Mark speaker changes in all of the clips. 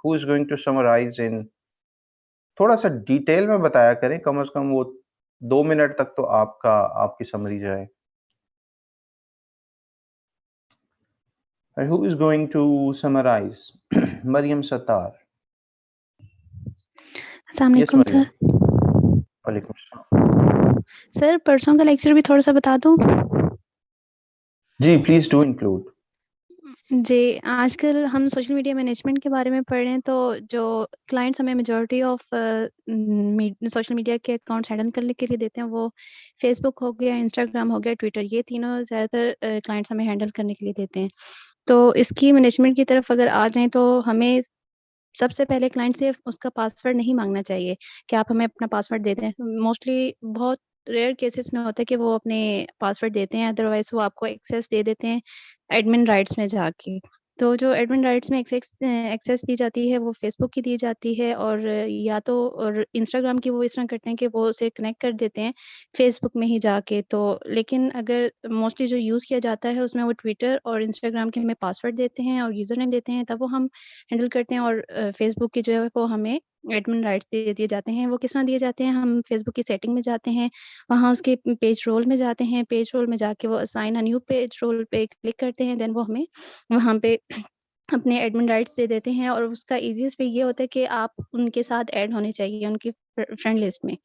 Speaker 1: Who is going to summarise in थोड़ा-सा detail में बताया करें, कम से कम वो 2 मिनट तक तो आपकी समरी जाए। Who is going to summarize? Maryam Sattar.
Speaker 2: अस्सलाम
Speaker 1: यस
Speaker 2: वालेकुम
Speaker 1: मरियम।
Speaker 2: सर।
Speaker 1: वालेकुम सलाम।
Speaker 2: सर परसों का लेक्चर भी थोड़ा सा बता दूं?
Speaker 1: जी, प्लीज़ डू इंक्लूड।
Speaker 2: जी, आजकल हम सोशल मीडिया मैनेजमेंट के बारे में पढ़ रहे हैं, तो जो क्लाइंट्स हमें मेजॉरिटी ऑफ सोशल मीडिया के अकाउंट्स हैंडल करने के लिए देते हैं, वो फेसबुक हो गया, इंस्टाग्राम हो गया, ट्विटर, ये तीनों ज़्यादातर क्लाइंट्स हमें हैंडल करने के लिए देते हैं। तो इसकी मैनेजमेंट की तरफ अगर आ जाएँ, तो हमें सबसे पहले क्लाइंट से उसका पासवर्ड नहीं माँगना चाहिए कि आप हमें अपना पासवर्ड दे दें। मोस्टली बहुत रेयर केसेस में होता है कि वो अपने पासवर्ड देते हैं, अदरवाइज़ वो आपको एक्सेस दे देते हैं एडमिन राइट्स में जाके। तो जो एडमिन राइट्स में एक्सेस दी जाती है, वो फेसबुक की दी जाती है, और या तो और इंस्टाग्राम की वो इस तरह करते हैं कि वो उसे कनेक्ट कर देते हैं फेसबुक में ही जाके। तो लेकिन अगर मोस्टली जो यूज़ किया जाता है, उसमें वो ट्विटर और इंस्टाग्राम के हमें पासवर्ड देते हैं और यूज़र नेम देते हैं, तब वो हम हैंडल करते हैं। और फेसबुक की जो है वो हमें एडमिन राइट्स दे दिए जाते हैं। वो किस तरह दिए जाते हैं, हम फेसबुक की सेटिंग में जाते हैं, वहाँ उसके पेज रोल में जाते हैं, पेज रोल में जाके वो assign a new page role पे क्लिक करते हैं, देन वो हमें वहाँ पे अपने एडमिन राइट्स दे देते हैं। और उसका ईज़ीएस्ट वे ये होता है कि आप उनके साथ ऐड होने चाहिए उनकी फ्रेंड लिस्ट में।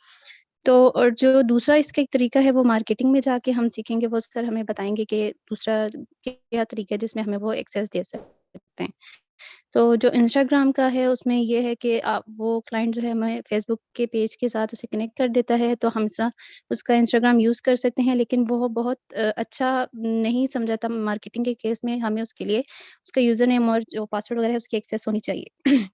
Speaker 2: तो और जो दूसरा इसका एक तरीका है, वो मार्केटिंग में जाके हम सीखेंगे, वो सर हमें बताएँगे कि दूसरा क्या तरीका है जिसमें हमें वो एक्सेस दे सकते हैं। तो जो इंस्टाग्राम का है, उसमें ये है कि आप वो क्लाइंट जो है हमें फेसबुक के पेज के साथ उसे कनेक्ट कर देता है, तो हम उसका इंस्टाग्राम यूज़ कर सकते हैं, लेकिन वो बहुत अच्छा नहीं समझाता मार्केटिंग के केस में। हमें उसके लिए उसका यूज़र नेम और जो पासवर्ड वगैरह है उसकी एक्सेस होनी चाहिए।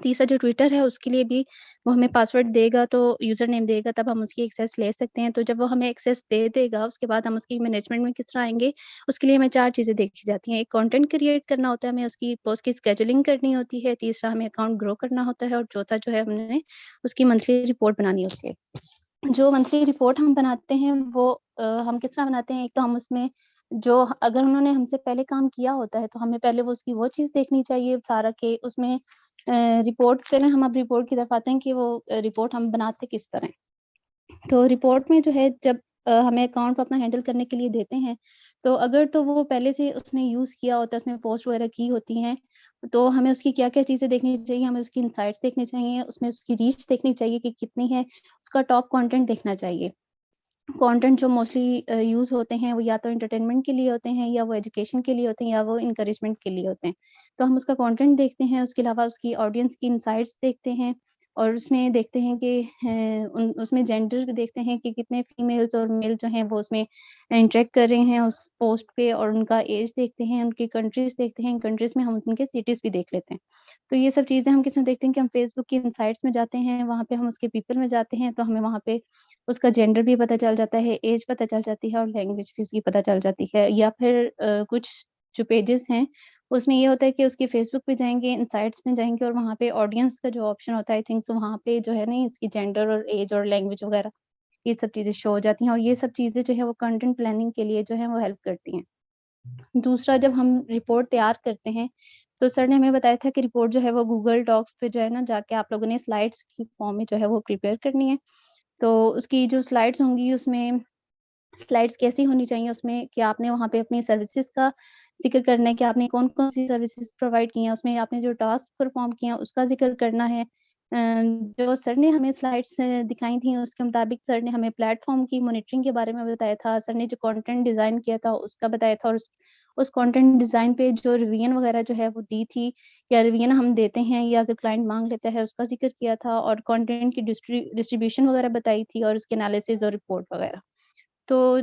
Speaker 2: तीसरा जो ट्विटर है, उसके लिए भी वो हमें पासवर्ड देगा, तो यूज़र नेम देगा, तब हम उसकी एक्सेस ले सकते हैं। तो जब वो हमें एक्सेस दे देगा, उसके बाद हम उसकी मैनेजमेंट में किस तरह आएँगे, उसके लिए हमें 4 चीज़ें देखी जाती हैं। एक कंटेंट क्रिएट करना होता है, हमें उसकी पोस्ट की शेड्यूलिंग करनी होती है, तीसरा हमें अकाउंट ग्रो करना होता है, और चौथा जो है हमने उसकी मंथली रिपोर्ट बनानी होती है। जो मंथली रिपोर्ट हम बनाते हैं, वो हम किस तरह बनाते हैं, एक तो हम उसमें जो अगर उन्होंने हमसे पहले काम किया होता है, तो हमें पहले वो उसकी वो चीज़ देखनी चाहिए सारा, कि उसमें रिपोर्ट से ना हम अब रिपोर्ट की तरफ आते हैं कि वो रिपोर्ट हम बनाते किस तरह हैं। तो रिपोर्ट में जो है, जब हमें अकाउंट को अपना हैंडल करने के लिए देते हैं, तो अगर तो वो पहले से उसने यूज़ किया होता है, उसमें पोस्ट वगैरह की होती हैं, तो हमें उसकी क्या-क्या चीज़ें देखनी चाहिए, हमें उसकी इनसाइट्स देखने चाहिए, उसमें उसकी रीच देखनी चाहिए कि कितनी है, उसका टॉप कंटेंट देखना चाहिए। कंटेंट जो मोस्टली यूज़ होते हैं, वो या तो एंटरटेनमेंट के लिए होते हैं, या वो एजुकेशन के लिए होते हैं, या वो एनकरेजमेंट के लिए होते हैं। तो हम उसका कंटेंट देखते हैं, उसके अलावा उसकी ऑडियंस की इनसाइट्स देखते हैं, और उसमें देखते हैं कि उसमें जेंडर देखते हैं कि कितने फीमेल्स और मेल जो हैं वो उसमें इंटरैक्ट कर रहे हैं उस पोस्ट पे, और उनका एज देखते हैं, उनकी कंट्रीज़ देखते हैं, कंट्रीज़ में हम उनके सिटीज़ भी देख लेते हैं। तो ये सब चीज़ें हम किसमें देखते हैं कि हम फेसबुक की इनसाइट्स में जाते हैं, वहाँ पे हम उसके पीपल में जाते हैं, तो हमें वहाँ पे उसका जेंडर भी पता चल जाता है, एज पता चल जाती है, और लैंग्वेज भी उसकी पता चल जाती है। या फिर कुछ जो पेजेज़ हैं, उसमें ये होता है कि उसके फेसबुक पे जाएँगे, इनसाइट्स में जाएँगे, और वहाँ पे ऑडियंस का जो ऑप्शन होता है, आई थिंक सो वहाँ पे जो है ना, इसकी जेंडर और एज और लैंग्वेज वगैरह ये सब चीज़ें शो हो जाती हैं, और ये सब चीज़ें जो है वो कंटेंट प्लानिंग के लिए जो है वो हेल्प करती हैं। दूसरा, जब हम रिपोर्ट तैयार करते हैं, तो सर ने हमें बताया था कि रिपोर्ट जो है वो गूगल डॉक्स पे जो है ना, जाके आप लोगों ने स्लाइड्स की फॉर्म में जो है वो प्रिपेयर करनी है। तो उसकी जो स्लाइड्स होंगी, उसमें स्लाइड्स कैसी होनी चाहिए उसमें, कि आपने वहाँ पे अपनी सर्विसेज़ का ज़िक्र करना है कि आपने कौन-कौन सी सर्विसेज़ प्रोवाइड की हैं, उसमें आपने जो टास्क परफ़ॉर्म किए हैं उसका ज़िक्र करना है। जो सर ने हमें स्लाइड्स दिखाई थी, उसके मुताबिक सर ने हमें प्लेटफ़ॉर्म की मॉनिटरिंग के बारे में बताया था। सर ने जो कंटेंट डिज़ाइन किया था उसका बताया था, और उस कंटेंट डिज़ाइन पे जो रिवीजन वग़ैरह जो है वो दी थी, या रिवीजन हम देते हैं, या अगर क्लाइंट माँग लेता है उसका ज़िक्र किया था, और कंटेंट की डिस्ट्रीब्यूशन वग़ैरह बताई थी, और उसके एनालिसिस और रिपोर्ट वग़ैरह। तो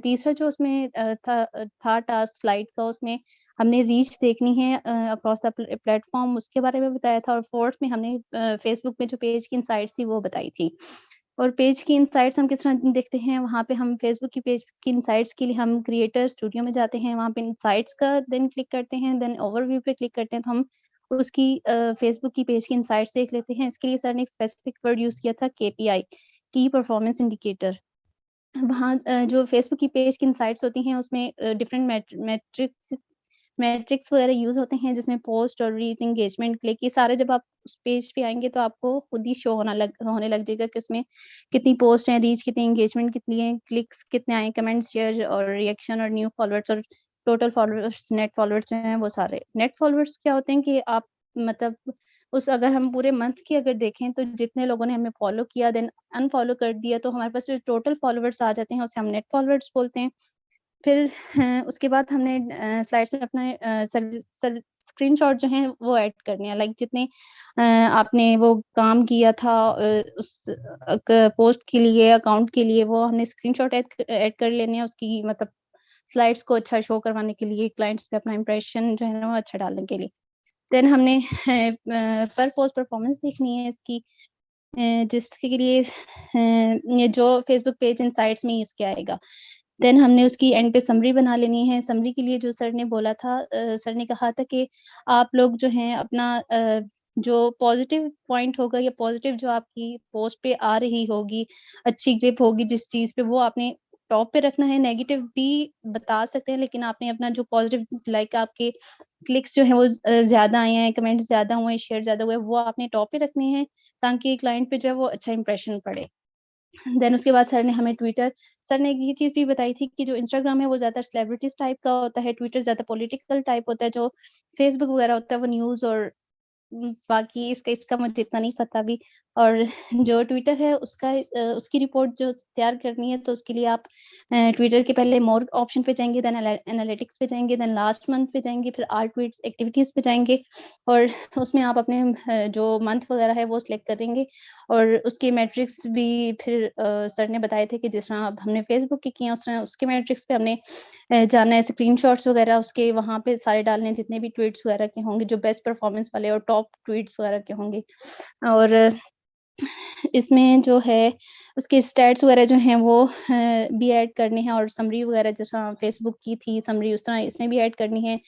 Speaker 2: तीसरा जो उसमें था टास्क स्लाइड का, उसमें हमने रीच देखनी है अक्रॉस द प्लेटफ़ॉर्म, उसके बारे में बताया था, और फोर्थ में हमने फेसबुक में जो पेज की इनसाइट्स थी वो बताई थी। और पेज की इनसाइट्स हम किस तरह देखते हैं, वहाँ पे हम फेसबुक की पेज की इनसाइट्स के लिए हम क्रिएटर स्टूडियो में जाते हैं, वहाँ पे इनसाइट्स का देन क्लिक करते हैं, देन ओवरव्यू पे क्लिक करते हैं, तो हम उसकी फेसबुक की पेज की इनसाइट्स देख लेते हैं। इसके लिए सर ने एक स्पेसिफिक वर्ड यूज़ किया था, केपीआई, की परफॉर्मेंस इंडिकेटर। वहाँ जो फेसबुक की पेज की इनसाइट्स होती हैं, उसमें डिफरेंट मैट्रिक्स मैट्रिक्स वगैरह यूज़ होते हैं जिसमें पोस्ट और रीच, एंगेजमेंट, क्लिक, ये सारे जब आप उस पेज पे आएँगे तो आपको खुद ही शो होने लग जाएगा कि उसमें कितनी पोस्ट है, रीच कितनी, एंगेजमेंट कितनी है, क्लिक्स कितने आए, कमेंट्स, शेयर और रिएक्शन और न्यू फॉलोअर्स और टोटल फॉलोअर्स, नेट फॉलोअर्स जो हैं वो सारे। नेट फॉलोअर्स क्या होते हैं कि आप मतलब उस अगर हम पूरे मंथ की अगर देखें तो जितने लोगों ने हमें फॉलो किया देन अनफॉलो कर दिया तो हमारे पास जो टोटल फॉलोअर्स आ जाते हैं उसे हम नेट फॉलोअर्स बोलते हैं। फिर उसके बाद हमने स्लाइड्स में अपना सर्व स्क्रीनशॉट जो हैं वो ऐड करने हैं, लाइक जितने आपने वो काम किया था उस पोस्ट के लिए, अकाउंट के लिए, वो हमने स्क्रीनशॉट ऐड कर लेने हैं उसकी मतलब स्लाइड्स को अच्छा शो करवाने के लिए, क्लाइंट्स पे अपना इंप्रेशन जो है ना वो अच्छा डालने के लिए। देन हमने पर पोस्ट परफॉर्मेंस देखनी है इसकी, जिसके लिए ये जो फेसबुक पेज इनसाइट्स में ही उसके आएगा। देन हमने उसकी एंड पे समरी बना लेनी है। समरी के लिए जो सर ने बोला था सर ने कहा था कि आप लोग जो हैं अपना जो पॉज़िटिव पॉइंट होगा या पॉज़िटिव जो आपकी पोस्ट पे आ रही होगी, अच्छी ग्रिप होगी जिस चीज़ पे वो आपने टॉप पे रखना है। नेगेटिव भी बता सकते हैं लेकिन आपने अपना जो पॉज़िटिव लाइक आपके क्लिक्स जो हैं वो ज़्यादा आए हैं, कमेंट्स ज़्यादा हुए हैं, शेयर ज़्यादा हुए हैं, वो आपने टॉप पे रखने हैं ताकि क्लाइंट पे जो है वो अच्छा इंप्रेशन पड़े। देन उसके बाद सर ने एक ये चीज़ भी बताई थी कि जो इंस्टाग्राम है वो ज़्यादा सेलिब्रिटीज़ टाइप का होता है, ट्विटर ज़्यादा पॉलिटिकल टाइप होता है, जो फेसबुक वगैरह होता है वो न्यूज़ और बाकी इसका इसका मुझे इतना नहीं पता अभी। और जो ट्विटर है उसकी रिपोर्ट जो तैयार करनी है तो उसके लिए आप ट्विटर के पहले मोर ऑप्शन पे जाएँगे, देन एनालिटिक्स पे जाएँगे, देन लास्ट मंथ पे जाएँगे, फिर ऑल ट्वीट्स एक्टिविटीज़ पे जाएँगे और उसमें आप अपने जो मंथ वगैरह है वो सिलेक्ट करेंगे और उसके मैट्रिक्स भी फिर सर ने बताए थे कि जिस तरह अब हमने फेसबुक की हैं, उस तरह उसके मैट्रिक्स पे हमने जाना है, स्क्रीनशॉट्स वगैरह उसके वहाँ पे सारे डालने हैं, जितने भी ट्वीट्स वगैरह के होंगे, जो बेस्ट परफॉर्मेंस वाले और टॉप ट्वीट्स वगैरह के होंगे। और इसमें जो है उसके स्टैट्स वगैरह जो हैं वो भी ऐड करने हैं और समरी वगैरह जैसा फेसबुक की थी समरी उस तरह इसमें भी ऐड करनी है।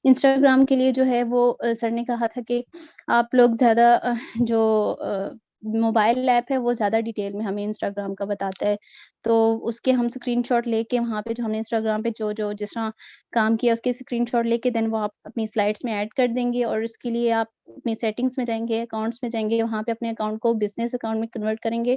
Speaker 2: इंस्टाग्राम के लिए जो है वो सर ने कहा था कि आप लोग ज़्यादा जो मोबाइल ऐप है वो ज़्यादा डिटेल में हमें इंस्टाग्राम का बताता है। तो उसके हम स्क्रीनशॉट लेके वहाँ पे जो हमने इंस्टाग्राम पे जो जिस तरह काम किया उसके स्क्रीनशॉट लेके देन वो आप अपनी स्लाइड्स में ऐड कर देंगे और इसके लिए आप अपनी सेटिंग्स में जाएँगे, अकाउंट्स में जाएँगे, वहाँ पे अपने अकाउंट को बिज़नेस अकाउंट में कन्वर्ट करेंगे।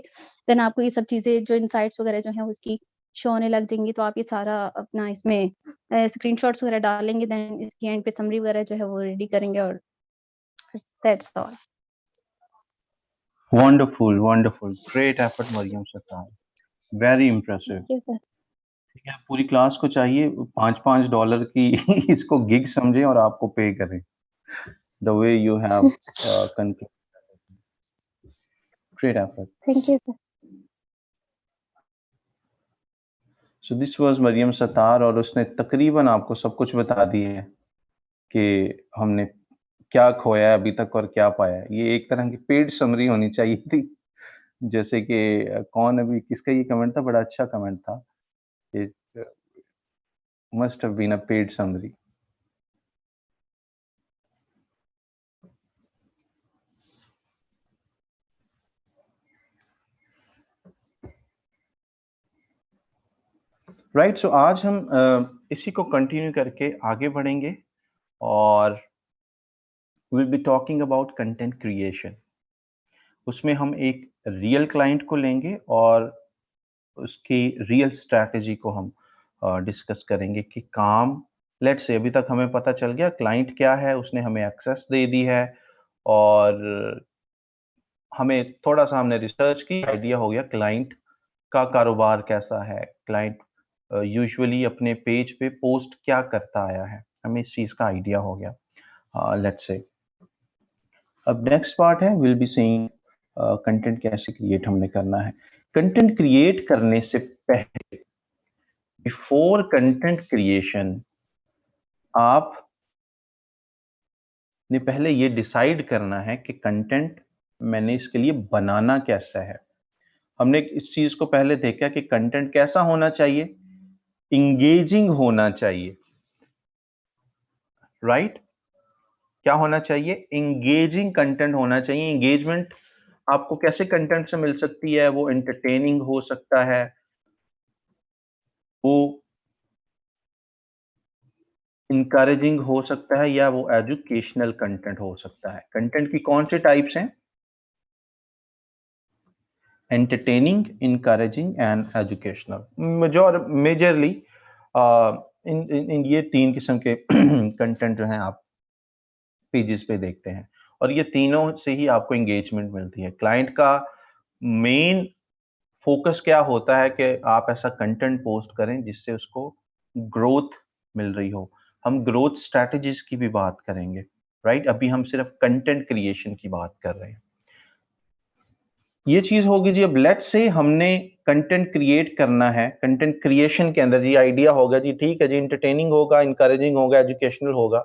Speaker 2: देन आपको ये सब चीज़ें जो इनसाइट्स वगैरह जो हैं उसकी शो होने लग जाएँगी, तो आप ये सारा अपना इसमें स्क्रीनशॉट्स वगैरह डालेंगे देन इसकी एंड पे समरी वगैरह जो है वो रेडी करेंगे और that's all.
Speaker 1: Wonderful, wonderful, great effort Maryam Sattar, very impressive.
Speaker 2: Thank you sir.
Speaker 1: ठीक है, पूरी क्लास को चाहिए $5-5 की इसको गिग समझें और आपको पे करें। The way you have concluded, great effort.
Speaker 2: Thank you sir.
Speaker 1: So this was Maryam Sattar और उसने तकरीबन आपको सब कुछ बता दिया है कि हमने क्या खोया है अभी तक और क्या पाया है। ये एक तरह की पेड समरी होनी चाहिए थी। जैसे कि कौन अभी किसका ये कमेंट था, बड़ा अच्छा कमेंट था। It must have been a paid summary. Right, so आज हम इसी को कंटिन्यू करके आगे बढ़ेंगे और will be talking about content creation. उसमें हम एक रियल क्लाइंट को लेंगे और उसकी रियल स्ट्रैटेजी को हम डिस्कस करेंगे कि काम लेट्स से अभी तक हमें पता चल गया क्लाइंट क्या है, उसने हमें एक्सेस दे दी है और हमें थोड़ा-सा हमने रिसर्च की, आइडिया हो गया क्लाइंट का कारोबार कैसा है, क्लाइंट यूजुअली अपने पेज पे पोस्ट क्या करता आया है, हमें इस चीज़ का आइडिया हो गया। लेट्स से अब नेक्स्ट पार्ट है विल बी सीइंग कंटेंट कैसे क्रिएट हमने करना है। कंटेंट क्रिएट करने से पहले बिफोर कंटेंट क्रिएशन आप ने पहले ये डिसाइड करना है कि कंटेंट मैंने इसके लिए बनाना कैसा है। हमने इस चीज को पहले देखा कि कंटेंट कैसा होना चाहिए, इंगेजिंग होना चाहिए, राइट? क्या होना चाहिए? इंगेजिंग कंटेंट होना चाहिए। इंगेजमेंट आपको कैसे कंटेंट से मिल सकती है? वो एंटरटेनिंग हो सकता है, वो इनकरेजिंग हो सकता है या वो एजुकेशनल कंटेंट हो सकता है। कंटेंट की कौन से टाइप्स हैं? Entertaining, encouraging and educational. Majorly in ये 3 किस्म के कंटेंट जो हैं आप पेजेस पे देखते हैं, और ये तीनों से ही आपको एंगेजमेंट मिलती है। क्लाइंट का मेन फोकस क्या होता है कि आप ऐसा कंटेंट पोस्ट करें जिससे उसको ग्रोथ मिल रही हो। हम ग्रोथ स्ट्रैटेजीज की भी बात करेंगे, राइट? अभी हम सिर्फ कंटेंट क्रिएशन की बात कर रहे हैं। ये चीज होगी जी। अब लेट्स से हमने कंटेंट क्रिएट करना है, कंटेंट क्रिएशन के अंदर जी आइडिया होगा जी, ठीक है जी, इंटरटेनिंग होगा, इनकरेजिंग होगा, एजुकेशनल होगा,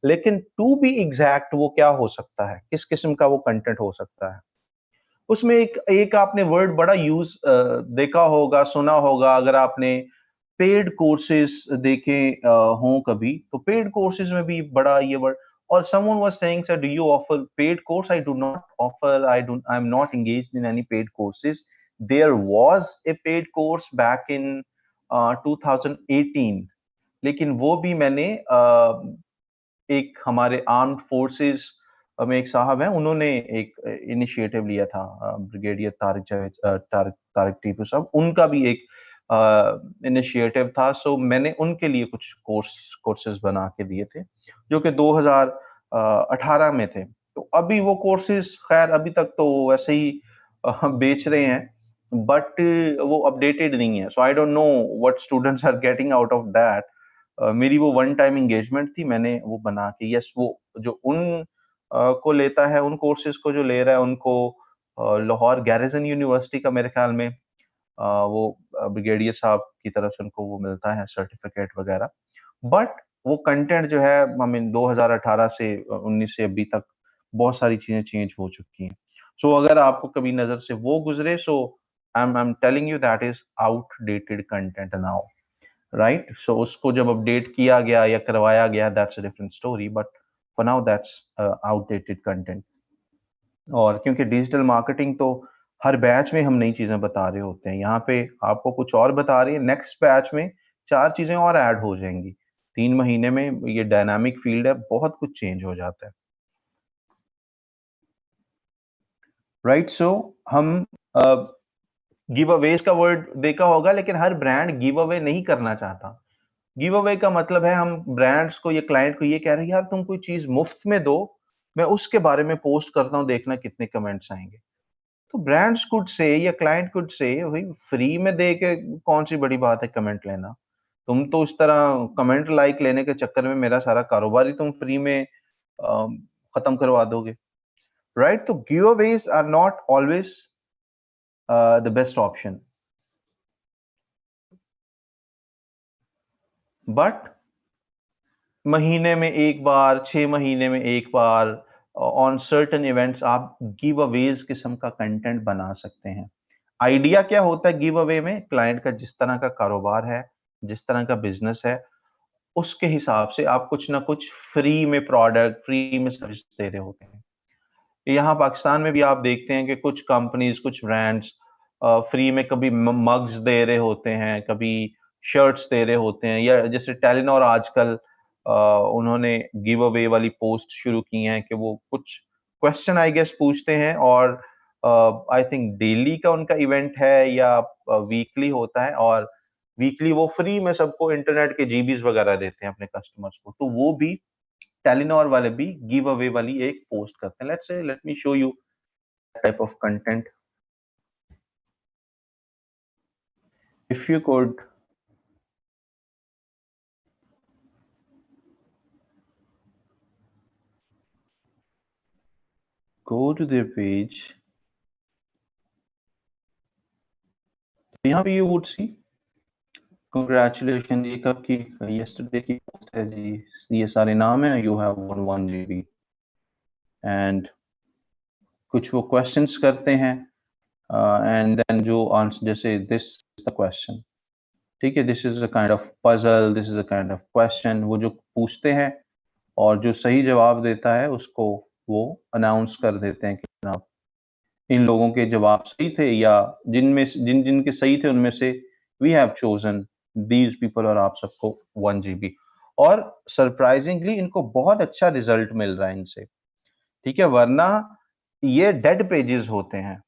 Speaker 1: लेकिन टू बी एग्जैक्ट वो क्या हो सकता है, किस किस्म का वो कंटेंट हो सकता है? उसमें एक एक आपने वर्ड बड़ा यूज देखा होगा, सुना होगा, अगर आपने पेड कोर्सेज देखे हों कभी, तो पेड कोर्सेज में भी बड़ा ये वर्ड, और someone was saying sir do you offer paid course? I do not offer, I'm not engaged in any paid courses. There was a paid course back in 2018, लेकिन वो भी मैंने एक हमारे आर्म्ड फोर्सेस में एक साहब हैं, उन्होंने एक इनिशिएटिव लिया था, ब्रिगेडियर तारिक जावेद तारिक तारिक टीपू साहब, उनका भी एक इनिशिएटिव था। सो मैंने उनके लिए कुछ कोर्सेज बना के दिए थे, जो कि 2018 में थे। तो अभी वो कोर्सेज खैर अभी तक तो वैसे ही बेच रहे हैं, बट वो अपडेटेड नहीं है। So I don't know what students are getting out of that. मेरी वो वन टाइम एंगेजमेंट थी, मैंने वो बना के, यस, वो जो उन को लेता है, उन कोर्सेज को जो ले रहा है, उनको लाहौर गैरिसन यूनिवर्सिटी का मेरे ख्याल में वो ब्रिगेडियर साहब की तरफ से उनको वो मिलता है सर्टिफिकेट वगैरह। बट वो कंटेंट जो है, आई मीन 2018 से 19 से अभी तक बहुत सारी चीजें चेंज हो चुकी हैं। सो अगर आपको कभी नजर से वो गुजरे, so I am telling you that is outdated content now, right? So उसको जब अपडेट किया गया या करवाया गया, that's a different story, but for now that's outdated content. और क्योंकि डिजिटल मार्केटिंग तो हर बैच में हम नई चीजें बता रहे होते हैं, यहाँ पे आपको कुछ और बता रही है, नेक्स्ट बैच में 4 चीजें और ऐड हो जाएंगी। 3 महीने में ये डायनामिक फील्ड है, बहुत कुछ चेंज हो जाता है, राइट? सो हम गिव अवेज का वर्ड देखा होगा, लेकिन हर ब्रांड गिव अवे नहीं करना चाहता। गिव अवे का मतलब है हम ब्रांड्स को या क्लाइंट को ये कह रहे हैं, यार तुम कोई चीज मुफ्त में दो, मैं उसके बारे में पोस्ट करता हूँ, देखना कितने कमेंट्स आएंगे। तो ब्रांड्स कुड से या क्लाइंट कुड से, भाई फ्री में दे के कौन सी बड़ी बात है कमेंट लेना? तुम तो इस तरह कमेंट लाइक लेने के चक्कर में मेरा सारा कारोबार ही तुम फ्री में खत्म करवा दोगे, राइट? तो giveaways are not always the best option, but महीने में एक बार, 6 महीने में एक बार, ऑन सर्टेन इवेंट्स आप गिव अवेज किस्म का कंटेंट बना सकते हैं। आइडिया क्या होता है गिव अवे में? क्लाइंट का जिस तरह का कारोबार है, जिस तरह का बिजनेस है, उसके हिसाब से आप कुछ ना कुछ फ्री में प्रोडक्ट, फ्री में सर्विस दे रहे होते हैं। यहाँ पाकिस्तान में भी आप देखते हैं कि कुछ कंपनीज, कुछ ब्रांड्स फ्री में कभी मग्स दे रहे होते हैं, कभी शर्ट्स दे रहे होते हैं, या जैसे टेलीनॉर आजकल उन्होंने गिव अवे वाली पोस्ट शुरू की हैं कि वो कुछ क्वेश्चन आई गेस पूछते हैं, और आई थिंक डेली का उनका इवेंट है या वीकली होता है, और वीकली वो फ्री में सबको इंटरनेट के जीबीज वगैरह देते हैं अपने कस्टमर्स को। तो वो भी टेलीनॉर वाले भी गिव अवे वाली एक पोस्ट करते हैं। Let's say, late me show you type of content. If you could go to their page, यहाँ पे you would see congratulations, ये कब की, yesterday की पोस्ट है जी, ये सारे नाम है, you have won 1 GB, and कुछ वो क्वेश्चंस करते हैं, एंड देन जो आंसर, जैसे दिस इज द क्वेश्चन, ठीक है, this is a kind of puzzle, this is a kind of question, वो जो पूछते हैं और जो सही जवाब देता है उसको वो अनाउंस कर देते हैं कि जनाब इन लोगों के जवाब सही थे, या जिन जिनके सही थे उनमें से we have chosen these people, और आप सबको 1 GB। और सरप्राइजिंगली इनको बहुत अच्छा रिजल्ट मिल रहा है इनसे, ठीक है। वरना ये डेड पेजेस होते हैं,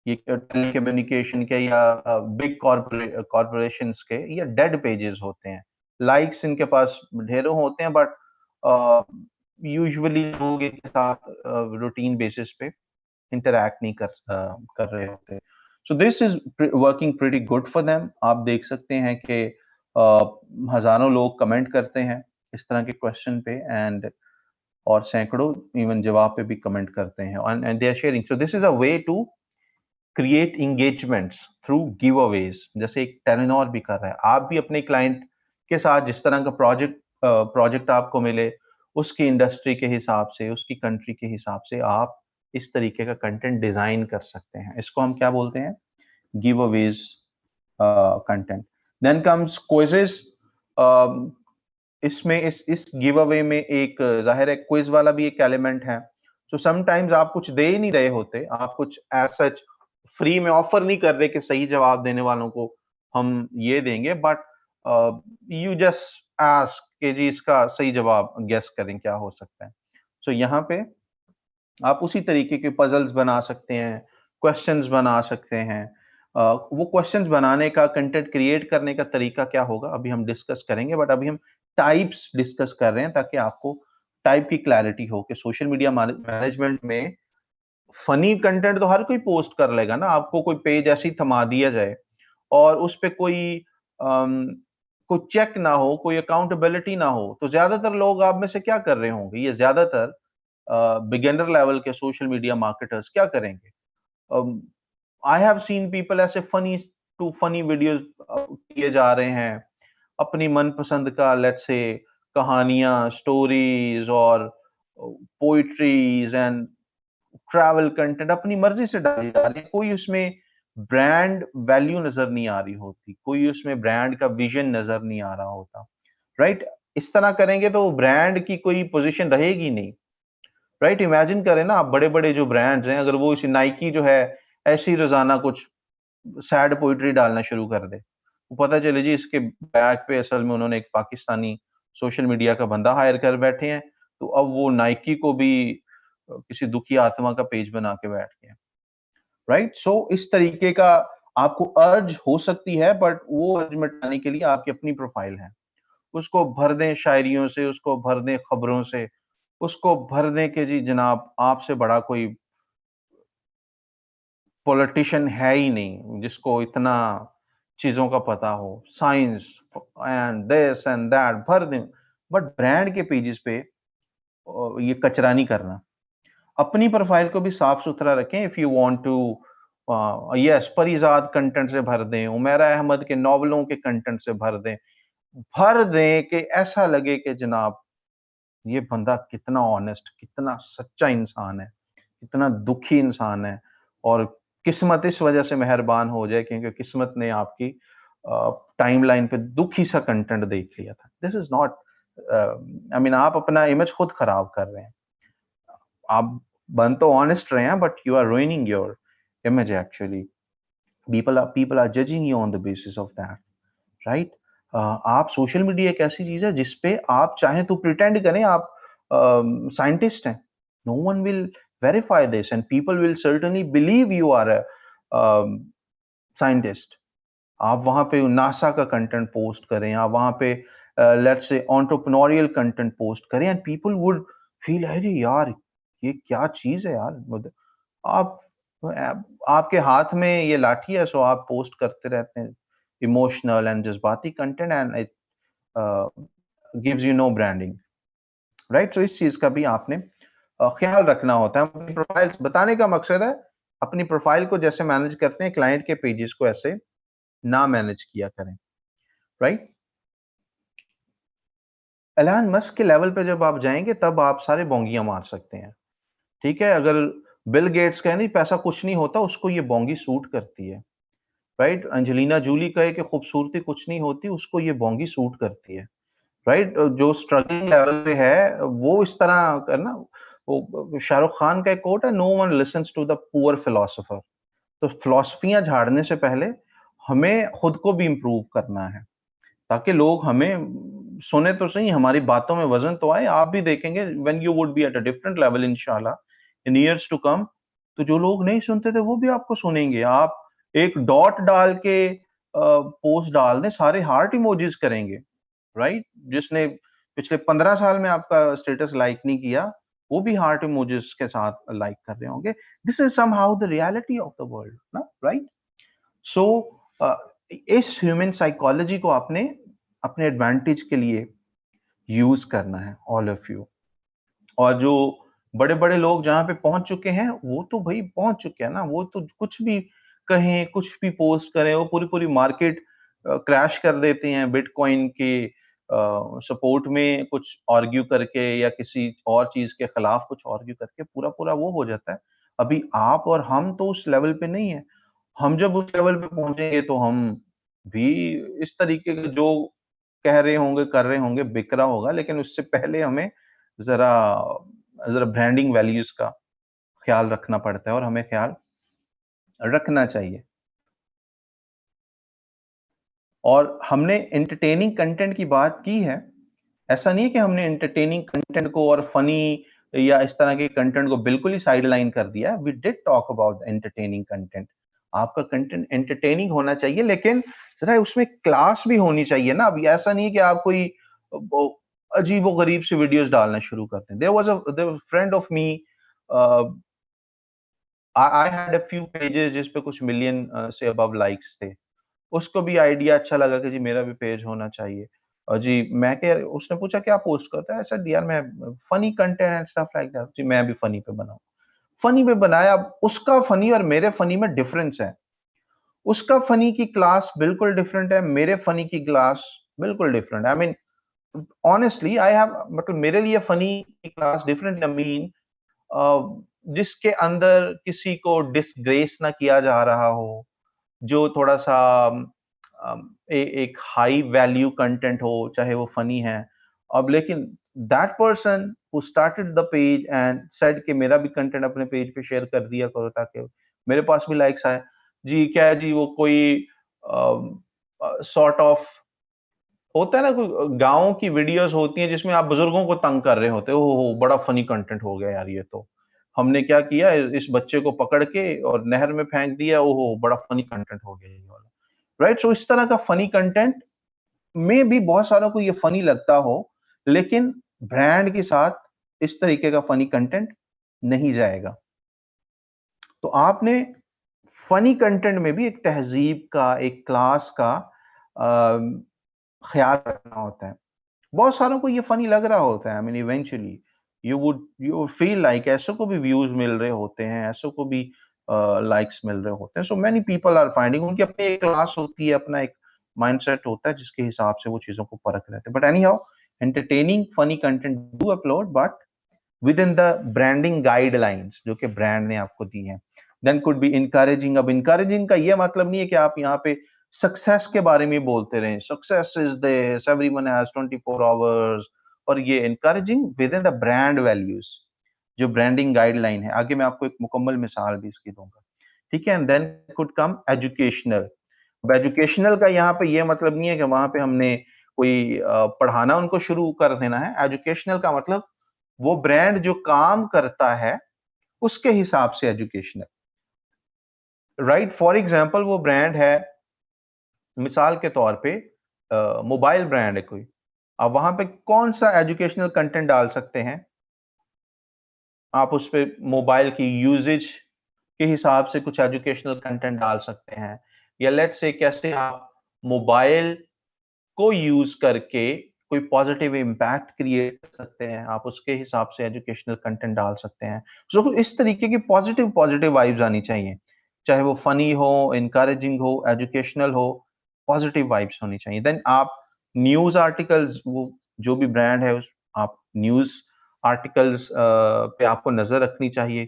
Speaker 1: ये टेलीकम्युनिकेशन के या बिग कॉर्पोरेशंस के ये डेड पेजेस होते हैं। लाइक्स इनके पास ढेरों होते हैं, बट यूजुअली लोग इनके साथ रूटीन बेसिस पे इंटरैक्ट नहीं कर रहे होते। सो this is working pretty good for them. आप देख सकते हैं कि हजारों लोग कमेंट करते हैं इस तरह के क्वेश्चन पे, एंड और सैकड़ों इवन जवाब पे भी कमेंट करते हैं, and they are sharing. So this is a way to create engagements through giveaways, जैसे एक टेलीनॉर भी कर रहा है। आप भी अपने क्लाइंट के साथ जिस तरह का प्रोजेक्ट आपको मिले, उसकी इंडस्ट्री के हिसाब से, उसकी कंट्री के हिसाब से आप इस तरीके का कंटेंट डिजाइन कर सकते हैं। इसको हम क्या बोलते हैं? Giveaways content. Then comes quizzes. इसमें इस गिव अवे में एक जाहिर है क्विज वाला भी एक एलिमेंट है। सो समटाइम्स आप कुछ दे ही नहीं रहे होते, आप कुछ एज सच फ्री में ऑफर नहीं कर रहे कि सही जवाब देने वालों को हम ये देंगे, बट यू जस्ट आस्क कि जी इसका सही जवाब गेस करें क्या हो सकता है। सो यहाँ पे आप उसी तरीके के पजल्स बना सकते हैं, क्वेश्चंस बना सकते हैं। वो क्वेश्चंस बनाने का, कंटेंट क्रिएट करने का तरीका क्या होगा अभी हम डिस्कस करेंगे, बट अभी हम टाइप्स डिस्कस कर रहे हैं ताकि आपको टाइप की क्लैरिटी हो कि सोशल मीडिया मैनेजमेंट में फनी कंटेंट तो हर कोई पोस्ट कर लेगा ना। आपको कोई पेज ऐसे ही थमा दिया जाए और उस पे कोई चेक ना हो, कोई अकाउंटेबिलिटी ना हो, तो ज्यादातर लोग आप में से क्या कर रहे होंगे? ये ज्यादातर बिगिनर लेवल के सोशल मीडिया मार्केटर्स क्या करेंगे? आई हैव सीन पीपल ऐसे फनी वीडियोस किए जा रहे हैं, अपनी मनपसंद का, लेट्स से कहानियां, स्टोरीज और पोइट्रीज एंड ट्रैवल कंटेंट अपनी मर्जी से डाली जा रही है। कोई उसमें ब्रांड वैल्यू नजर नहीं आ रही होती, कोई उसमें ब्रांड का विजन नजर नहीं आ रहा होता, राइट? इस तरह करेंगे तो ब्रांड की कोई पोजीशन रहेगी नहीं, राइट? इमेजिन करें ना, आप बड़े-बड़े जो ब्रांड्स हैं, अगर वो इस नाइकी जो है, ऐसे ही रोज़ाना कुछ सैड पोएट्री डालना शुरू कर दे। तो पता चले जी इसके बैक पे असल में उन्होंने एक पाकिस्तानी सोशल मीडिया का बंदा हायर कर बैठे हैं, तो अब वो नाइकी को भी किसी दुखी आत्मा का पेज बना के बैठ गए हैं, राइट? सो इस तरीके का आपको अर्ज हो सकती है, बट वो अर्ज मिटाने के लिए आपकी अपनी प्रोफाइल है। उसको भर दें शायरियों से, उसको भर दें खबरों से, उसको भर दें कि जी जनाब आपसे बड़ा कोई पॉलिटिशियन है ही नहीं जिसको इतना चीज़ों का पता हो, science and this and that भर दें। बट ब्रांड के पेजेस पे ये कचरा नहीं करना। अपनी प्रोफाइल को भी साफ-सुथरा रखें। If you want to yes Parizad content से भर दें, उमैरा अहमद के नॉवेलों के कंटेंट से भर दें कि ऐसा लगे कि जनाब ये बंदा कितना ऑनेस्ट, कितना सच्चा इंसान है, कितना दुखी इंसान है, और किस्मत इस वजह से मेहरबान हो जाए क्योंकि किस्मत ने आपकी टाइमलाइन पे दुखी सा कंटेंट देख लिया था। This is not I mean आप अपना इमेज खुद खराब कर रहे हैं। आप बन तो ऑनेस्ट रहे हैं, but you are ruining your image actually. People are judging you on the basis of that, right? आप सोशल मीडिया एक ऐसी चीज है जिसपे आप चाहें तो प्रिटेंड करें आप साइंटिस्ट हैं, no one will verify this and people will certainly believe you are a scientist. आप वहां पे नासा का कंटेंट पोस्ट करें, आप वहां पे let's say entrepreneurial content post करें, एंड पीपल वुड फील अरे यार ये क्या चीज है यार। आप आपके हाथ में ये लाठी है, सो आप पोस्ट करते रहते हैं इमोशनल एंड जज्बाती content, and it gives you know branding, right? So इस चीज का भी आपने ख्याल रखना होता है। अपनी प्रोफाइल बताने का मकसद है, अपनी प्रोफाइल को जैसे मैनेज करते हैं क्लाइंट के पेजेस को ऐसे ना मैनेज किया करें, राइट? एलन मस्क के लेवल पे जब आप जाएंगे तब आप सारे बोंगियां मार सकते हैं, ठीक है? अगर बिल गेट्स कहे नहीं पैसा कुछ नहीं होता, उसको ये बोंगी सूट करती है, राइट? अंजेलिना जूली कहे कि खूबसूरती कुछ नहीं होती, उसको ये बोंगी सूट करती है, राइट? जो स्ट्रगलिंग लेवल पे है वो इस तरह करना। वो शाहरुख खान का एक कोट है, no one listens to the poor philosopher. तो फिलोसफियां झाड़ने से पहले हमें खुद को भी इम्प्रूव करना है ताकि लोग हमें सुने तो सही, हमारी बातों में वजन तो आए। आप भी देखेंगे when you would B at a different level इंशाल्लाह इन ईयर्स टू कम, तो जो लोग नहीं सुनते थे वो भी आपको सुनेंगे। आप एक डॉट डाल के पोस्ट डाल दें, सारे हार्ट इमोजीज करेंगे, राइट? जिसने पिछले 15 साल में आपका स्टेटस लाइक नहीं किया, वो भी हार्ट इमोजीज के साथ लाइक कर रहे होंगे। This is somehow the reality of the world ना, राइट? सो इस ह्यूमन साइकोलॉजी को आपने अपने एडवांटेज के लिए यूज करना है, ऑल ऑफ यू। और जो बड़े-बड़े लोग जहाँ पे पहुँच चुके हैं, वो तो भई पहुँच चुके हैं ना, वो तो कुछ भी कहें, कुछ भी पोस्ट करें, वो पूरी-पूरी मार्केट क्रैश कर देते हैं बिटकॉइन के सपोर्ट में कुछ आर्ग्यू करके या किसी और चीज़ के खिलाफ कुछ आर्ग्यू करके पूरा-पूरा वो हो जाता है। अभी आप और हम तो उस लेवल पे नहीं हैं। हम जब उस लेवल पे पहुँचेंगे तो हम भी इस तरीके के जो कह रहे होंगे, कर रहे होंगे, बिक रहा होगा, लेकिन उससे पहले हमें ज़रा ज़रा ब्रांडिंग वैल्यूज़ का ख़्याल रखना पड़ता है और हमें ख़्याल रखना चाहिए। और हमने एंटरटेनिंग कंटेंट की बात की है। ऐसा नहीं है कि हमने एंटरटेनिंग कंटेंट को और फ़नी या इस तरह के कंटेंट को बिल्कुल ही साइडलाइन कर दिया है। We did talk about entertaining content. आपका कंटेंट एंटरटेनिंग होना चाहिए, लेकिन ज़रा उसमें क्लास भी होनी चाहिए ना। अभी ऐसा नहीं है कि आप कोई वो अजीबो-गरीब सी वीडियोज़ डालना शुरू कर दें। There was a friend of me a I had a few pages जिस पे कुछ मिलियन से अबव लाइक्स थे। उसको भी आइडिया अच्छा लगा कि जी मेरा भी पेज होना चाहिए। और जी मैं क्या, उसने पूछा क्या पोस्ट करता है? आई सेड यार मैं funny content and stuff like that. जी मैं भी फनी पे बनाऊँ। फनी पे बनाया, उसका फनी और मेरे फनी में डिफरेंस है। उसका फनी की क्लास बिल्कुल डिफरेंट है, मेरे फनी की क्लास बिल्कुल डिफरेंट है। I mean honestly I have, मतलब मेरे लिए फनी की क्लास डिफरेंट मीन जिसके अंदर किसी को डिसग्रेस ना किया जा रहा हो, जो थोड़ा-सा एक हाई वैल्यू कंटेंट हो, चाहे वो फनी है। अब लेकिन that person who started the page and said कि मेरा भी कंटेंट अपने पेज पे शेयर कर दिया करो ताकि मेरे पास भी लाइक्स आए। जी क्या है जी, वो कोई सॉर्ट ऑफ होता है ना, कोई गाँव की वीडियोज़ होती हैं जिसमें आप बुजुर्गों को तंग कर रहे होते हो, ओहो! बड़ा फ़नी कंटेंट हो गया यार ये तो। हमने क्या किया, इस बच्चे को पकड़ के और नहर में फेंक दिया, ओहो! बड़ा फ़नी कंटेंट हो गया ये वाला। राइट? सो इस तरह का फ़नी कंटेंट में भी बहुत सारों को ये फ़नी लगता हो, लेकिन ब्रांड के साथ इस तरीके का फ़नी कंटेंट नहीं जाएगा। तो आपने फ़नी कंटेंट में भी एक तहज़ीब का, एक क्लास का ख़्याल रखना होता है। बहुत सारों को ये फनी लग रहा होता है। I mean eventually you would feel like ऐसों को भी व्यूज मिल रहे होते हैं, ऐसों को भी लाइक्स मिल रहे होते हैं। So many people are finding, उनकी अपनी एक क्लास होती है, अपना एक माइंडसेट होता है जिसके हिसाब से वो चीजों को परख रहे थे। But anyhow, entertaining funny content do upload, but within the branding guidelines जो कि ब्रांड ने आपको दी है। Then could be encouraging. अब इनकरेजिंग का ये मतलब नहीं है कि आप यहाँ पे सक्सेस के बारे में बोलते रहें, success is this, everyone has 24 hours, और ये encouraging with in the brand values जो ब्रांडिंग गाइडलाइन है। आगे मैं आपको एक मुकम्मल मिसाल भी इसकी दूंगा, ठीक है? And then could come educational. अब एजुकेशनल का यहाँ पे ये मतलब नहीं है कि वहां पे हमने कोई पढ़ाना उनको शुरू कर देना है। एजुकेशनल का मतलब वो ब्रांड जो काम करता है उसके हिसाब से एजुकेशनल, राइट? फॉर एग्जांपल वो ब्रांड है, मिसाल के तौर पे मोबाइल ब्रांड है कोई, अब वहां पे कौन सा एजुकेशनल कंटेंट डाल सकते हैं? आप उस पे मोबाइल की यूजेज के हिसाब से कुछ एजुकेशनल कंटेंट डाल सकते हैं, या लेट्स से कैसे आप मोबाइल को यूज करके कोई पॉजिटिव इम्पैक्ट क्रिएट कर सकते हैं, आप उसके हिसाब से एजुकेशनल कंटेंट डाल सकते हैं। सो इस तरीके की पॉजिटिव पॉजिटिव वाइब्स आनी चाहिए, चाहे वो फनी हो, इनकरेजिंग हो, एजुकेशनल हो, पॉजिटिव वाइब्स होनी चाहिए। देन आप न्यूज़ आर्टिकल्स, वो जो भी ब्रांड है उस आप न्यूज़ आर्टिकल्स पे आपको नज़र रखनी चाहिए।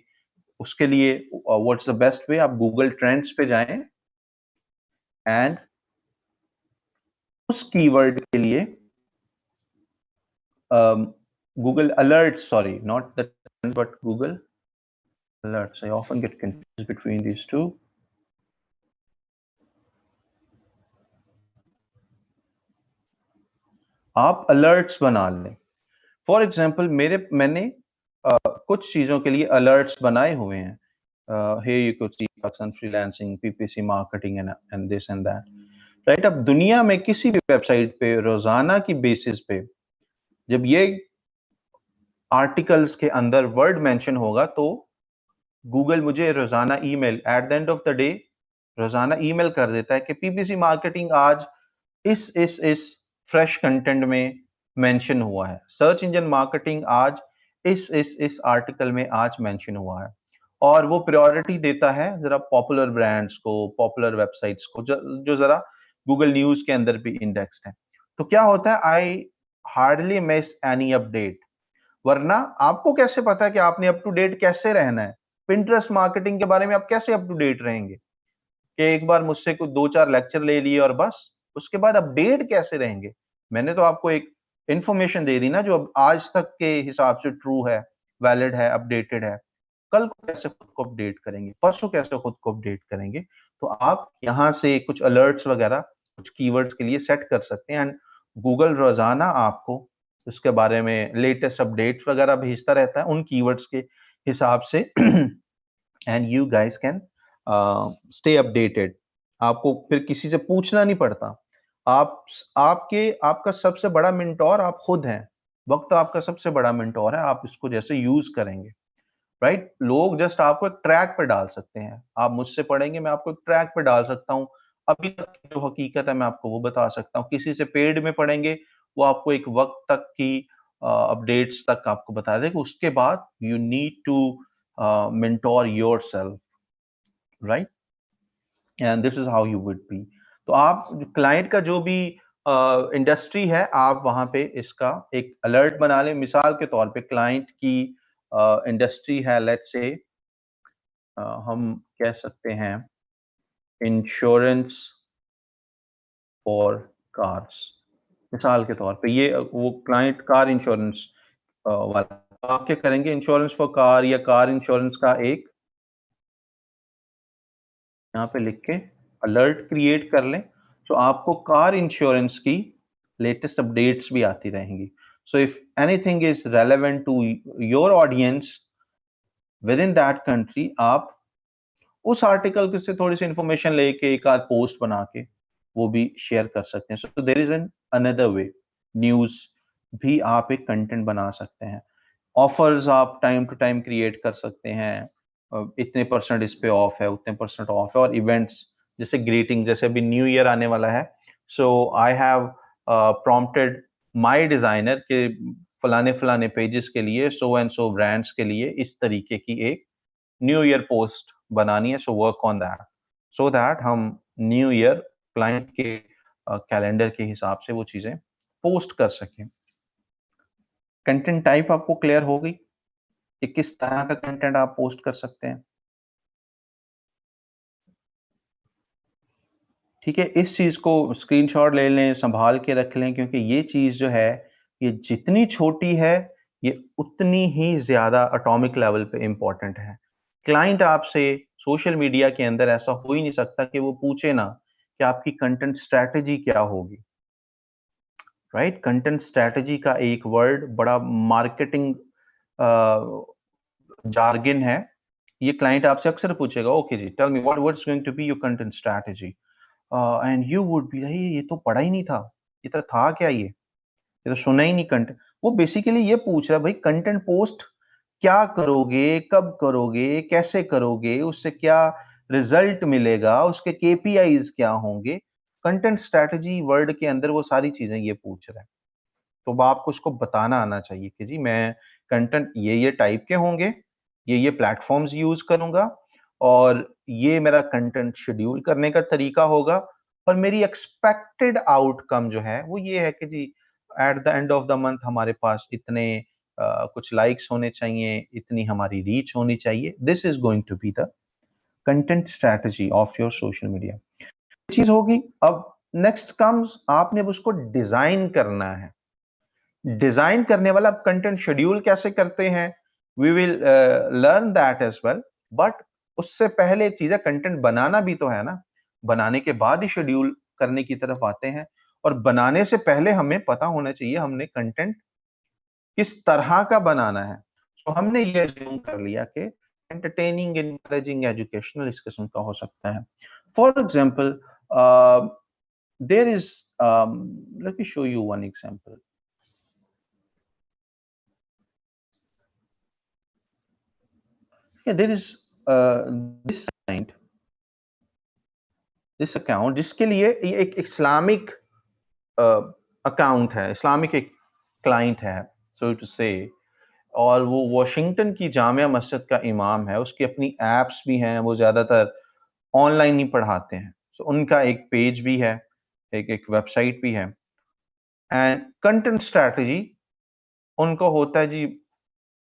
Speaker 1: उसके लिए व्हाट्स द बेस्ट वे, आप गूगल ट्रेंड्स पे जाएँ एंड उस कीवर्ड के लिए Google Alerts, sorry, not the but Google Alerts. I often get confused between these two. आप अलर्ट्स बना लें। फॉर एग्जाम्पल मैंने कुछ चीजों के लिए अलर्ट्स बनाए हुए हैं। here you could see Pakistan freelancing, PPC marketing and this and that. Right, अब दुनिया में किसी भी वेबसाइट पे रोजाना की बेसिस पे जब ये आर्टिकल्स के अंदर वर्ड मेंशन होगा तो गूगल मुझे रोजाना email eight the end of the day रोजाना ईमेल कर देता है कि पीपीसी मार्केटिंग आज इस फ्रेश कंटेंट में मेंशन हुआ है, सर्च इंजन मार्केटिंग आज इस आर्टिकल में आज मेंशन हुआ है। और वो प्रायोरिटी देता है जरा पॉपुलर ब्रांड्स को, पॉपुलर वेबसाइट्स को जो जरा गूगल न्यूज के अंदर भी इंडेक्स्ड है। तो क्या होता है, I hardly miss any update. वरना आपको कैसे पता है कि आपने अप टू डेट कैसे रहना है? पिंटरेस्ट मार्केटिंग के बारे में आप कैसे अप टू डेट रहेंगे कि एक बार मुझसे कुछ 2-4 लेक्चर ले लिए और बस, उसके बाद अपडेट कैसे रहेंगे? मैंने तो आपको एक इंफॉर्मेशन दे दी ना जो अब आज तक के हिसाब से ट्रू है, वैलिड है, अपडेटेड है। कल को कैसे खुद को अपडेट करेंगे? परसों कैसे खुद को अपडेट करेंगे? तो आप यहाँ से कुछ अलर्ट्स वगैरह कुछ कीवर्ड्स के लिए सेट कर सकते हैं एंड गूगल रोजाना आपको उसके बारे में लेटेस्ट अपडेट्स वगैरह भेजता रहता है उन कीवर्ड्स के हिसाब से and you guys can stay updated. आपको फिर किसी से पूछना नहीं पड़ता। आपका सबसे बड़ा मेंटोर आप खुद हैं। वक्त आपका सबसे बड़ा मेंटोर है, आप इसको जैसे यूज करेंगे, राइट? लोग जस्ट आपको एक ट्रैक पे डाल सकते हैं। आप मुझसे पढ़ेंगे, मैं आपको एक ट्रैक पे डाल सकता हूँ। अभी तक की जो हकीकत है मैं आपको वो बता सकता हूँ। किसी से पेड में पढ़ेंगे, वो आपको एक वक्त तक की अपडेट्स तक आपको बता देगा। उसके बाद you need to mentor yourself, right? And this is how you would be. तो आप क्लाइंट का जो भी इंडस्ट्री है, आप वहां पे इसका एक अलर्ट बना लें। मिसाल के तौर पे क्लाइंट की इंडस्ट्री है, लेट्स से हम कह सकते हैं इंश्योरेंस फॉर कार्स। मिसाल के तौर पे ये वो क्लाइंट कार इंश्योरेंस वाला, तो आप क्या करेंगे, इंश्योरेंस फॉर कार या कार इंश्योरेंस का एक यहाँ पे लिख के अलर्ट क्रिएट कर लें, तो आपको कार इंश्योरेंस की लेटेस्ट अपडेट्स भी आती रहेंगी। So if anything is relevant to your audience within that country, आप उस आर्टिकल से थोड़ी सी इंफॉर्मेशन लेके एक आध पोस्ट बना के वो भी शेयर कर सकते हैं। So there is an another way, news भी आप एक कंटेंट बना सकते हैं। ऑफर्स आप टाइम टू टाइम क्रिएट कर सकते हैं, इतने परसेंट इस पे ऑफ है, उतने परसेंट ऑफ है। और इवेंट्स जैसे ग्रीटिंग, जैसे अभी न्यू ईयर आने वाला है, so I have prompted my designer के फलाने फलाने पेजेस के लिए, सो एंड सो ब्रांड्स के लिए इस तरीके की एक न्यू ईयर पोस्ट बनानी है। So work on that, so that हम न्यू ईयर क्लाइंट के कैलेंडर के हिसाब से वो चीजें पोस्ट कर सकें। कंटेंट टाइप आपको क्लियर हो गई कि किस तरह का कंटेंट आप पोस्ट कर सकते हैं? ठीक है, इस चीज को स्क्रीनशॉट ले लें, संभाल के रख लें, क्योंकि ये चीज जो है ये जितनी छोटी है ये उतनी ही ज्यादा एटॉमिक लेवल पे इंपॉर्टेंट है। क्लाइंट आपसे सोशल मीडिया के अंदर ऐसा हो ही नहीं सकता कि वो पूछे ना कि आपकी कंटेंट स्ट्रैटेजी क्या होगी, राइट? कंटेंट स्ट्रैटेजी का एक वर्ड बड़ा मार्केटिंग जार्गन है। ये क्लाइंट आपसे अक्सर पूछेगा, okay ji tell me what's going to be your content strategy, and you would be, ये तो पढ़ा ही नहीं था, ये तो था क्या, ये तो सुना ही नहीं कंटेंट। वो बेसिकली ये पूछ रहा है भाई कंटेंट पोस्ट क्या करोगे, कब करोगे, कैसे करोगे, उससे क्या रिजल्ट मिलेगा, उसके केपीआईज क्या होंगे। कंटेंट स्ट्रैटेजी वर्ड के अंदर वो सारी चीजें ये पूछ रहा है। तो अब आपको उसको बताना आना चाहिए कि जी मैं कंटेंट ये टाइप के होंगे, ये प्लेटफॉर्म्स यूज करूंगा, और ये मेरा कंटेंट शेड्यूल करने का तरीका होगा, और मेरी एक्सपेक्टेड आउटकम जो है वो ये है कि जी at the end of the month हमारे पास इतने कुछ लाइक्स होने चाहिए, इतनी हमारी रीच होनी चाहिए। This is going to be the content strategy of your social media. चीज होगी। अब नेक्स्ट कम्स, आपने अब उसको डिजाइन करना है। डिजाइन करने वाला कंटेंट शेड्यूल कैसे करते हैं, we will learn that as well. But उससे पहले एक चीज है, कंटेंट बनाना भी तो है ना। बनाने के बाद ही शेड्यूल करने की तरफ आते हैं। और बनाने से पहले हमें पता होना चाहिए हमने कंटेंट किस तरह का बनाना है। तो हमने ये अज्यूम कर लिया कि एंटरटेनिंग, एनकरेजिंग, एजुकेशनल इस किस्म का हो सकता है। For example, there is let me show you one example. Yeah, there is this client, this account जिसके लिए ये एक इस्लामिक अकाउंट है, इस्लामिक एक क्लाइंट है, सो टू से, और वो वॉशिंगटन की जामिया मस्जिद का इमाम है। उसकी अपनी एप्स भी हैं, वो ज़्यादातर ऑनलाइन ही पढ़ाते हैं। तो उनका एक पेज भी है, एक वेबसाइट भी है। एंड कंटेंट स्ट्रैटेजी उनको होता है जी,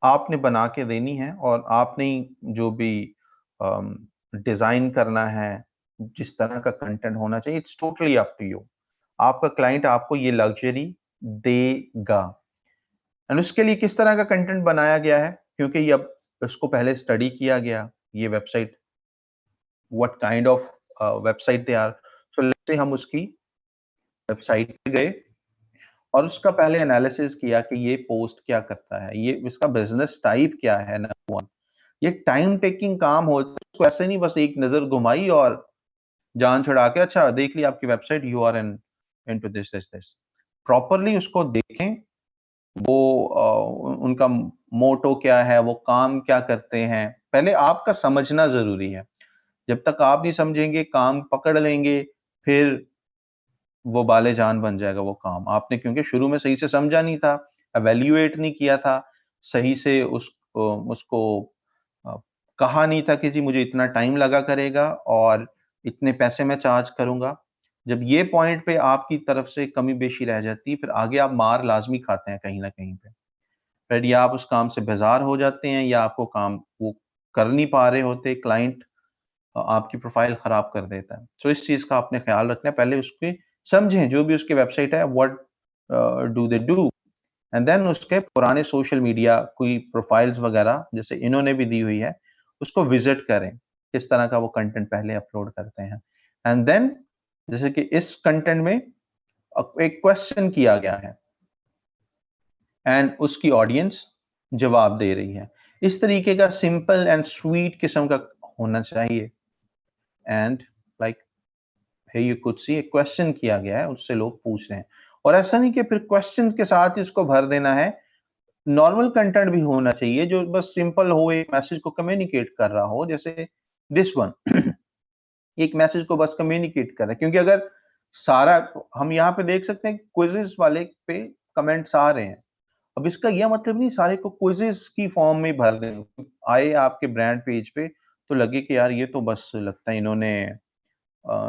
Speaker 1: आपने बना के देनी है और आपने ही जो भी डिज़ाइन करना है, जिस तरह का कंटेंट होना चाहिए, it's totally up to you. आपका क्लाइंट आपको ये लग्ज़री देगा। एंड उसके लिए किस तरह का कंटेंट बनाया गया है, क्योंकि ये अब उसको पहले स्टडी किया गया, ये website what kind of website they are. So let's say हम उसकी वेबसाइट पे गए और उसका पहले एनालिसिस किया कि ये पोस्ट क्या करता है, ये इसका बिजनेस टाइप क्या है, नंबर वन। ये टाइम टेकिंग काम हो, उसको ऐसे नहीं बस एक नजर घुमाई और जान छुड़ा के अच्छा देख ली आपकी website, you are in into this this this. Properly उसको देखें, वो उनका मोटो क्या है, वो काम क्या करते हैं, पहले आपका समझना ज़रूरी है। जब तक आप नहीं समझेंगे, काम पकड़ लेंगे, फिर वो बाले जान बन जाएगा वो काम। आपने क्योंकि शुरू में सही से समझा नहीं था, इवैल्यूएट नहीं किया था, सही से उसको अ, कहा नहीं था कि जी मुझे इतना टाइम लगा करेगा और इतने पैसे मैं चार्ज करूँगा। जब ये पॉइंट पे आपकी तरफ से कमी-बेशी रह जाती है, फिर आगे आप मार लाज़मी खाते हैं कहीं न कहीं पे। फिर या आप उस काम से बेज़ार हो जाते हैं या आपको काम वो कर नहीं पा रहे होते, क्लाइंट आपकी प्रोफ़ाइल ख़राब कर देता है। सो इस चीज़ का आपने ख़्याल रखना है, पहले उसकी समझें जो भी उसकी वेबसाइट है, what do they do, and then उसके पुराने सोशल मीडिया कोई प्रोफ़ाइल्स वग़ैरह जैसे इन्होंने भी दी हुई है, उसको विज़िट करें, किस तरह का वो कंटेंट पहले अपलोड करते हैं। एंड देन जैसे कि इस कंटेंट में एक क्वेश्चन किया गया है एंड उसकी ऑडियंस जवाब दे रही है। इस तरीके का सिंपल एंड स्वीट किस्म का होना चाहिए। And like you could see एक क्वेश्चन किया गया है, उससे लोग पूछ रहे हैं। और ऐसा नहीं कि फिर क्वेश्चन के साथ इसको भर देना है, नॉर्मल कंटेंट भी होना चाहिए जो बस सिंपल हो, एक मैसेज को कम्युनिकेट कर रहा हो, जैसे दिस वन एक मैसेज को बस कम्युनिकेट कर रहा है। क्योंकि अगर सारा हम यहाँ पे देख सकते हैं क्विज़ेज़ वाले पे कमेंट्स आ रहे हैं। अब इसका यह मतलब नहीं सारे को क्विज़ेज़ की फॉर्म में भर दें। आए आपके ब्रांड पेज पे तो लगे कि यार ये तो बस लगता है इन्होंने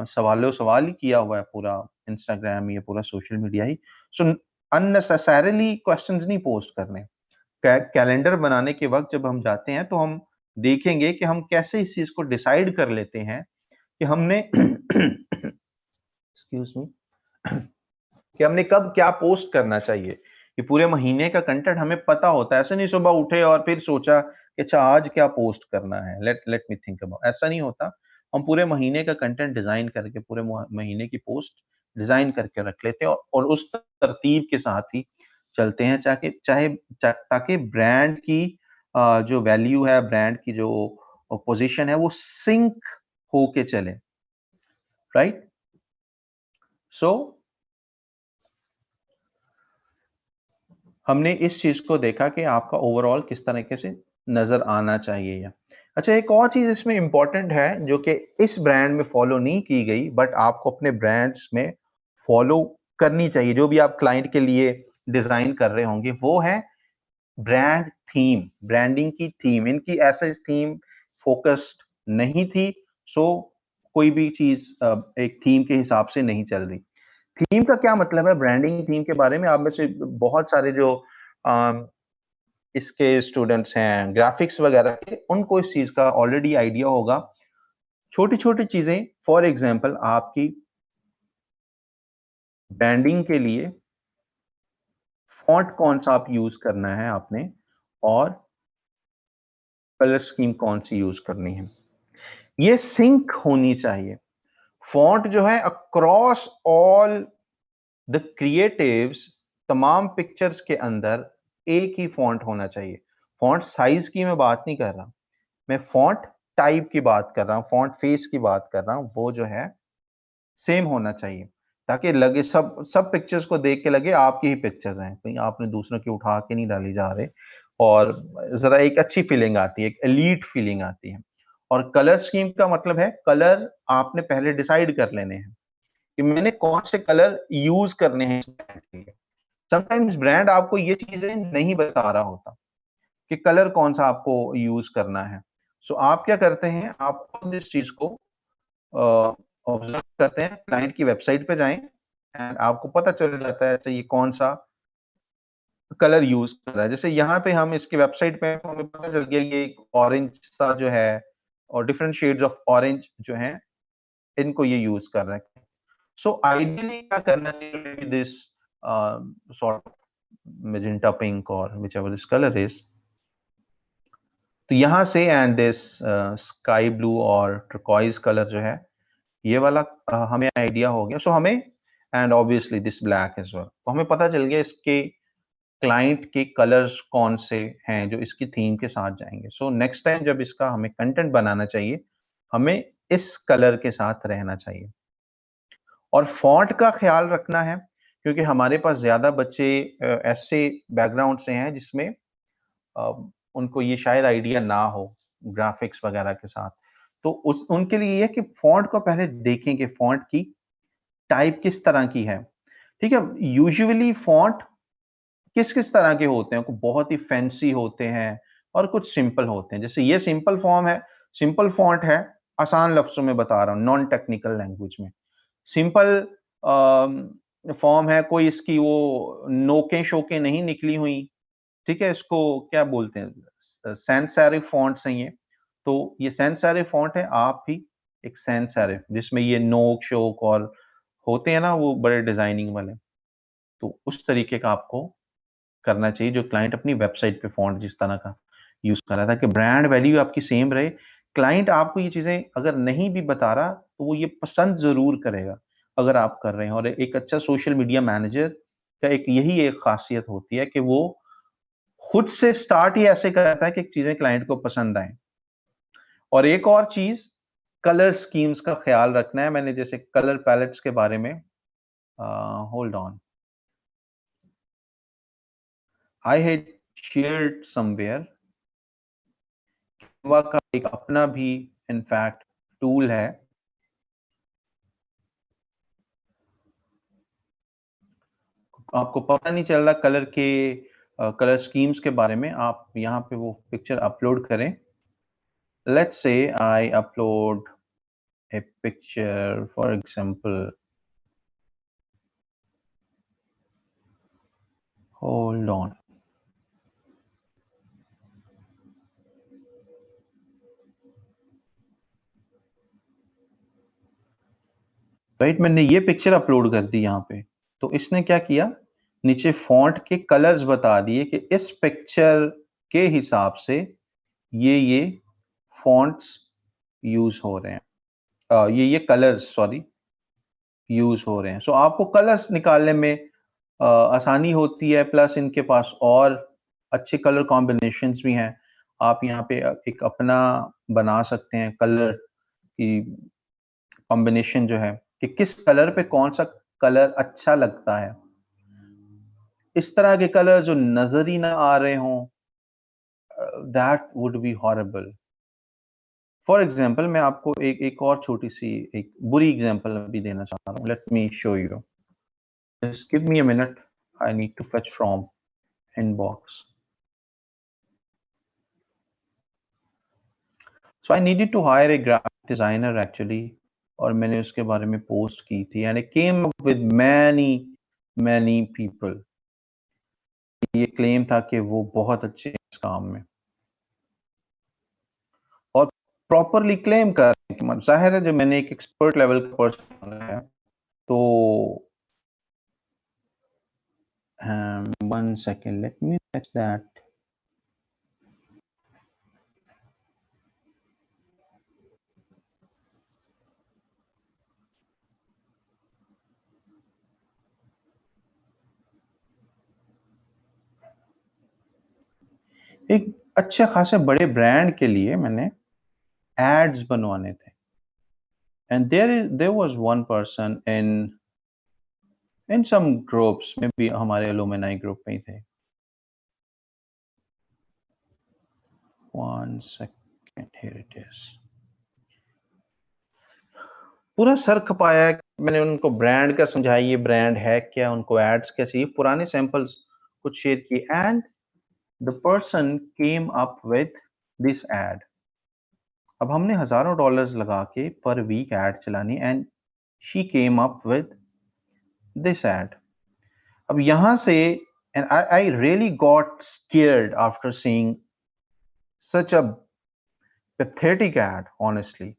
Speaker 1: सवालो-सवाल ही किया हुआ है पूरा इंस्टाग्राम, ये पूरा सोशल मीडिया ही। सो अननेसेसरीली क्वेश्चन्स नहीं पोस्ट करने। कैलेंडर बनाने के वक़्त जब हम जाते हैं तो हम देखेंगे कि हम कैसे इस चीज़ को डिसाइड कर लेते हैं कि हमने एक्सक्यूज़ मी कि हमने कब क्या पोस्ट करना चाहिए। ये पूरे महीने का कंटेंट हमें पता होता है। ऐसे नहीं सुबह उठे और फिर सोचा कि अच्छा आज क्या पोस्ट करना है, let let me think about, ऐसा नहीं होता। हम पूरे महीने का कंटेंट डिज़ाइन करके पूरे महीने की पोस्ट डिज़ाइन करके रख लेते हैं और उस तरतीब के साथ ही चलते हैं ताकि ब्रांड की जो वैल्यू है, ब्रांड की जो पोज़ीशन है वो सिंक होके चले, राइट? सो हमने इस चीज़ को देखा कि आपका ओवरऑल किस तरीके से नज़र आना चाहिए या अच्छा एक और चीज़ इसमें इम्पोर्टेंट है जो कि इस ब्रांड में फॉलो नहीं की गई बट आपको अपने ब्रांड्स में फॉलो करनी चाहिए, जो भी आप क्लाइंट के लिए डिज़ाइन कर रहे होंगे, वो है ब्रांड थीम, ब्रांडिंग की थीम। इनकी ऐसे थीम फोकस्ड नहीं थी, सो कोई भी चीज़ एक थीम के हिसाब से नहीं चल रही। थीम का क्या मतलब है? ब्रांडिंग थीम के बारे में आप में से बहुत सारे जो अ, इसके स्टूडेंट्स हैं, ग्राफिक्स वगैरह के, उनको इस चीज़ का ऑलरेडी आइडिया होगा। छोटी-छोटी चीज़ें फॉर एग्ज़ाम्पल आपकी ब्रांडिंग के लिए फ़ॉन्ट कौन-सा आप यूज़ करना है आपने और कलर स्कीम कौन-सी यूज़ करनी है। ये सिंक होनी चाहिए। फ़ॉन्ट जो है अक्रॉस ऑल द क्रिएटिव्स तमाम पिक्चर्स के अंदर एक ही फॉन्ट होना चाहिए। फॉन्ट साइज की मैं बात नहीं कर रहा, मैं फॉन्ट टाइप की बात कर रहा हूँ, फॉन्ट फेस की बात कर रहा हूँ। वो जो है सेम होना चाहिए, ताकि लगे सब सब पिक्चर्स को देख के लगे आपकी ही पिक्चर्स हैं, कहीं आपने दूसरों की उठा के नहीं डाली जा रहे। और जरा एक अच्छी फीलिंग आती है, एक एलीट फीलिंग आती है। और कलर स्कीम का मतलब है कलर आपने पहले डिसाइड कर लेने हैं कि मैंने कौन से कलर यूज करने हैं। समटाइम्स ब्रांड आपको ये चीजें नहीं बता रहा होता कि कलर कौन सा आपको यूज करना है। सो आप क्या करते हैं, आप खुद इस चीज को ऑब्जर्व करते हैं, क्लाइंट की वेबसाइट पे जाएं एंड आपको पता चल जाता है अच्छा ये कौन सा कलर यूज कर रहा है। जैसे यहाँ पे हम इसकी वेबसाइट पे हैं, तो हमें पता चल गया ये एक ऑरेंज सा जो है और डिफरेंट शेड्स ऑफ ऑरेंज जो हैं इनको ये यूज कर रहा है। सो आइडियली क्या करना चाहिए, this sort of magenta pink or whichever this color is, तो यहाँ से एंड दिस स्काई ब्लू और turquoise कलर जो है ये वाला हमें आइडिया हो गया। सो हमें and obviously this black as well, तो हमें पता चल गया इसके क्लाइंट के कलर्स कौन से हैं जो इसकी थीम के साथ जाएंगे। सो नेक्स्ट टाइम जब इसका हमें कंटेंट बनाना चाहिए, हमें इस कलर के साथ रहना चाहिए। और फॉन्ट का ख्याल रखना है, क्योंकि हमारे पास ज्यादा बच्चे ऐसे बैकग्राउंड से हैं जिसमें अ, उनको ये शायद आइडिया ना हो ग्राफिक्स वगैरह के साथ। तो उस उनके लिए ये है कि फॉन्ट को पहले देखें कि फॉन्ट की टाइप किस तरह की है। ठीक है, यूजुअली फॉन्ट किस-किस तरह के होते हैं, कुछ बहुत ही फैंसी होते हैं और कुछ सिंपल होते हैं। जैसे ये सिंपल फॉर्म है, सिंपल फॉन्ट है, आसान लफ्ज़ों में बता रहा हूँ, नॉन टेक्निकल लैंग्वेज में। सिंपल फॉर्म है, कोई इसकी वो नोकें-शोकें नहीं निकली हुई, ठीक है? इसको क्या बोलते हैं? सैंस सेरिफ फ़ॉन्ट्स हैं ये। तो ये सैंस सेरिफ फ़ॉन्ट है, आप भी एक सैंस सेरिफ जिसमें ये नोक-शोक और होते हैं ना वो बड़े डिज़ाइनिंग वाले, तो उस तरीके का आपको करना चाहिए जो क्लाइंट अपनी वेबसाइट पे फ़ॉन्ट जिस तरह का यूज़ कर रहा है, ताकि ब्रांड वैल्यू आपकी सेम रहे। क्लाइंट आपको ये चीज़ें अगर नहीं भी बता रहा, तो वो ये पसंद ज़रूर करेगा, अगर आप कर रहे हैं। और एक अच्छा सोशल मीडिया मैनेजर का एक यही एक ख़ासियत होती है कि वो खुद से स्टार्ट ही ऐसे करता है कि चीज़ें क्लाइंट को पसंद आएँ। और एक और चीज़, कलर स्कीम्स का ख़्याल रखना है। मैंने जैसे कलर पैलेट्स के बारे में hold on, I had shared somewhere, canva का एक अपना भी इनफैक्ट टूल है। आपको पता नहीं चल रहा कलर के कलर स्कीम्स के बारे में, आप यहाँ पे वो पिक्चर अपलोड करें। Let's say I upload a picture, for example, hold on, right, मैंने ये पिक्चर अपलोड कर दी यहाँ पे। तो इसने क्या किया, नीचे फॉन्ट के कलर्स बता दिए कि इस पिक्चर के हिसाब से ये फॉन्ट्स यूज हो रहे हैं, ये कलर्स सॉरी यूज हो रहे हैं। सो आपको कलर्स निकालने में आसानी होती है, प्लस इनके पास और अच्छे कलर कॉम्बिनेशंस भी हैं। आप यहाँ पे एक अपना बना सकते हैं कलर की कॉम्बिनेशन जो है कि किस कलर पे कौन सा कलर अच्छा लगता है। इस तरह के कलर जो नजर ही ना आ रहे हों, that would be horrible. For example मैं आपको एक और छोटी सी एक बुरी एग्जाम्पल अभी देना चाह रहा हूँ। Let me show you, just give me a minute, I need to fetch from inbox. So I needed to hire a graphic designer actually, और मैंने उसके बारे में पोस्ट की थी and it came up with many many people. ये claim था कि वो बहुत अच्छे हैं इस काम में और प्रॉपरली क्लेम कर रहे हैं कि जाहिर है जब मैंने एक एक्सपर्ट लेवल का पर्सन है तो 1 second, let me fetch that. एक अच्छे खासे बड़े ब्रांड के लिए मैंने एड्स बनवाने थे, and there was one person in some groups में भी, हमारे एलुमनाई ग्रुप में ही थे। One second, here it is. पूरा सर खपाया। मैंने उनको ब्रांड का समझाया, ये ब्रांड है क्या, उनको एड्स क्या चाहिए, पुराने सैंपल्स कुछ शेयर किए, and the person came up with this ad. अब हमने हजारों डॉलर्स लगा के पर वीक एड चलानी, and she came up with this ad. अब यहां से, and I really got scared after seeing such a pathetic ad, honestly,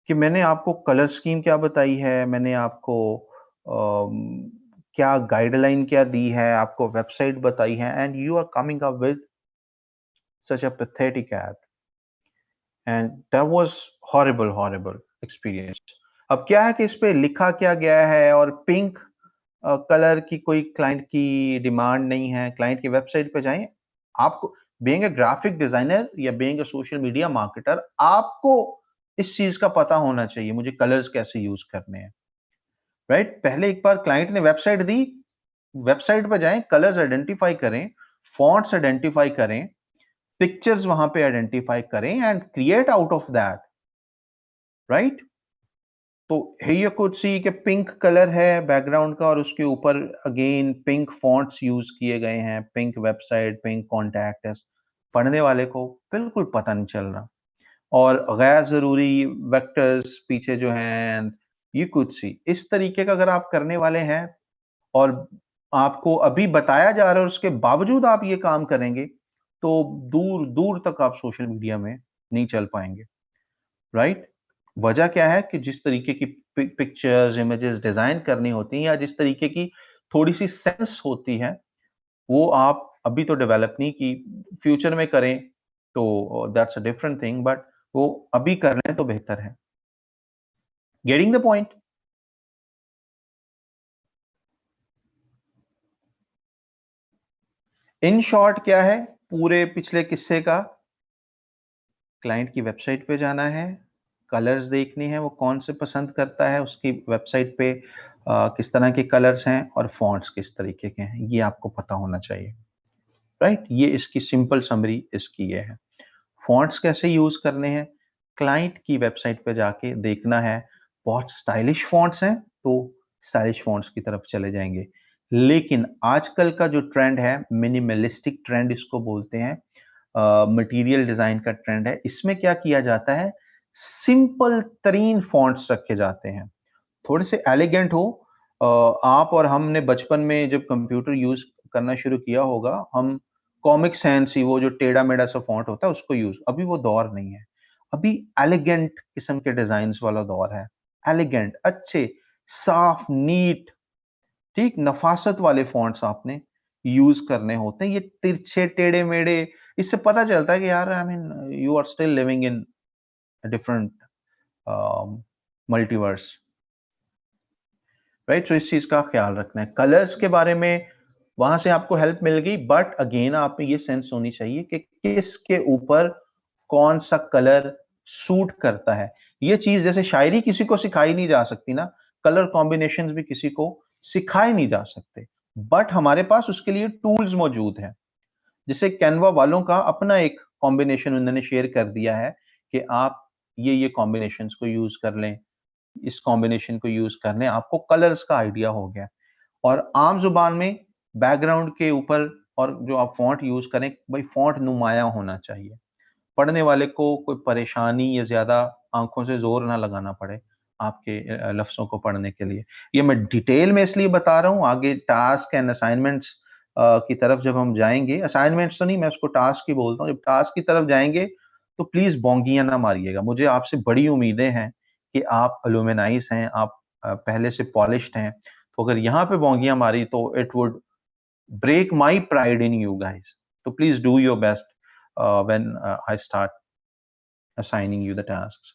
Speaker 1: कि मैंने आपको कलर स्कीम क्या बताई है, मैंने आपको क्या गाइडलाइन क्या दी है, आपको वेबसाइट बताई है, and you are coming up with such a pathetic ad, and that was horrible experience. अब क्या है कि इस पे लिखा क्या गया है, और पिंक कलर की कोई क्लाइंट की डिमांड नहीं है। क्लाइंट की वेबसाइट पे जाएं, आपको बीइंग अ ग्राफिक डिजाइनर या being a social media marketer, आपको इस चीज का पता होना चाहिए, मुझे कलर्स कैसे यूज करने हैं, राइट? पहले एक बार क्लाइंट ने वेबसाइट दी, वेबसाइट पे जाएं, कलर्स आइडेंटिफाई करें, फॉन्ट्स आइडेंटिफाई करें, पिक्चर्स वहां पे आइडेंटिफाई करें, and create out of that, right? तो here you could see कि पिंक कलर है बैकग्राउंड का, और उसके ऊपर अगेन पिंक फॉन्ट्स यूज किए गए हैं, pink website, pink contact us. पढ़ने वाले को बिल्कुल पता नहीं चल रहा, और गैर जरूरी वेक्टर्स पीछे जो हैं, यू कुड सी इस तरीके का अगर आप करने वाले हैं, और आपको अभी बताया जा रहा है, उसके बावजूद आप ये काम करेंगे, तो दूर दूर तक आप सोशल मीडिया में नहीं चल पाएंगे, राइट? वजह क्या है कि जिस तरीके की पिक्चर्स, इमेजेस डिजाइन करनी होती हैं, या जिस तरीके की थोड़ी सी सेंस होती है, वो आप अभी तो डेवलप नहीं की, फ्यूचर में करें तो that's a different thing, but वो अभी कर लें तो बेहतर है। Getting the point? In short क्या है पूरे पिछले किस्से का? क्लाइंट की वेबसाइट पे जाना है, कलर्स देखने हैं, वो कौन से पसंद करता है, उसकी वेबसाइट पे किस तरह के कलर्स हैं, और फॉन्ट्स किस तरीके के हैं, ये आपको पता होना चाहिए, राइट? ये इसकी सिंपल समरी इसकी ये है। फॉन्ट्स कैसे यूज करने हैं? क्लाइंट की वेबसाइट पे जाके देखना है, बहुत स्टाइलिश फॉन्ट्स हैं तो स्टाइलिश फॉन्ट्स की तरफ चले जाएंगे। लेकिन आजकल का जो ट्रेंड है, मिनिमलिस्टिक ट्रेंड इसको बोलते हैं, मटेरियल डिजाइन का ट्रेंड है, इसमें क्या किया जाता है, सिंपल तरीन फॉन्ट्स रखे जाते हैं, थोड़े से एलिगेंट हो। आप और हमने बचपन में जब कंप्यूटर यूज करना शुरू किया होगा, हम कॉमिक सैंस ही, वो जो टेढ़ा मेढ़ा सा फॉन्ट होता है उसको यूज, अभी वो दौर नहीं है। अभी एलिगेंट किस्म के डिजाइन वाला दौर है, एलिगेंट, अच्छे, साफ, नीट, ठीक, नफासत वाले फॉन्ट्स आपने यूज करने होते हैं। ये तिरछे टेढ़े मेढ़े, इससे पता चलता है कि यार, I mean, you are still living in different multiverse, right? So इस चीज का ख्याल रखना है। कलर्स के बारे में वहां से आपको हेल्प मिल गई, बट अगेन आप में ये सेंस होनी चाहिए कि किसके ऊपर कौन सा कलर सूट करता है। ये चीज जैसे शायरी किसी को सिखाई नहीं जा सकती ना, कलर कॉम्बिनेशंस भी किसी को सिखाए नहीं जा सकते, बट हमारे पास उसके लिए टूल्स मौजूद हैं। जैसे कैनवा वालों का अपना एक कॉम्बिनेशन उन्होंने शेयर कर दिया है कि आप ये कॉम्बिनेशंस को यूज कर लें, इस कॉम्बिनेशन को यूज कर लें, आपको कलर्स का आइडिया हो गया। और आम जुबान में बैकग्राउंड के ऊपर, और जो आप फॉन्ट यूज करें, भाई फॉन्ट नुमाया होना चाहिए, पढ़ने वाले को कोई परेशानी या ज्यादा आंखों से जोर ना लगाना पड़े आपके लफ्जों को पढ़ने के लिए। ये मैं डिटेल में इसलिए बता रहा हूँ, आगे टास्क एंड असाइनमेंट्स की तरफ जब हम जाएंगे, असाइनमेंट्स तो नहीं, मैं उसको टास्क ही बोलता हूँ, जब टास्क की तरफ जाएंगे तो प्लीज बोंगियां ना मारिएगा। मुझे आपसे बड़ी उम्मीदें हैं कि आप अलुमिनाइज हैं, आप पहले से पॉलिश्ड हैं, तो अगर यहाँ पे बोंगियां मारी तो it would break my pride in you guys. So please do your best when I start assigning you the tasks.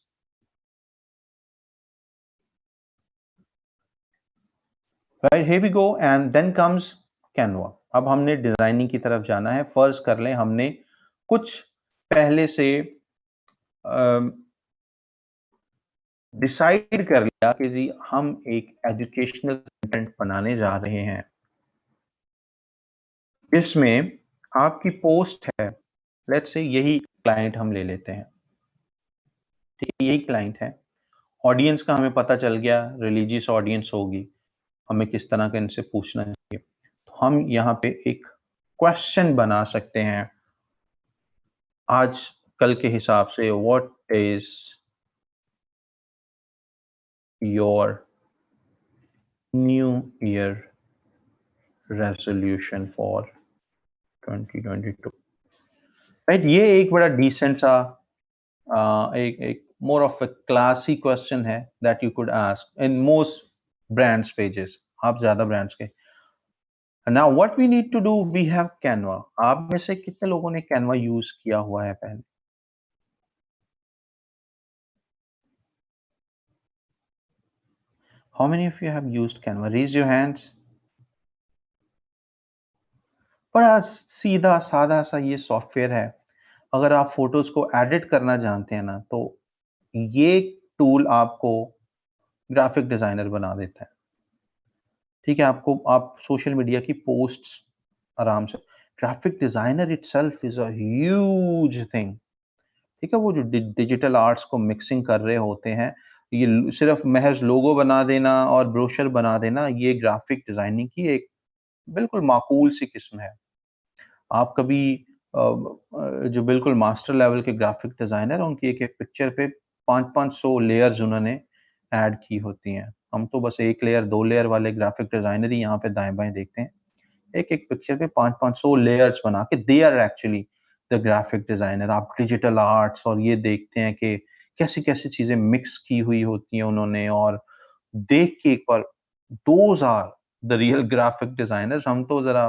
Speaker 1: Right, here we go, and then comes Canva. अब हमने डिजाइनिंग की तरफ जाना है। फर्ज कर लें हमने कुछ पहले से डिसाइड कर लिया कि जी हम एक एजुकेशनल कंटेंट बनाने जा रहे हैं, इसमें आपकी पोस्ट है, लेट्स से यही क्लाइंट हम ले लेते हैं, ठीक है, यही क्लाइंट है। ऑडियंस का हमें पता चल गया, रिलीजियस ऑडियंस होगी, हमें किस तरह का इनसे पूछना चाहिए। तो हम यहाँ पे एक क्वेश्चन बना सकते हैं आज कल के हिसाब से, what is your new year resolution for 2022, right. ये एक बड़ा डिसेंट सा एक more of a classy question है that you could ask in most brands pages, आप ज्यादा ब्रांड्स के। Now what we need to do, we have Canva. आप में से कितने लोगों ने कैनवा यूज किया हुआ है पहले? How many of you have used Canva? Raise your hands. बड़ा सीधा सादा सा ये सॉफ्टवेयर है। अगर आप फोटोज को एडिट करना जानते हैं ना, तो ये टूल आपको ग्राफिक डिजाइनर बना देता है। ठीक है, आपको आप सोशल मीडिया की पोस्ट्स आराम से, graphic designer itself is a huge thing. ठीक है, वो जो डिजिटल आर्ट्स को मिक्सिंग कर रहे होते हैं, ये सिर्फ महज लोगो बना देना और ब्रोशर बना देना, ये ग्राफिक डिजाइनिंग की एक बिल्कुल माकूल सी किस्म है। आप कभी जो बिल्कुल मास्टर लेवल के ग्राफिक डिजाइनर, उनकी एक एक पिक्चर पे 500-500 लेयर्स उन्होंने ऐड की होती हैं। हम तो बस एक लेयर 2 लेयर वाले ग्राफिक डिजाइनर ही यहाँ पे दाएं बाएं देखते हैं। एक एक पिक्चर पे 500-500 लेयर्स बना के, they are actually the graphic designer. आप डिजिटल आर्ट्स और ये देखते हैं कि कैसी कैसी चीजें मिक्स की हुई होती हैं उन्होंने, और देख के एक बार, those are the real graphic designers. हम तो जरा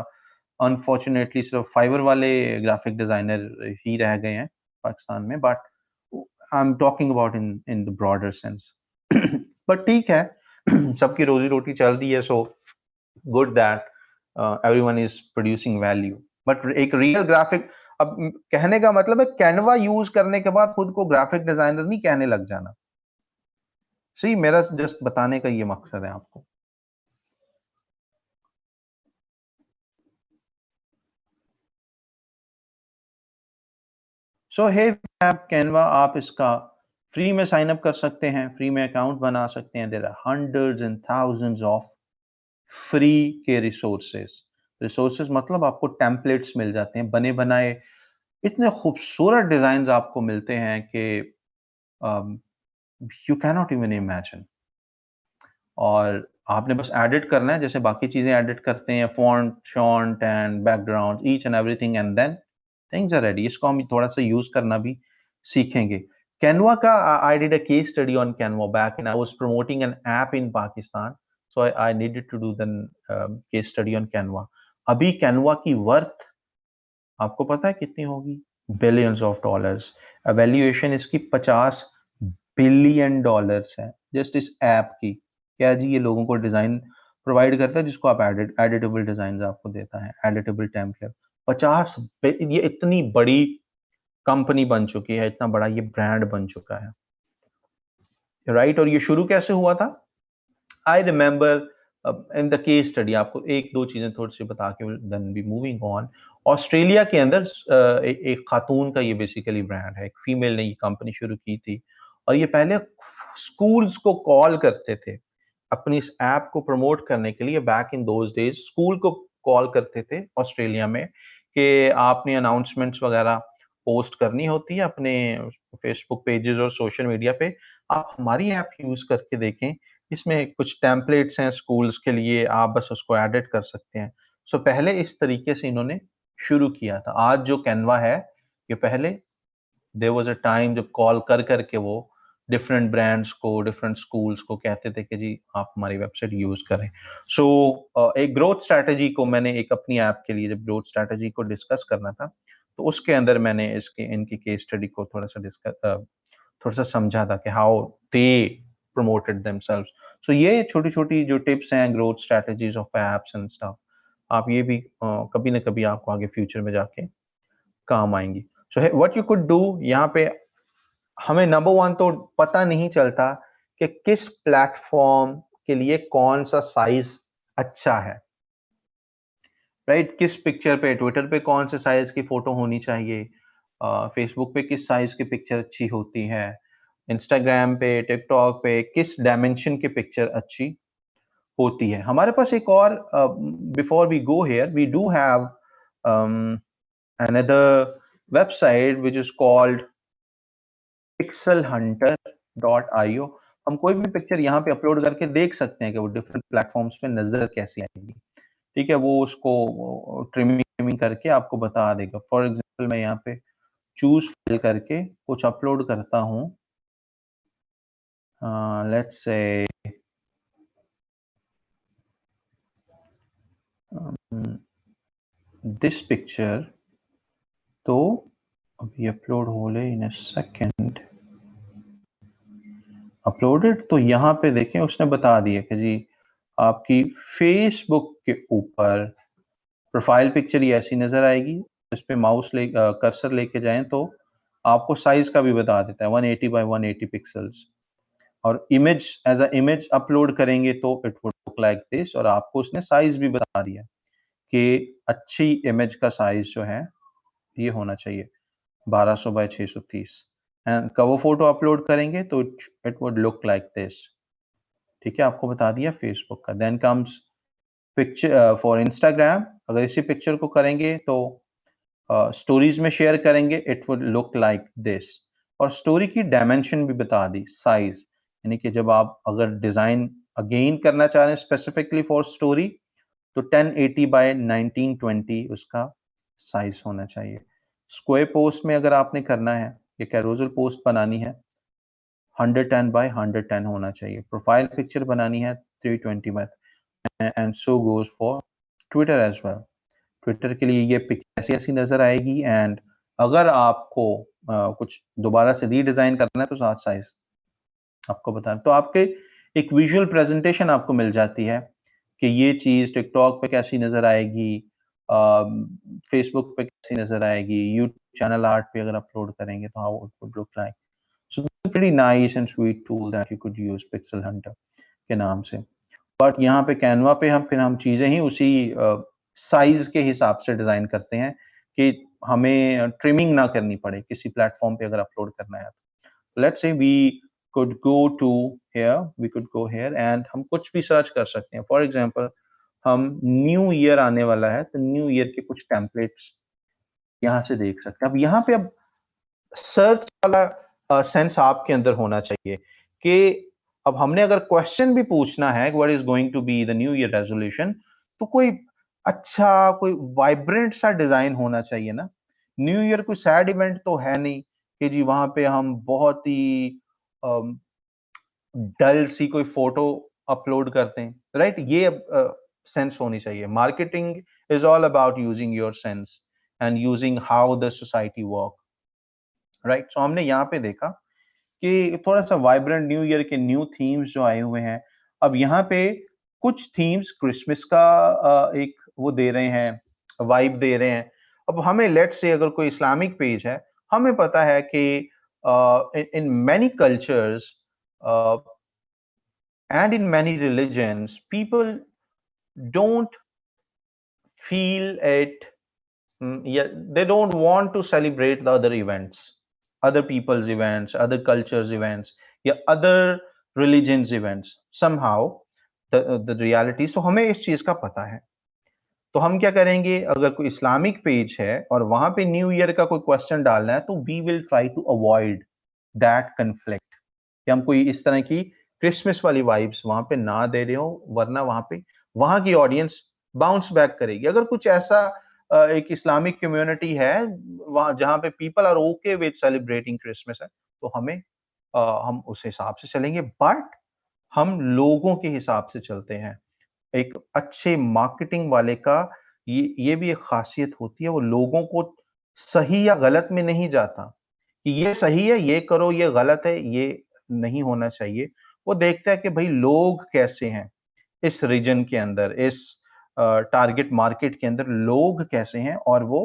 Speaker 1: अनफॉर्चुनेटली सिर्फ फाइवर वाले ग्राफिक डिजाइनर ही रह गए हैं पाकिस्तान में, but I am talking about in the broader sense. But ठीक है, सबकी रोजी रोटी चल रही है, so good that everyone is producing value. But एक रियल ग्राफिक, अब कहने का मतलब है कैनवा यूज करने के बाद खुद को ग्राफिक डिजाइनर नहीं कहने लग जाना। सही, मेरा जस्ट बताने का ये मकसद है आपको। सो हे ऐप कैनवा, आप इसका फ्री में साइन अप कर सकते हैं, फ्री में अकाउंट बना सकते हैं। There are hundreds and thousands of free के रिसोर्सेज। रिसोर्सेज मतलब आपको टेम्पलेट्स मिल जाते हैं बने बनाए, इतने खूबसूरत डिजाइन आपको मिलते हैं कि you can not even imagine. और आपने बस एडिट करना है, जैसे बाकी चीजें एडिट करते हैं, फॉन्ट शॉन्ट and background each and everything, and then things are ready. इसको हम थोड़ा सा यूज करना भी सीखेंगे। कैनवा का, I did a case study on Canva back and I was promoting an app in Pakistan, so I needed to do the case study on Canva. अभी Canva की वर्थ आपको पता है कितनी होगी? Billions of dollars. वैल्यूएशन इसकी 50 billion dollars है just इस ऐप की। क्या जी, ये लोगों को डिजाइन प्रोवाइड करता है जिसको आप एडिटेबल डिजाइन आपको देता है, एडिटेबल टेम्पलेट। 50, ये इतनी बड़ी कंपनी बन चुकी है, इतना बड़ा ये ब्रांड बन चुका है, राइट। और ये शुरू कैसे हुआ था? I remember in the case study, आपको एक दो चीजें थोड़ी सी बता के then be moving on. Australia के अंदर एक खातून का ये बेसिकली ब्रांड है, एक फीमेल ने ये कंपनी शुरू की थी, और ये पहले स्कूल्स को कॉल करते थे अपनी इस ऐप को प्रमोट करने के लिए। Back in those days school को कॉल करते थे ऑस्ट्रेलिया में कि आपने अनाउंसमेंट्स वगैरह पोस्ट करनी होती है अपने फेसबुक पेजेस और सोशल मीडिया पे, आप हमारी ऐप यूज करके देखें, इसमें कुछ टेम्पलेट्स हैं स्कूल्स के लिए, आप बस उसको एडिट कर सकते हैं। सो पहले इस तरीके से इन्होंने शुरू किया था। आज जो कैनवा है, ये पहले देयर वाज अ टाइम जब कॉल कर करके वो डिफरेंट ब्रांड्स को, डिफरेंट स्कूल्स को कहते थे कि जी आप हमारी वेबसाइट यूज करें। सो एक ग्रोथ स्ट्रैटेजी को मैंने, एक अपनी ऐप के लिए जब ग्रोथ स्ट्रैटेजी को डिस्कस करना था, तो उसके अंदर मैंने इसके इनकी केस स्टडी को थोड़ा सा डिस्कस, थोड़ा सा समझा था कि हाउ दे प्रमोटेड देमसेल्व्स। सो ये छोटी छोटी जो टिप्स हैं, growth strategies of apps and stuff, आप ये भी कभी ना कभी आपको आगे फ्यूचर में जाके काम आएंगी। So what you could do, यहाँ पे हमें नंबर वन तो पता नहीं चलता कि किस प्लेटफॉर्म के लिए कौन सा साइज अच्छा है, राइट? किस पिक्चर पे, ट्विटर पे कौन से साइज की फोटो होनी चाहिए, फेसबुक पे किस साइज की पिक्चर अच्छी होती है, इंस्टाग्राम पे, टिकटॉक पे किस डायमेंशन की पिक्चर अच्छी होती है। हमारे पास एक और, before we go here, we do have another website which is called pixelhunter.io। हम कोई भी पिक्चर यहाँ पे अपलोड करके देख सकते हैं कि वो डिफरेंट प्लेटफॉर्म्स पे नजर कैसी आएगी। ठीक है, वो उसको ट्रिमिंग करके आपको बता देगा। फॉर एग्जांपल मैं यहाँ पे चूज फाइल करके कुछ अपलोड करता हूँ, लेट्स से दिस पिक्चर, तो अभी अपलोड हो ले इन अ सेकेंड, अपलोडेड। तो यहाँ पे देखें उसने बता दिया कि जी आपकी फेसबुक के ऊपर प्रोफाइल पिक्चर ही ऐसी नजर आएगी। इस पे माउस ले कर्सर लेके जाएं तो आपको साइज का भी बता देता है, 180 बाय 180 पिक्सल्स। और image, as a image upload करेंगे तो it would look like this. और आपको उसने साइज भी बता दिया कि अच्छी इमेज का साइज जो है ये होना चाहिए 1200 by 630। And cover photo upload करेंगे तो it would look like this. ठीक है, आपको बता दिया फेसबुक का। Then comes picture for Instagram. अगर इसी पिक्चर को करेंगे तो स्टोरीज में शेयर करेंगे, it would look like this. और स्टोरी की डायमेंशन भी बता दी, साइज, यानी कि जब आप अगर डिजाइन अगेन करना चाह रहे हैं स्पेसिफिकली फॉर स्टोरी, तो 1080 बाय 1920 उसका साइज होना चाहिए। स्क्वायर पोस्ट में अगर आपने करना है, ये कैरोजल पोस्ट बनानी है, 110 बाय 110 होना चाहिए। प्रोफाइल पिक्चर बनानी है 320 by, and so goes for Twitter as well. Twitter के लिए ये पिक्चर ऐसी ऐसी नजर आएगी। एंड अगर आपको कुछ दोबारा से रीडिजाइन करना है तो साथ साइज आपको बता, तो आपके एक विजुअल प्रेजेंटेशन आपको मिल जाती है कि ये चीज टिकटॉक पे कैसी नजर आएगी, फेसबुक पे कैसी नजर आएगी, यूट्यूब चैनल आर्ट पे अगर अपलोड करेंगे तो how it would look like. So pretty nice and sweet tool that you could use, Pixel Hunter के नाम से। बट यहाँ पे कैनवा पे हम चीजें ही उसी साइज के हिसाब से डिजाइन करते हैं कि हमें ट्रिमिंग ना करनी पड़े किसी प्लेटफॉर्म पे अगर अपलोड करना है। Let's say we could go to here, we could go here and हम कुछ भी सर्च कर सकते हैं। फॉर एग्जांपल हम न्यू ईयर आने वाला है तो न्यू ईयर के कुछ टेम्पलेट्स यहाँ से देख सकते हैं। अब यहाँ पे अब सर्च वाला सेंस आपके अंदर होना चाहिए कि अब हमने अगर क्वेश्चन भी पूछना है what is going to be the new year resolution, तो कोई अच्छा, कोई वाइब्रेंट सा डिजाइन होना चाहिए ना। न्यू ईयर कोई सैड इवेंट तो है नहीं कि जी वहां पे हम बहुत ही डल सी कोई फोटो अपलोड करते हैं, राइट? ये सेंस होनी चाहिए। Marketing is all about using your sense and using how the society work, right? So हमने यहाँ पे देखा कि थोड़ा सा वाइब्रेंट न्यू ईयर के न्यू थीम्स जो आए हुए हैं। अब यहाँ पे कुछ थीम्स क्रिसमस का एक वो दे रहे हैं, वाइब दे रहे हैं। अब हमें लेट्स से अगर कोई इस्लामिक पेज है, हमें पता है कि in many cultures and in many religions people don't feel it, yeah, they don't want to celebrate the other events, other people's events, other cultures events, या other religions events somehow the reality। so हमें इस चीज का पता है, तो हम क्या करेंगे, अगर कोई इस्लामिक पेज है और वहां पे न्यू ईयर का कोई क्वेश्चन डालना है तो we will try to avoid that conflict, कि हम कोई इस तरह की क्रिसमस वाली वाइब्स वहां पे ना दे रहे हो, वरना वहां पे वहां की ऑडियंस बाउंस बैक करेगी। अगर कुछ ऐसा एक इस्लामिक कम्युनिटी है वहां जहां पे people are okay with celebrating Christmas है, तो हमें हम उस हिसाब से चलेंगे। बट हम लोगों के हिसाब से चलते हैं। एक अच्छे मार्केटिंग वाले का ये भी एक खासियत होती है, वो लोगों को सही या गलत में नहीं जाता कि ये सही है ये करो, ये गलत है ये नहीं होना चाहिए। वो देखता है कि भाई लोग कैसे हैं इस रीजन के अंदर, इस टारगेट मार्केट के अंदर लोग कैसे हैं और वो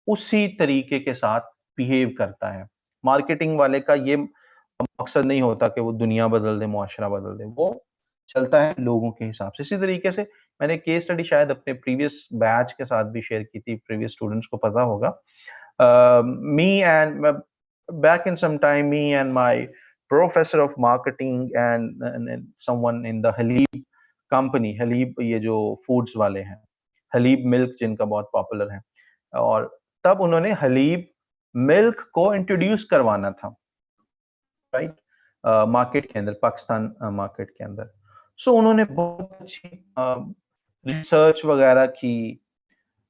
Speaker 1: उसी तरीके के साथ बिहेव करता है। मार्केटिंग वाले का ये मकसद नहीं होता कि वो दुनिया बदल दे, मुआशरा बदल दे, वो चलता है लोगों के हिसाब से। इसी तरीके से मैंने केस स्टडी शायद अपने प्रीवियस बैच के साथ भी शेयर की थी, प्रीवियस स्टूडेंट्स को पता होगा। Me and back in some time, me and my professor of marketing and someone in the Halib company, Halib ये जो फूड्स वाले हैं, हलीब मिल्क जिनका बहुत पॉपुलर है, और तब उन्होंने हलीब मिल्क को इंट्रोड्यूस करवाना था, राइट, मार्केट के अंदर, पाकिस्तान मार्केट के अंदर। सो उन्होंने बहुत अच्छी रिसर्च वगैरह की,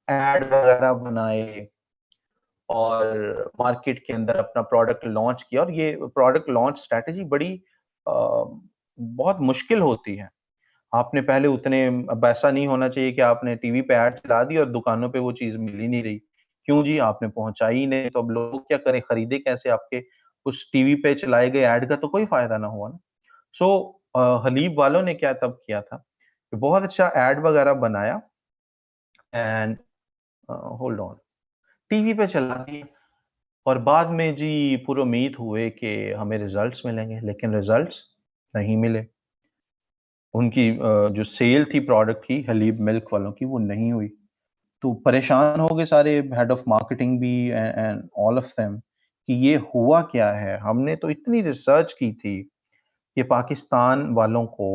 Speaker 1: एड वगैरह बनाए और मार्केट के अंदर अपना प्रोडक्ट लॉन्च किया। और ये प्रोडक्ट लॉन्च स्ट्रैटेजी बड़ी बहुत मुश्किल होती है। आपने पहले उतने, अब ऐसा नहीं होना चाहिए कि आपने टीवी पे ऐड चला दी और दुकानों पे वो चीज़ मिल ही नहीं रही। क्यों जी? आपने पहुँचाई ही नहीं, तो अब लोग क्या करें, खरीदें कैसे? आपके उस टीवी पे चलाए गए ऐड का तो कोई फ़ायदा ना हुआ ना। सो हलीब वालों ने क्या तब किया था, कि बहुत अच्छा ऐड वगैरह बनाया एंड होल्ड ऑन, टीवी पे चला दिया और बाद में जी पुरुमीद हुए कि हमें रिजल्ट्स मिलेंगे, लेकिन रिजल्ट्स नहीं मिले। उनकी जो सेल थी प्रोडक्ट की, हलीब मिल्क वालों की, वो नहीं हुई। तो परेशान हो गए सारे, हेड ऑफ मार्केटिंग भी एंड ऑल ऑफ देम, कि ये हुआ क्या है? हमने तो इतनी रिसर्च की थी कि पाकिस्तान वालों को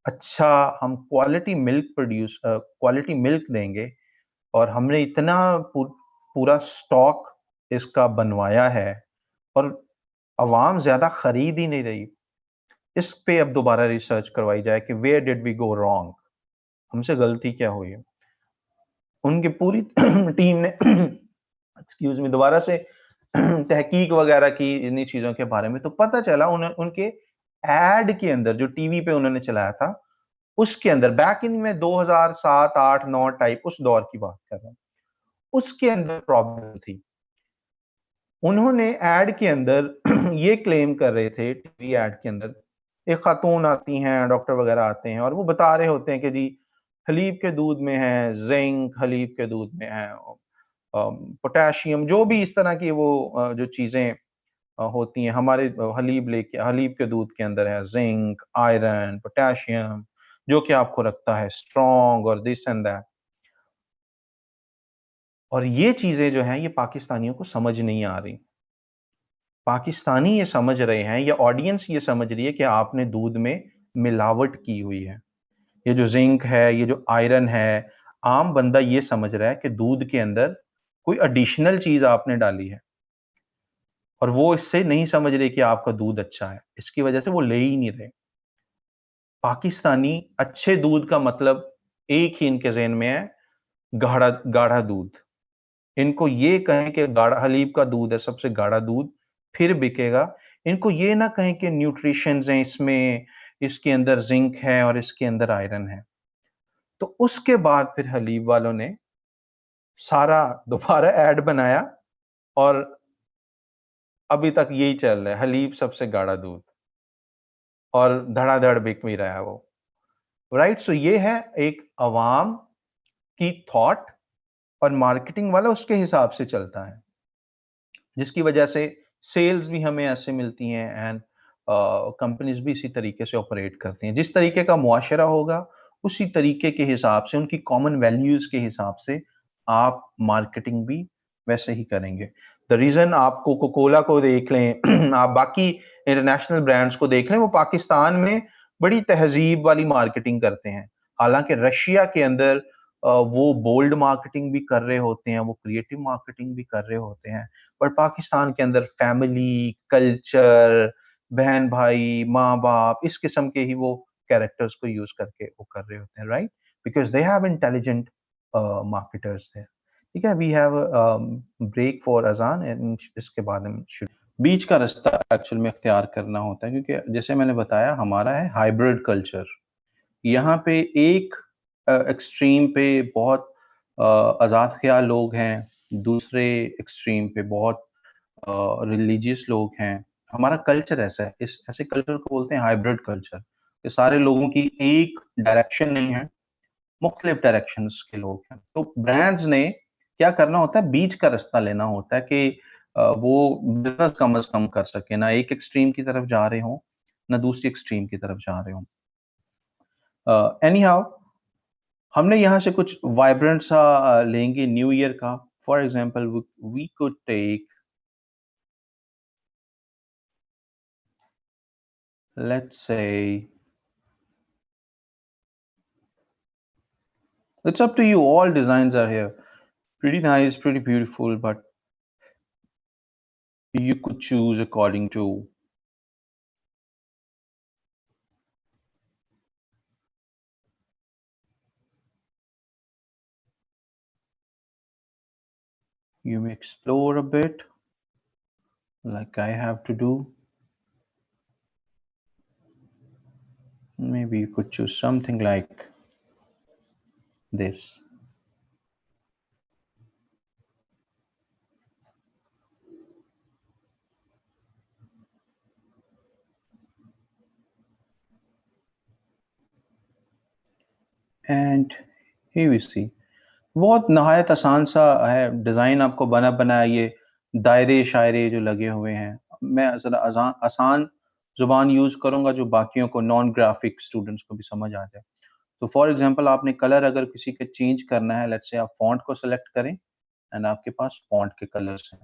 Speaker 1: अच्छा हम क्वालिटी मिल्क देंगे, और हमने इतना पूरा स्टॉक इसका बनवाया है और अवाम ज़्यादा खरीद ही नहीं रही। इस पे अब दोबारा रिसर्च करवाई जाए कि where did we go wrong? हमसे गलती क्या हुई है? उनकी पूरी टीम ने एक्सक्यूज़ मी, दोबारा से तहकीक वगैरह की इन्हीं चीज़ों के बारे में, तो पता चला उनके ऐड के अंदर जो टीवी पे उन्होंने चलाया था, उसके अंदर बैक इन में 2007, 8, 9 टाइप उस दौर की बात कर रहा हूँ। उसके अंदर प्रॉब्लम थी। उन्होंने ऐड के अंदर ये क्लेम कर रहे थे, टीवी ऐड के अंदर, एक खातून आती हैं, डॉक्टर वगैरह आते हैं और वो बता रहे होते हैं कि जी हलीब के दूध में है ज़िंक, हलीब के दूध में है पोटेशियम, जो भी इस तरह की वो जो चीज़ें होती हैं हमारे हलीब के दूध के अंदर है ज़िंक, आयरन, पोटेशियम, जो कि आपको रखता है स्ट्रॉन्ग और दिस एंड दैट। और ये चीज़ें जो हैं, ये पाकिस्तानियों को समझ नहीं आ रही। पाकिस्तानी ये समझ रहे हैं, या ऑडियंस ये समझ रही है कि आपने दूध में मिलावट की हुई है। ये जो ज़िंक है, ये जो आयरन है, आम बंदा ये समझ रहा है कि दूध के अंदर कोई एडिशनल चीज़ आपने डाली है, और वो इससे नहीं समझ रहे कि आपका दूध अच्छा है। इसकी वजह से वो ले ही नहीं रहे। पाकिस्तानी अच्छे दूध का मतलब एक ही इनके ज़हन में है, गाढ़ा गाढ़ा दूध। इनको ये कहें कि गाढ़ा हलीब का दूध है सबसे गाढ़ा दूध, फिर बिकेगा। इनको ये ना कहें कि न्यूट्रिशंस हैं इसमें, इसके अंदर ज़िंक है और इसके अंदर आयरन है। तो उसके बाद फिर हलीब वालों ने सारा दोबारा ऐड बनाया और अभी तक यही चल रहा है, हलीब सबसे गाढ़ा दूध, और धड़ाधड़ बिक भी रहा है वो। राइट? सो ये है एक अवाम की थॉट, और मार्केटिंग वाला उसके हिसाब से चलता है, जिसकी वजह से सेल्स भी हमें ऐसे मिलती हैं एंड कंपनीज भी इसी तरीके से ऑपरेट करती हैं। जिस तरीके का मुआशरा होगा, उसी तरीके के हिसाब से, उनकी कॉमन वैल्यूज के हिसाब से आप मार्केटिंग भी वैसे ही करेंगे। द रीज़न आप कोको कोला को देख लें आप बाकी इंटरनेशनल ब्रांड्स को देख लें, वो पाकिस्तान में बड़ी तहजीब वाली मार्केटिंग करते हैं। हालांकि रशिया के अंदर वो बोल्ड मार्केटिंग भी कर रहे होते हैं, वो क्रिएटिव मार्केटिंग भी कर रहे होते हैं, पर पाकिस्तान के अंदर फैमिली, कल्चर, बहन-भाई, माँ-बाप, इस किस्म के ही वो कैरेक्टर्स को यूज़ करके वो कर रहे होते हैं, right? Because they have intelligent marketers there. ठीक है, वी हैव ब्रेक फॉर अज़ान एंड इसके बाद हम शुरू, बीच का रास्ता एक्चुअल में इख्तियार करना होता है, क्योंकि जैसे मैंने बताया हमारा है हाइब्रिड कल्चर। यहाँ पे एक एक्सट्रीम पे बहुत आज़ाद ख़्याल लोग हैं, दूसरे एक्सट्रीम पे बहुत रिलीजियस लोग हैं। हमारा कल्चर ऐसा है, इस ऐसे कल्चर को बोलते हैं हाइब्रिड कल्चर। ये सारे लोगों की एक डायरेक्शन नहीं है, मुख्तलिफ डायरेक्शंस के लोग हैं। तो ब्रांड्स ने क्या करना होता है, बीच का रास्ता लेना होता है कि वो बिजनेस कम अज कम कर सके, ना एक एक्सट्रीम की तरफ जा रहे हों, ना दूसरी एक्सट्रीम की तरफ जा रहे हों। एनी हाउ, हमने यहाँ से कुछ वाइब्रेंट सा लेंगे न्यू ईयर का। For example we could take, let's say, it's up to you, all designs are here, pretty nice, pretty beautiful, but you could choose according to you may explore a bit like I have to do. Maybe you could choose something like this. And here we see, बहुत नहायत आसान सा है design, आपको बना बनाया ये दायरे शायरे जो लगे हुए हैं। मैं ज़रा आसान ज़ुबान यूज़ करूँगा जो बाकियों को, नॉन ग्राफिक स्टूडेंट्स को भी समझ आ जाए। तो फॉर एग्ज़ाम्पल आपने कलर अगर किसी का चेंज करना है, लेट्स से आप फ़ॉन्ट को सेलेक्ट करें एंड आपके पास फ़ॉन्ट के कलर्स हैं।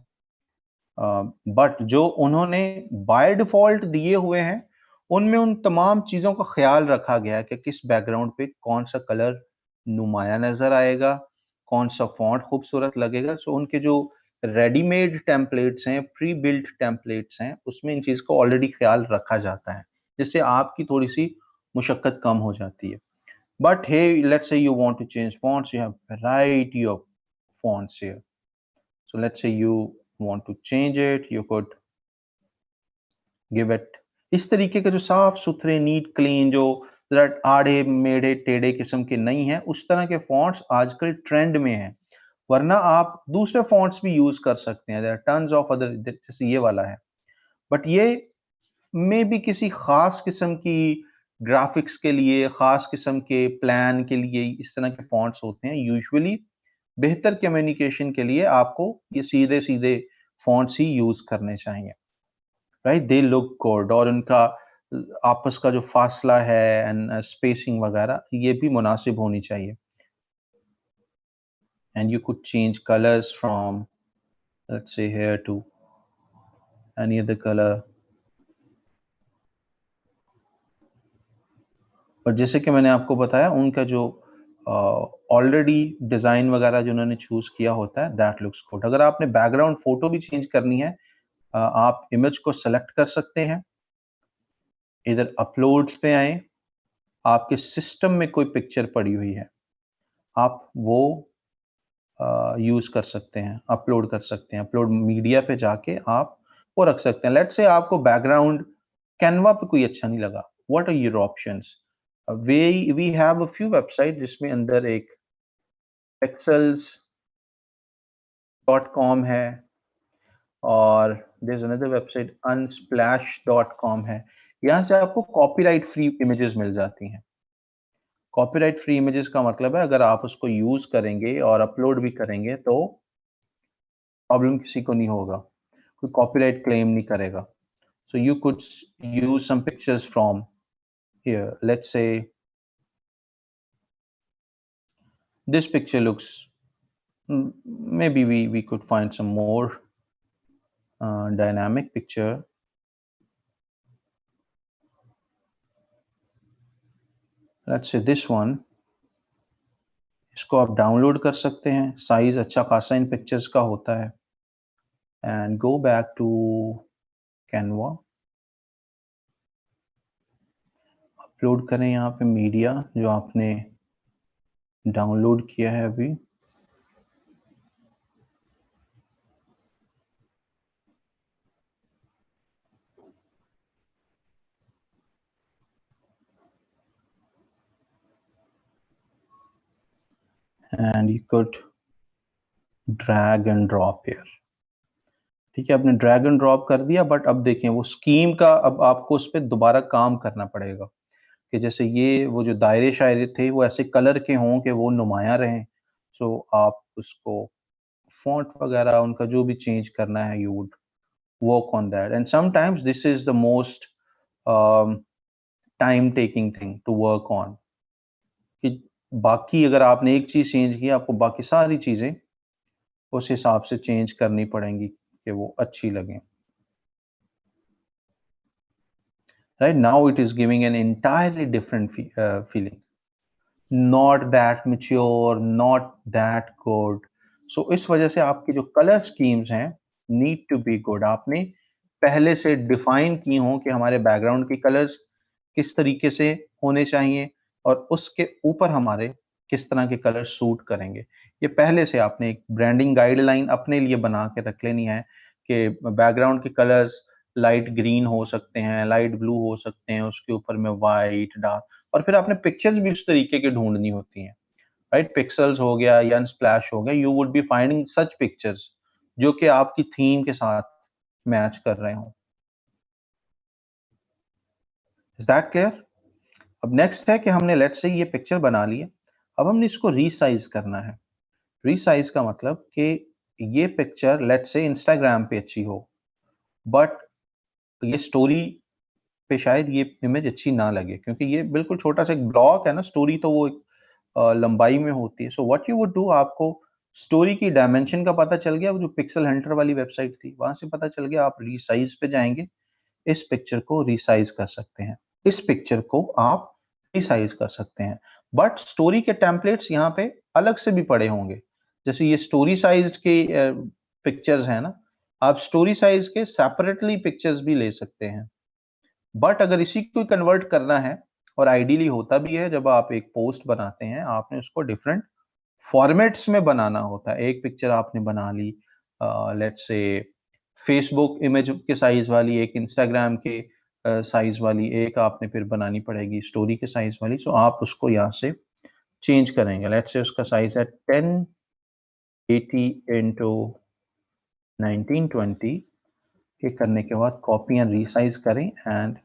Speaker 1: बट जो उन्होंने बाय डिफ़ॉल्ट दिए हुए हैं, उनमें उन तमाम चीज़ों का ख़्याल रखा गया है कि किस बैकग्राउंड पे कौन-सा कलर नुमायाँ नज़र आएगा, कौन-सा फ़ॉन्ट खूबसूरत लगेगा। सो उनके जो रेडीमेड टेम्पलेट्स हैं, प्री बिल्ट टेम्पलेट्स हैं, उसमें इन चीज़ का ऑलरेडी ख़्याल रखा जाता है, जिससे आपकी थोड़ी-सी मुशक्कत कम हो जाती है। But hey, let's say you want to change fonts, you have variety of fonts here. So let's say you want to change it, you could give it इस तरीके के जो साफ सुथरे, नीट क्लीन, जो जरा आड़े मेढ़े टेढ़े किस्म के नहीं हैं, उस तरह के फॉन्ट्स आजकल ट्रेंड में हैं। वरना आप दूसरे फॉन्ट्स भी यूज कर सकते हैं, there are tons of other, जैसे ये वाला है। बट ये मे बी किसी खास किस्म की ग्राफिक्स के लिए, खास किस्म के प्लान के लिए इस तरह के फॉन्ट्स होते हैं। यूजुअली बेहतर कम्युनिकेशन के लिए आपको ये सीधे-सीधे फ़ॉन्ट्स ही यूज़ करने चाहिए, राइट? दे लुक गुड, और उनका आपस का जो फ़ासला है एंड स्पेसिंग वगैरह ये भी मुनासिब होनी चाहिए। And you could change colours from, let's say here to any other colour. और जैसे कि मैंने आपको बताया, उनका जो ऑलरेडी डिज़ाइन वगैरह जो उन्होंने चूज़ किया होता है, दैट लुक्स गुड। अगर आपने बैकग्राउंड फ़ोटो भी चेंज करनी है, आप इमेज को सेलेक्ट कर सकते हैं, इधर अपलोड्स पे आएँ, आपके सिस्टम में कोई पिक्चर पड़ी हुई है, आप वो यूज़ कर सकते हैं, अपलोड कर सकते हैं। अपलोड मीडिया पे जाके आप वो रख सकते हैं। लेट्स से आपको बैकग्राउंड कैनवा पे कोई अच्छा नहीं लगा, what are your options? We have a few website जिसमें अंदर एक pexels.com है, और there is another website unsplash.com है। यहाँ से आपको कॉपीराइट फ्री इमेजेस मिल जाती हैं। कॉपीराइट फ्री इमेजेस का मतलब है अगर आप उसको यूज़ करेंगे और अपलोड भी करेंगे तो प्रॉब्लम किसी को नहीं होगा, कोई कॉपीराइट क्लेम नहीं करेगा। So you could use some pictures from here. Let's say this picture looks, maybe we could find some more dynamic picture. Let's say this one. इसको आप डाउनलोड कर सकते हैं, साइज अच्छा खासा इन पिक्चर्स का होता है। And go back to Canva, upload करें यहाँ पे मीडिया जो आपने डाउनलोड किया है अभी। And you could drag and drop here. ठीक है, आपने ड्रैग एंड ड्रॉप कर दिया, बट अब देखें वो स्कीम का अब आपको उस पे दोबारा काम करना पड़ेगा, कि जैसे ये वो जो दायरे शायरे थे वो ऐसे कलर के हों कि वो नुमायाँ रहें। सो आप उसको फ़ॉन्ट वगैरह उनका जो भी चेंज करना है, you would work on that, and sometimes this is the most time taking thing to work on, कि बाकी अगर आपने एक चीज़ चेंज की, आपको बाकी सारी चीज़ें उस हिसाब से चेंज करनी पड़ेंगी कि वो अच्छी लगें। Right now, it is giving an entirely different feeling. Not that mature, not that good. So इस वजह से आपके जो कलर स्कीम्स हैं नीड टू बी गुड। आपने पहले से डिफाइन की हों कि हमारे बैकग्राउंड के कलर्स किस तरीके से होने चाहिए और उसके ऊपर हमारे किस तरह के कलर सूट करेंगे। ये पहले से आपने एक ब्रांडिंग गाइडलाइन अपने लिए बना के रख लेनी है कि बैकग्राउंड के कलर्स लाइट ग्रीन हो सकते हैं, लाइट ब्लू हो सकते हैं, उसके ऊपर में व्हाइट, डार्क, और फिर आपने पिक्चर्स भी उस तरीके की ढूंढनी होती हैं, राइट? पिक्सेल्स हो गया या स्प्लैश हो गया, you would be finding such pictures जो कि आपकी थीम के साथ मैच कर रहे हो। Is that clear? अब नेक्स्ट है कि हमने लेट्स से ये पिक्चर बना ली है, अब हमने इसको रीसाइज करना है। रीसाइज का मतलब कि ये पिक्चर लेट्स से इंस्टाग्राम पे अच्छी हो, बट ये स्टोरी पे शायद ये इमेज अच्छी ना लगे, क्योंकि ये बिल्कुल छोटा सा एक ब्लॉक है ना, स्टोरी तो वो लंबाई में होती है। So what you would do, आपको स्टोरी की डायमेंशन का पता चल गया, वो जो पिक्सल हंटर वाली वेबसाइट थी वहां से पता चल गया, आप रीसाइज पे जाएंगे, इस पिक्चर को रीसाइज कर सकते हैं, इस पिक्चर को आप रीसाइज कर सकते हैं, बट स्टोरी के टेम्पलेट्स यहाँ पे अलग से भी पड़े होंगे। जैसे ये स्टोरी साइज के पिक्चर्स हैं ना, आप स्टोरी साइज के सेपरेटली पिक्चर्स भी ले सकते हैं, बट अगर इसी को कन्वर्ट करना है, और आइडियली होता भी है जब आप एक पोस्ट बनाते हैं, आपने उसको डिफरेंट फॉर्मेट्स में बनाना होता है। एक पिक्चर आपने बना ली लेट्स से फेसबुक इमेज के साइज वाली, एक इंस्टाग्राम के साइज वाली, एक आपने फिर बनानी पड़ेगी स्टोरी के साइज वाली। सो आप उसको यहाँ से चेंज करेंगे, लेट्स से उसका साइज है 1080 इंटू 1920। ये करने के बाद कॉपी एंड रीसाइज करें, and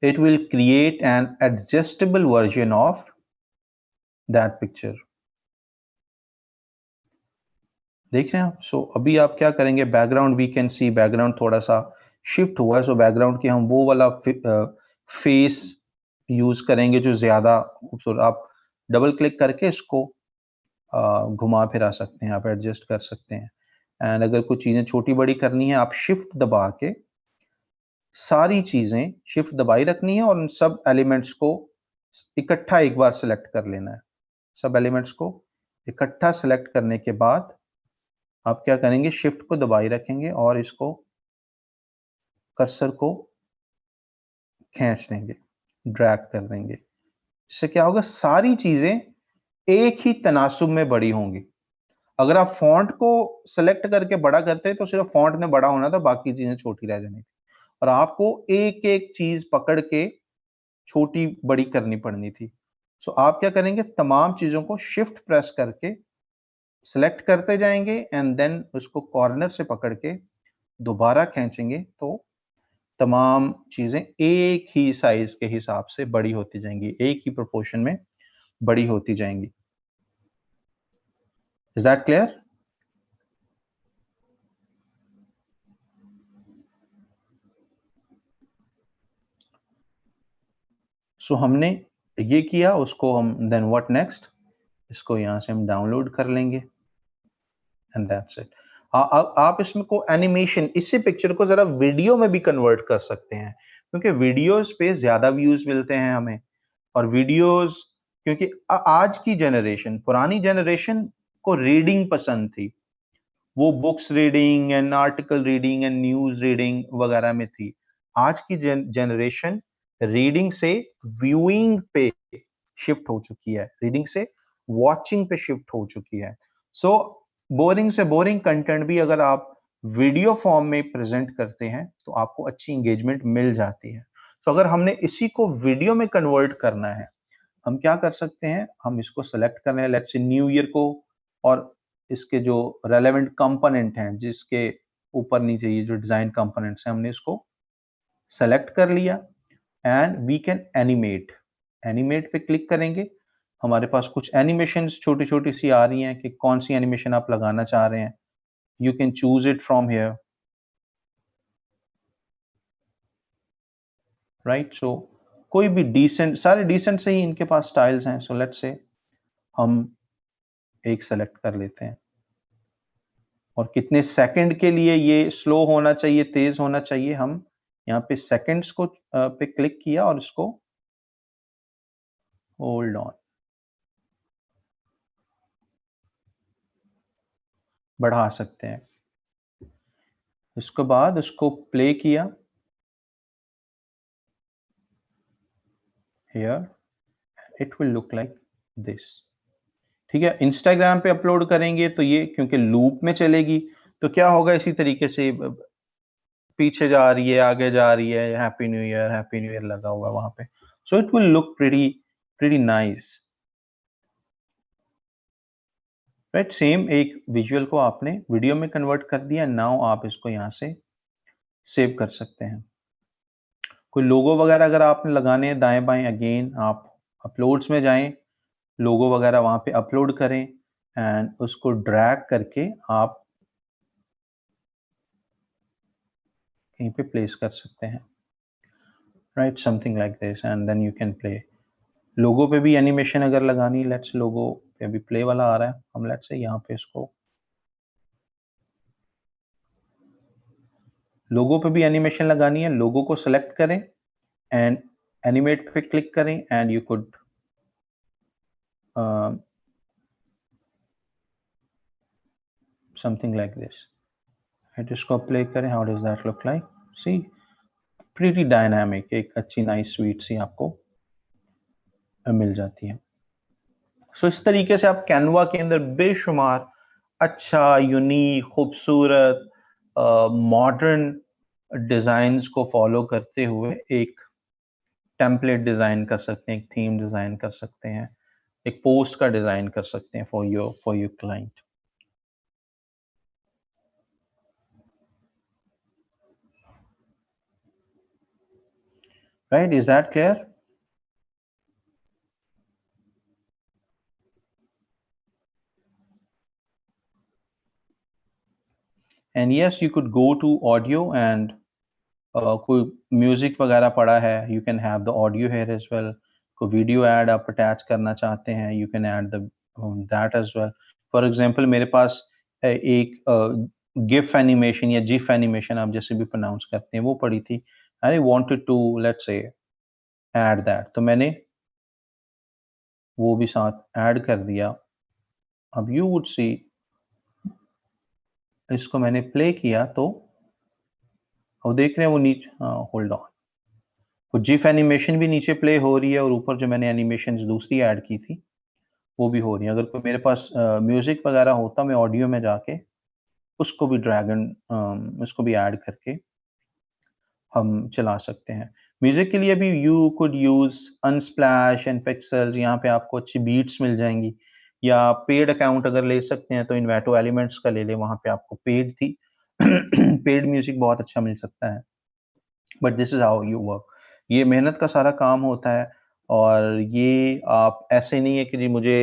Speaker 1: it will create an adjustable version of that picture। देख रहे हैं आप? सो अभी आप क्या करेंगे, background we can see background थोड़ा सा शिफ्ट हुआ है। सो बैकग्राउंड की हम वो वाला फेस यूज करेंगे जो ज्यादा खूबसूरत। आप डबल क्लिक करके इसको घुमा फिरा सकते हैं, आप एडजस्ट कर सकते हैं, एंड अगर कुछ चीजें छोटी बड़ी करनी है, आप शिफ्ट दबा के सारी चीजें शिफ्ट दबाई रखनी है और उन सब एलिमेंट्स को इकट्ठा एक बार सेलेक्ट कर लेना है। सब एलिमेंट्स को इकट्ठा सेलेक्ट करने के बाद आप क्या करेंगे, शिफ्ट को दबाई रखेंगे और इसको कर्सर को खींच देंगे, ड्रैग कर देंगे। इससे क्या होगा, सारी चीजें एक ही तनासुब में बड़ी होंगी। अगर आप फॉन्ट को सेलेक्ट करके बड़ा करते तो सिर्फ फॉन्ट ने बड़ा होना था, बाकी चीजें छोटी रह जानी थी, और आपको एक एक चीज पकड़ के छोटी बड़ी करनी पड़नी थी। सो आप क्या करेंगे, तमाम चीजों को शिफ्ट प्रेस करके सिलेक्ट करते जाएंगे, एंड देन उसको कॉर्नर से पकड़ के दोबारा खींचेंगे, तो तमाम चीजें एक ही साइज के हिसाब से बड़ी होती जाएंगी, एक ही प्रोपोर्शन में बड़ी होती जाएंगी। Is that clear? सो हमने ये किया, उसको हम देन व्हाट नेक्स्ट, इसको यहां से हम डाउनलोड कर लेंगे, एंड दैट्स इट। आप इसमें को एनिमेशन, इसी पिक्चर को जरा वीडियो में भी कन्वर्ट कर सकते हैं, क्योंकि वीडियोस पे ज्यादा व्यूज मिलते हैं हमें, और वीडियोस, क्योंकि आज की जनरेशन, पुरानी जनरेशन को रीडिंग पसंद थी, वो books reading and article reading and news reading वगैरह में थी। आज की जनरेशन रीडिंग से व्यूइंग पे शिफ्ट हो चुकी है, रीडिंग से वॉचिंग पे शिफ्ट हो चुकी है। सो बोरिंग से बोरिंग कंटेंट भी अगर आप वीडियो फॉर्म में प्रेजेंट करते हैं तो आपको अच्छी इंगेजमेंट मिल जाती है। तो अगर हमने इसी को वीडियो में कन्वर्ट करना है, हम क्या कर सकते हैं, हम इसको सेलेक्ट कर रहे हैं लेट्स से न्यू ईयर को, और इसके जो रेलेवेंट कंपोनेंट हैं, जिसके ऊपर नीचे ये जो डिजाइन कंपोनेंट्स हैं, हमने इसको सेलेक्ट कर लिया, एंड वी कैन एनिमेट पे क्लिक करेंगे, हमारे पास कुछ एनिमेशन छोटी छोटी सी आ रही हैं कि कौन सी एनिमेशन आप लगाना चाह रहे हैं. You can choose it from here, right. So कोई भी डिसेंट, सारे डिसेंट से ही इनके पास स्टाइल्स हैं. सो लेट्स से हम एक सेलेक्ट कर लेते हैं और कितने सेकंड के लिए ये स्लो होना चाहिए, तेज होना चाहिए, हम यहाँ पे सेकंड्स को पे क्लिक किया और इसको होल्ड ऑन बढ़ा सकते हैं. उसके बाद उसको प्ले किया here, it will look like this. ठीक है. इंस्टाग्राम पे अपलोड करेंगे तो ये क्योंकि लूप में चलेगी तो क्या होगा, इसी तरीके से पीछे जा रही है, आगे जा रही है, हैप्पी न्यू ईयर लगा हुआ वहां पे. So it will look pretty nice, right. Same एक विजुअल को आपने वीडियो में कन्वर्ट कर दिया. नाउ आप इसको यहाँ से सेव कर सकते हैं. कोई लोगो वगैरह अगर आपने लगाने हैं दाएं बाएं, अगेन आप अपलोड्स में जाएं, लोगो वगैरह वहां पे अपलोड करें एंड उसको ड्रैग करके आप कहीं पे प्लेस कर सकते हैं, right. Something like this and then you can play. Logo पे भी एनिमेशन अगर लगानी, लेट्स लोगो पे भी प्ले वाला आ रहा है, हम लेट्स से यहाँ पे इसको लोगो पे भी एनिमेशन लगानी है. लोगो को सेलेक्ट करें एंड एनिमेट पे क्लिक करें and you could something like this. Right, इसको प्ले करें. How does that look like? See pretty dynamic, एक अच्छी नाइस स्वीट सी आपको मिल जाती है. सो इस तरीके से आप कैनवा के अंदर बेशुमार अच्छा, यूनिक, खूबसूरत, मॉडर्न डिजाइन्स को फॉलो करते हुए एक टेम्पलेट डिजाइन कर सकते हैं, एक थीम डिजाइन कर सकते हैं, एक पोस्ट का डिजाइन कर सकते हैं for your client. Right, is that clear? And yes, you could go to audio and कोई म्यूजिक वगैरह पड़ा है, you can have the audio here as well. कोई वीडियो ऐड आप अटैच करना चाहते हैं, you can add the that as well. For example मेरे पास एक गिफ एनिमेशन या जिफ एनिमेशन, आप जैसे भी प्रोनाउंस करते हैं, वो पड़ी थी. I wanted to let's say add that, तो मैंने वो भी साथ ऐड कर दिया. अब यू वुड सी, इसको मैंने प्ले किया तो अब देख रहे हैं वो नीचे, होल्ड ऑन, वो जिफ एनिमेशन भी नीचे प्ले हो रही है और ऊपर जो मैंने एनिमेशन दूसरी ऐड की थी वो भी हो रही है. अगर कोई मेरे पास म्यूजिक वगैरह होता, मैं ऑडियो में जाके उसको भी उसको भी ऐड करके हम चला सकते हैं. म्यूजिक के लिए भी you could use Unsplash and pixels, यहाँ पे आपको अच्छी बीट्स मिल जाएंगी. या पेड अकाउंट अगर ले सकते हैं तो इन्वेटो एलिमेंट्स का ले लें, वहां पे आपको पेड थी पेड म्यूजिक बहुत अच्छा मिल सकता है. But this is how you work. ये मेहनत का सारा काम होता है और ये आप ऐसे नहीं है कि जी मुझे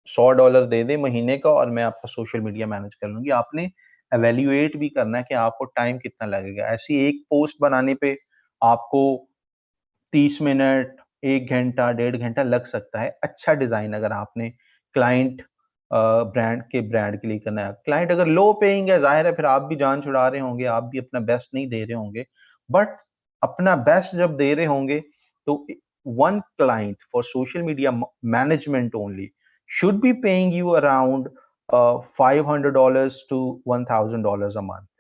Speaker 1: $100 दे दें महीने का और मैं आपका सोशल मीडिया मैनेज कर लूंगी. आपने एवेल्युएट भी करना है कि आपको टाइम कितना लगेगा. ऐसी एक पोस्ट बनाने पे आपको 30 मिनट, 1 घंटा, 1.5 घंटा लग सकता है. अच्छा डिजाइन अगर आपने क्लाइंट ब्रांड के लिए करना है. क्लाइंट अगर लो पेइंग है, जाहिर है फिर आप भी जान छुड़ा रहे होंगे, आप भी अपना बेस्ट नहीं दे रहे होंगे. बट अपना बेस्ट जब दे रहे होंगे तो one client for social media management only should be paying you around $500 to $1,000 a month,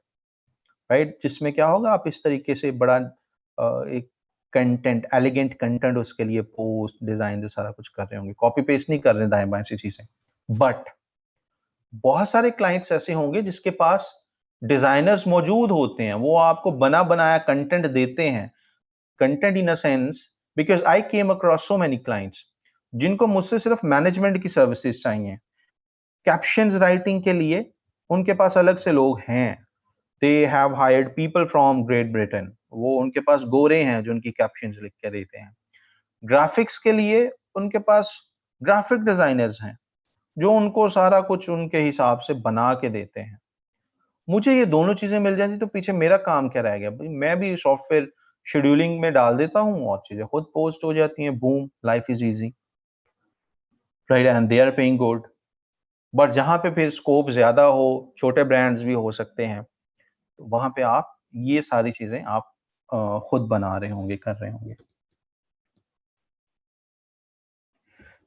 Speaker 1: right? जिसमें क्या होगा, आप इस तरीके से बड़ा एक कंटेंट, एलिगेंट कंटेंट उसके लिए पोस्ट डिजाइन सारा कुछ कर रहे होंगे, कॉपी पेस्ट नहीं कर रहे दाएं बाएं से चीजें. बट बहुत सारे क्लाइंट्स ऐसे होंगे जिसके पास डिजाइनर्स मौजूद होते हैं, वो आपको बना बनाया कंटेंट देते हैं. Content in a sense, because I came across so many clients जिनको मुझसे सिर्फ मैनेजमेंट की सर्विसेज चाहिए. कैप्शंस राइटिंग के लिए उनके पास अलग से लोग हैं. They have hired people from great Britain, वो उनके पास गोरे हैं जो उनकी कैप्शंस लिख के देते हैं। ग्राफिक्स के लिए उनके पास ग्राफिक डिजाइनर्स हैं जो उनको सारा कुछ उनके हिसाब से बना के देते हैं। मुझे ये दोनों चीजें मिल जाती तो पीछे मेरा काम क्या रह गया? भाई मैं भी सॉफ्टवेयर शेड्यूलिंग में डाल देता हूँ और चीजें खुद पोस्ट हो जाती हैं। Boom, life is easy, right? And they are paying good. But जहाँ पे फिर स्कोप ज्यादा हो, छोटे ब्रांड्स भी हो सकते हैं, तो वहां पे आप ये सारी चीजें आप खुद बना रहे होंगे, कर रहे होंगे।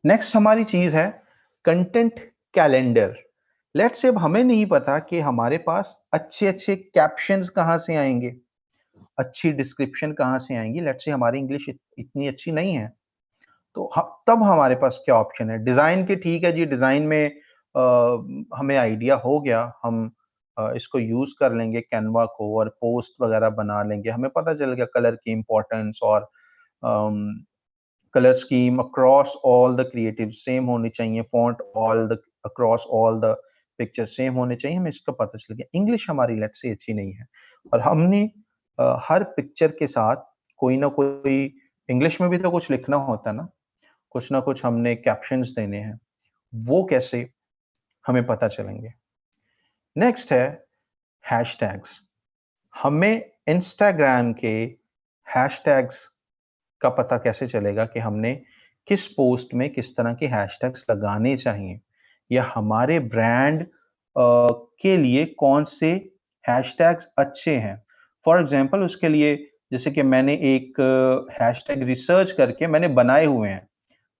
Speaker 1: नेक्स्ट हमारी चीज है कंटेंट कैलेंडर। लेट्स से अब हमें नहीं पता कि हमारे पास अच्छे अच्छे कैप्शंस कहाँ से आएंगे, अच्छी डिस्क्रिप्शन कहाँ से आएंगी। लेट्स से हमारी इंग्लिश इतनी अच्छी नहीं है, तो तब हमारे पास क्या ऑप्शन है? डिजाइन के, ठीक है जी, डिजाइन में हमें आइडिया हो गया, हम इसको यूज कर लेंगे कैनवा को और पोस्ट वगैरह बना लेंगे। हमें पता चल गया कलर की इंपॉर्टेंस और colour scheme across all the creative same होनी चाहिए, font all the across all the picture same होने चाहिए, हमें इसका पता चल गया। इंग्लिश हमारी लेट्स से अच्छी नहीं है और हमने हर पिक्चर के साथ कोई ना कोई, इंग्लिश में भी तो कुछ लिखना होता है ना कुछ हमने कैप्शंस देने हैं, वो कैसे हमें पता चलेंगे? नेक्स्ट है हैशटैग्स। हमें इंस्टाग्राम के हैशटैग्स का पता कैसे चलेगा कि हमने किस पोस्ट में किस तरह के हैशटैग्स लगाने चाहिए, या हमारे ब्रांड के लिए कौन से हैशटैग्स अच्छे हैं? फॉर एग्जांपल उसके लिए जैसे कि मैंने एक हैशटैग रिसर्च करके मैंने बनाए हुए हैं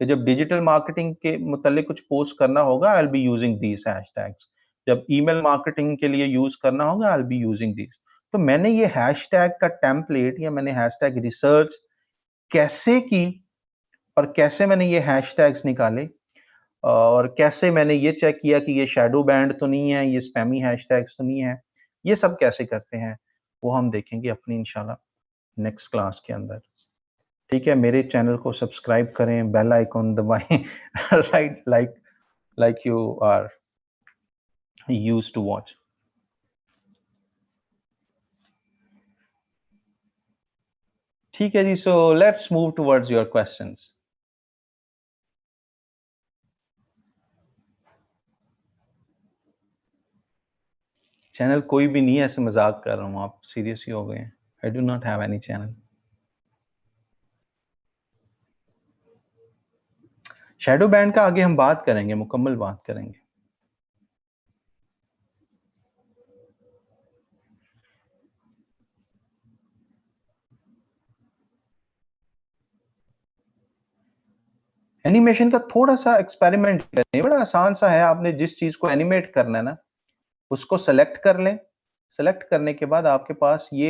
Speaker 1: कि जब डिजिटल मार्केटिंग के मुतालिक कुछ पोस्ट करना होगा, आई will be using these hashtags. जब ईमेल मार्केटिंग के लिए यूज करना होगा, आई विल बी यूजिंग दीज। तो मैंने ये हैशटैग का टेम्पलेट या मैंने हैशटैग रिसर्च कैसे की और कैसे मैंने ये हैशटैग्स निकाले और कैसे मैंने ये चेक किया कि ये शैडो बैंड तो नहीं है, ये स्पैमी हैशटैग्स तो नहीं है, ये सब कैसे करते हैं, वो हम देखेंगे अपनी इंशाल्लाह नेक्स्ट क्लास के अंदर। ठीक है, मेरे चैनल को सब्सक्राइब करें, बेल आइकॉन दबाएं, right, like you are used to watch. ठीक है जी, so let's move towards your questions. Channel कोई भी नहीं है, ऐसे मजाक कर रहा हूँ, आप सीरियस ही हो गए हैं। I do not have any channel. Shadow band का आगे हम बात करेंगे, मुकम्मल बात करेंगे। एनिमेशन का थोड़ा सा एक्सपेरिमेंट करें, बड़ा आसान सा है। आपने जिस चीज को एनिमेट करना है ना, उसको सेलेक्ट कर लें। सेलेक्ट करने के बाद आपके पास ये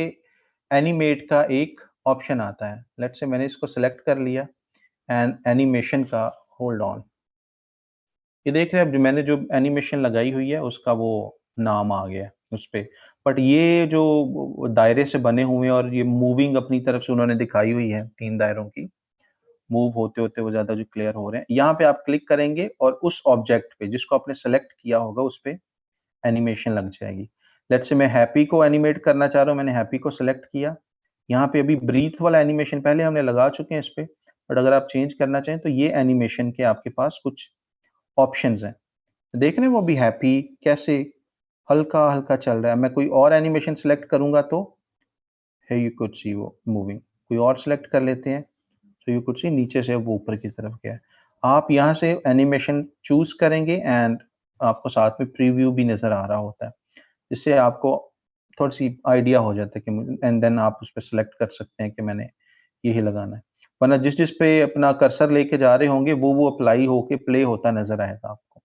Speaker 1: एनिमेट का एक ऑप्शन आता है। लेट्स से मैंने इसको सेलेक्ट कर लिया एंड एनिमेशन का, होल्ड ऑन, ये देख रहे हैं मैंने जो एनिमेशन लगाई हुई है उसका वो नाम आ गया उस पे। बट ये जो दायरे से बने हुए हैं और ये मूविंग अपनी तरफ से उन्होंने दिखाई हुई है, 3 दायरों की मूव होते-होते वो ज़्यादा जो क्लियर हो रहे हैं। यहाँ पे आप क्लिक करेंगे और उस ऑब्जेक्ट पे जिसको आपने सेलेक्ट किया होगा उस पे एनिमेशन लग जाएगी। लेट्स से मैं हैप्पी को एनिमेट करना चाह रहा हूँ, मैंने हैप्पी को सेलेक्ट किया। यहाँ पे अभी ब्रीथ वाला एनिमेशन पहले हमने लगा चुके हैं इस पे, बट अगर आप चेंज करना चाहें तो ये एनिमेशन के आपके पास कुछ ऑप्शंस हैं। देख रहे हैं वो भी हैप्पी कैसे हल्का-हल्का चल रहा है। मैं कोई और एनिमेशन सेलेक्ट करूँगा तो हियर यू कुड सी वो मूविंग। कोई और सेलेक्ट कर लेते हैं, तो यू कुड सी नीचे से वो ऊपर की तरफ गया है। आप यहाँ से एनिमेशन चूज़ करेंगे एंड आपको साथ में प्रीव्यू भी नज़र आ रहा होता है। इससे आपको थोड़ी-सी आइडिया हो जाता है कि मुझे, एंड देन आप उस पे सेलेक्ट कर सकते हैं कि मैंने यही लगाना है। वरना जिस-जिस पे अपना कर्सर लेके जा रहे होंगे वो अप्लाई होके प्ले होता नज़र आएगा आपको।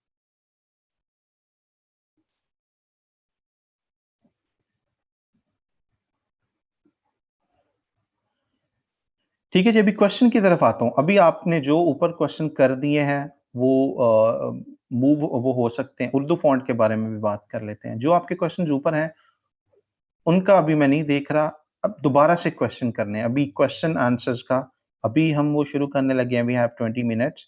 Speaker 1: ठीक है जी, अभी क्वेश्चन की तरफ आता हूँ। अभी आपने जो ऊपर क्वेश्चन कर दिए हैं वो मूव वो हो सकते हैं। उर्दू फ़ॉन्ट के बारे में भी बात कर लेते हैं। जो आपके क्वेश्चंस ऊपर हैं उनका अभी मैं नहीं देख रहा, अब दोबारा से क्वेश्चन करने हैं। अभी क्वेश्चन आंसर्स का अभी हम वो शुरू करने लगे हैं, वी हैव 20 मिनट्स।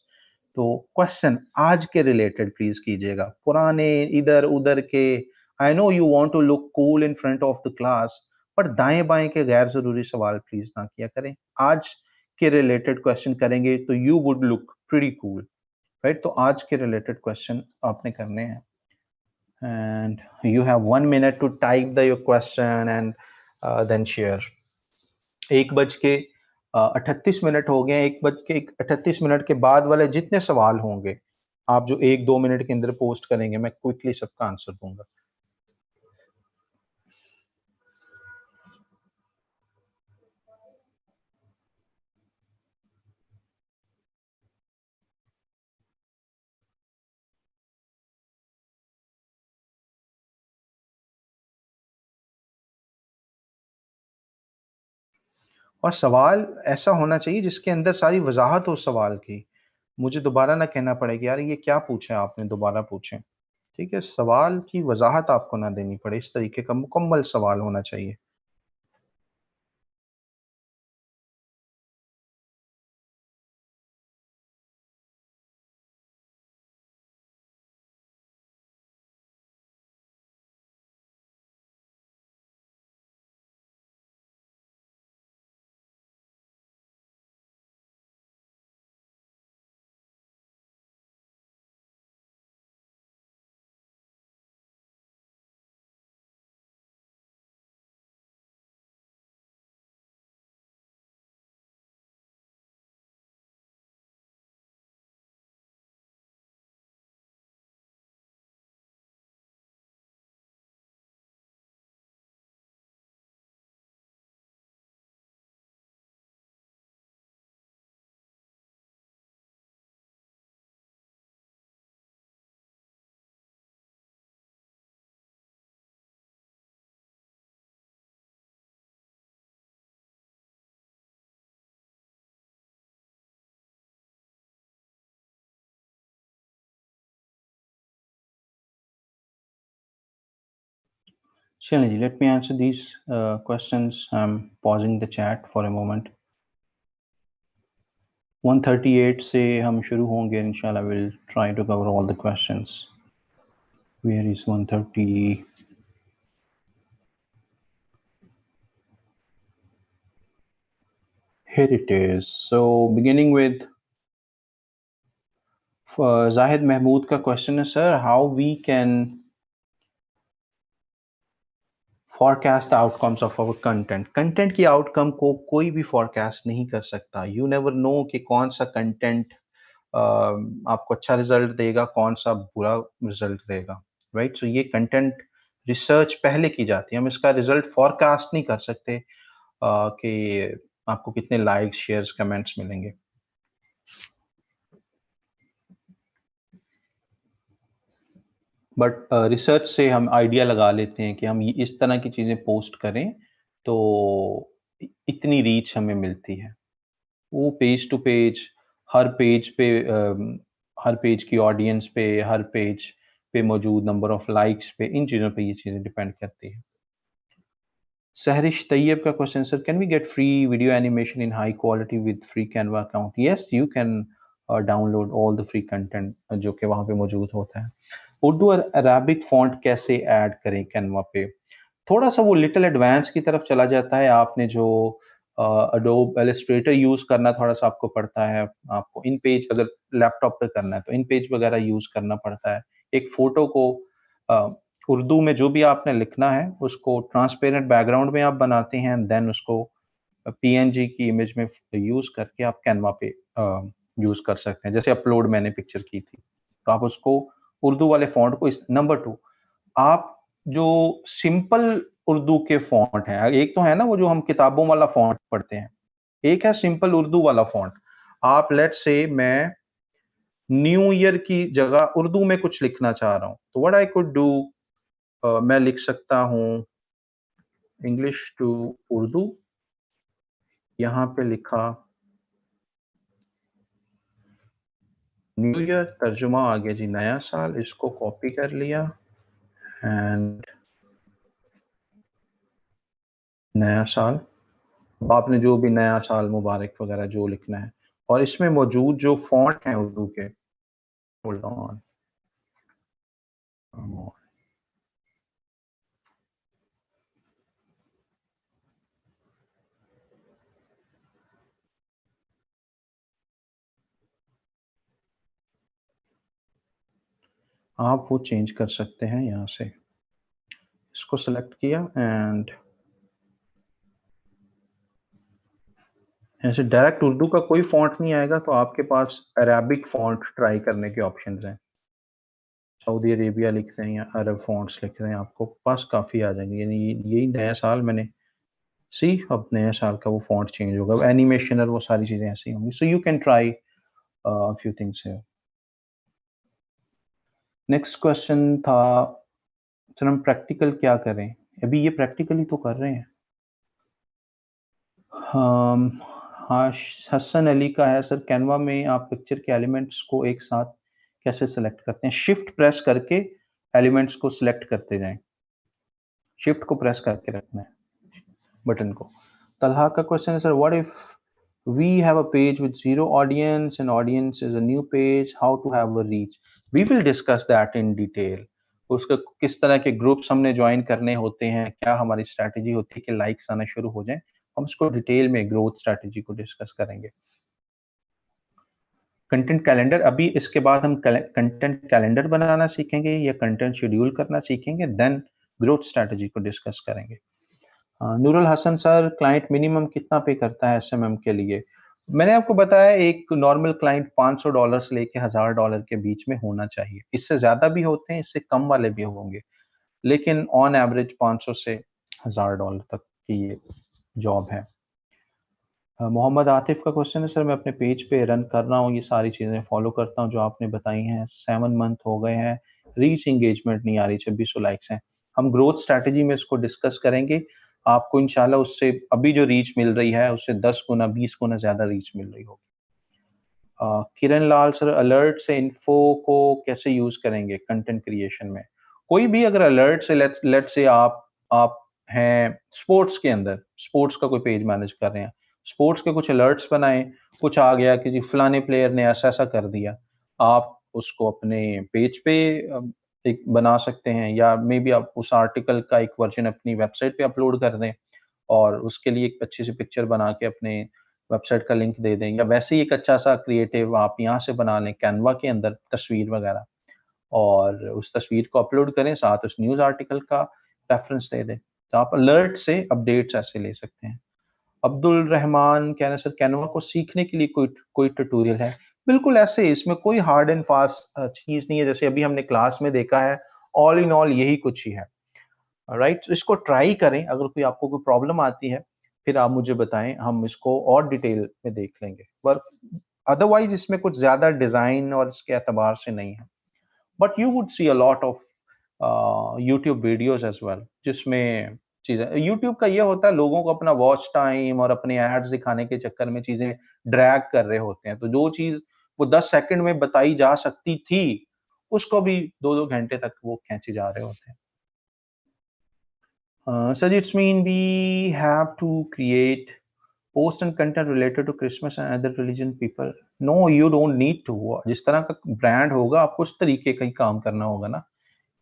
Speaker 1: तो क्वेश्चन आज के रिलेटेड प्लीज़ कीजिएगा, पुराने इधर-उधर के। I know you want to look cool in front of the class, पर दाएं बाएं के गैर जरूरी सवाल प्लीज ना किया करें। आज के रिलेटेड क्वेश्चन करेंगे तो you would look pretty cool, right? तो आज के रिलेटेड क्वेश्चन आपने करने हैं and you have 1 minute to type your question and then share। 1:38 हो गए। 1:38 के बाद वाले जितने सवाल होंगे आप जो 1-2 मिनट के अंदर पोस्ट करेंगे, मैं क्विकली सबका आंसर दूंगा। और सवाल ऐसा होना चाहिए जिसके अंदर सारी वजाहत हो सवाल की, मुझे दोबारा ना कहना पड़े कि यार ये क्या पूछा आपने, दोबारा पूछें। ठीक है, सवाल की वजाहत आपको ना देनी पड़े, इस तरीके का मुकम्मल सवाल होना चाहिए। Shalini, let me answer these questions. I'm pausing the chat for a moment. 138 से हम शुरू होंगे इंशाल्लाह. We'll try to cover all the questions. Where is 130? Here it is. So beginning with Zahid Mahmood का question है, sir, how we can forecast outcomes of our content? Content की outcome को कोई भी forecast नहीं कर सकता. You never know कि कौन सा content आपको अच्छा रिजल्ट देगा, कौन सा बुरा रिजल्ट देगा, राइट? सो ये कंटेंट रिसर्च पहले की जाती है, हम इसका रिजल्ट फॉरकास्ट नहीं कर सकते कि आपको कितने लाइक्स, शेयर्स, कमेंट्स मिलेंगे। बट रिसर्च से हम आइडिया लगा लेते हैं कि हम इस तरह की चीजें पोस्ट करें तो इतनी रीच हमें मिलती है। वो पेज टू पेज, हर पेज पे हर पेज की ऑडियंस पे, हर पेज पे मौजूद नंबर ऑफ लाइक्स पे, इन चीज़ों पे ये चीज़ें डिपेंड करती है। सहरिश तैयब का question, sir, can we get free video animation in high quality with free Canva account? Yes, you can download all the free content जो कि वहाँ पे मौजूद होता है। उर्दू और अराबिक फॉन्ट कैसे ऐड करें कैनवा पे? थोड़ा सा वो लिटिल एडवांस की तरफ चला जाता है। आपने जो अडोब इलस्ट्रेटर यूज करना थोड़ा सा आपको पड़ता है। आपको इन पेज अगर लैपटॉप पे करना है तो इन पेज वगैरह यूज करना पड़ता है। एक फोटो को उर्दू में जो भी आपने लिखना है उसको ट्रांसपेरेंट बैकग्राउंड में आप बनाते हैं, देन उसको पीएनजी की इमेज में यूज करके आप कैनवा पे यूज कर सकते हैं। जैसे अपलोड मैंने पिक्चर की थी, तो आप उसको उर्दू वाले फॉन्ट को इस नंबर 2, आप जो सिंपल उर्दू के फॉन्ट हैं, एक तो है ना वो जो हम किताबों वाला फॉन्ट पढ़ते हैं, एक है सिंपल उर्दू वाला फॉन्ट। आप लेट्स से मैं न्यू ईयर की जगह उर्दू में कुछ लिखना चाह रहा हूँ, तो व्हाट आई कुड डू, मैं लिख सकता हूँ इंग्लिश टू उर्दू, यहाँ पे लिखा न्यू ईयर, तर्जुमा आ गया जी नया साल, इसको कॉपी कर लिया एंड नया साल। आपने जो भी नया साल मुबारक वगैरह जो लिखना है, और इसमें मौजूद जो फॉन्ट हैं उर्दू के, होल्ड ऑन, आप वो चेंज कर सकते हैं यहाँ से। इसको सेलेक्ट किया एंड ऐसे डायरेक्ट उर्दू का कोई फॉन्ट नहीं आएगा, तो आपके पास अरेबिक फॉन्ट ट्राई करने के ऑप्शंस हैं। सऊदी अरेबिया लिख रहे हैं या अरब फॉन्ट्स लिख रहे हैं, आपको पास काफ़ी आ जाएंगे। यानी यही नया साल मैंने अब नया साल का वो फॉन्ट चेंज होगा, एनिमेशन और वो सारी चीज़ें ऐसी होंगी। So you can try few things है। नेक्स्ट क्वेश्चन था सर हम प्रैक्टिकल क्या करें? अभी ये प्रैक्टिकली तो कर रहे हैं। हाँ, हसन अली का है सर, कैनवा में आप पिक्चर के एलिमेंट्स को एक साथ कैसे सेलेक्ट करते हैं? शिफ्ट प्रेस करके एलिमेंट्स को सिलेक्ट करते जाएं, शिफ्ट को प्रेस करके रखना है बटन को। तलहा का क्वेश्चन है sir, what if we have a page with zero audience and audience is a new page, how to have a reach? We will discuss that in detail. उसका किस तरह के ग्रुप्स हमने ज्वाइन करने होते हैं, क्या हमारी स्ट्रैटेजी होती है कि लाइक्स आना शुरू हो जाए, हम इसको डिटेल में ग्रोथ स्ट्रैटेजी को डिस्कस करेंगे। कंटेंट कैलेंडर, अभी इसके बाद हम कंटेंट कैलेंडर बनाना सीखेंगे या कंटेंट शेड्यूल करना सीखेंगे, देन ग्रोथ स्ट्रैटेजी को डिस्कस करेंगे। Noorul Hasan sir, client minimum कितना पे करता है एसएमएम के लिए? मैंने आपको बताया एक नॉर्मल क्लाइंट $500 से लेके $1000 के बीच में होना चाहिए। इससे ज्यादा भी होते हैं, इससे कम वाले भी होंगे, लेकिन ऑन एवरेज 500 से $1000 तक की ये जॉब है। मोहम्मद आतिफ का क्वेश्चन है सर, मैं अपने पेज पे रन कर रहा हूँ, ये सारी चीज़ें फॉलो करता हूँ जो आपने बताई हैं, 7 मंथ हो गए हैं, रीच एंगेजमेंट नहीं आ रही, 2600 लाइक्स हैं। हम ग्रोथ स्ट्रैटेजी में इसको डिस्कस करेंगे। आपको इंशाल्लाह उससे अभी जो रीच मिल रही है उससे 10 गुना 20 गुना ज़्यादा रीच मिल रही होगी। किरण लाल सर, अलर्ट से इन्फो को कैसे यूज करेंगे कंटेंट क्रिएशन में? कोई भी अगर अलर्ट से लेट से आप हैं स्पोर्ट्स के अंदर, स्पोर्ट्स का कोई पेज मैनेज कर रहे हैं, स्पोर्ट्स के कुछ अलर्ट्स बनाएं, कुछ आ गया कि जी फलाने प्लेयर ने ऐसा ऐसा कर दिया, आप उसको अपने पेज पे एक बना सकते हैं, या मे बी आप उस आर्टिकल का एक वर्जन अपनी वेबसाइट पे अपलोड कर दें और उसके लिए एक अच्छी सी पिक्चर बना के अपने वेबसाइट का लिंक दे दें, या वैसे ही एक अच्छा सा क्रिएटिव आप यहाँ से बना लें कैनवा के अंदर तस्वीर वगैरह, और उस तस्वीर को अपलोड करें, साथ उस न्यूज़ आर्टिकल का रेफरेंस दे दें, तो आप अलर्ट से अपडेट्स ऐसे ले सकते हैं। अब्दुल रहमान कह रहे हैं सर, कैनवा को सीखने के लिए कोई कोई ट्यूटोरियल है? बिल्कुल ऐसे ही, इसमें कोई हार्ड एंड फास्ट चीज नहीं है, जैसे अभी हमने क्लास में देखा है, ऑल इन ऑल यही कुछ ही है। राइट, तो इसको ट्राई करें, अगर कोई आपको कोई प्रॉब्लम आती है फिर आप मुझे बताएं, हम इसको और डिटेल में देख लेंगे, पर अदरवाइज इसमें कुछ ज्यादा डिजाइन और इसके एतबार से नहीं है। But you would see a lot of YouTube videos as well, जिसमें चीजें, यूट्यूब का ये होता है लोगों को अपना वॉच टाइम और अपने एड्स दिखाने के चक्कर में चीजें ड्रैग कर रहे होते हैं, तो जो चीज वो 10 सेकंड में बताई जा सकती थी उसको भी 2-2 घंटे तक वो खींचे जा रहे होते हैं। So it's mean we have to create post and content related to Christmas and other religion people. No, you don't need to. जिस तरह का ब्रांड होगा आपको उस तरीके का ही काम करना होगा ना।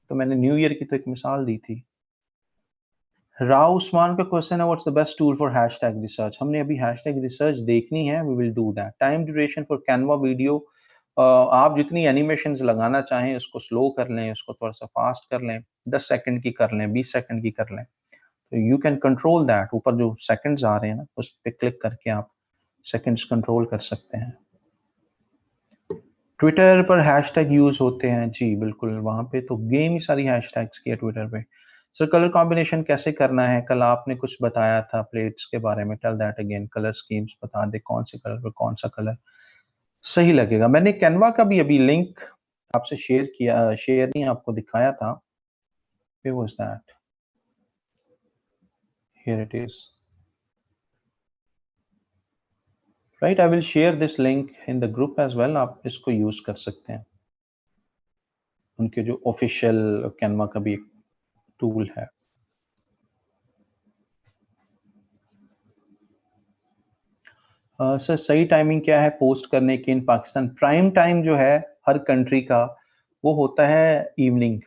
Speaker 1: तो मैंने न्यू ईयर की तो एक मिसाल दी थी। राव उस्मान का क्वेश्चन है, what's the best tool for hashtag research? हमने अभी हैशटैग रिसर्च देखनी है, we will do that. Time duration for Canva video, आप जितनी एनिमेशंस लगाना चाहें उसको स्लो कर लें, उसको थोड़ा सा फास्ट कर लें, 10 सेकंड की कर लें, 20 सेकंड की कर लें, तो यू कैन कंट्रोल दैट। ऊपर जो सेकंड्स आ रहे हैं ना उस पे क्लिक करके आप सेकंड्स कंट्रोल कर सकते हैं। ट्विटर पर हैशटैग यूज होते हैं जी, बिल्कुल, वहां पे तो गेम ही सारी हैशटैग्स की है ट्विटर पे। सर कलर कॉम्बिनेशन कैसे करना है? कल आपने कुछ बताया था प्लेट्स के बारे में, tell that again, colour schemes बता दे, कौन से कलर पर कौन सा कलर सही लगेगा। मैंने कैनवा का भी अभी लिंक आपसे शेयर किया, शेयर नहीं आपको दिखाया था, where was that? Here it is. Right, I will share this link in the group as well, आप इसको यूज कर सकते हैं। उनके जो ऑफिशियल कैनवा का भी एक टूल है। सर सही टाइमिंग क्या है पोस्ट करने की इन पाकिस्तान? प्राइम टाइम जो है हर कंट्री का वो होता है इवनिंग,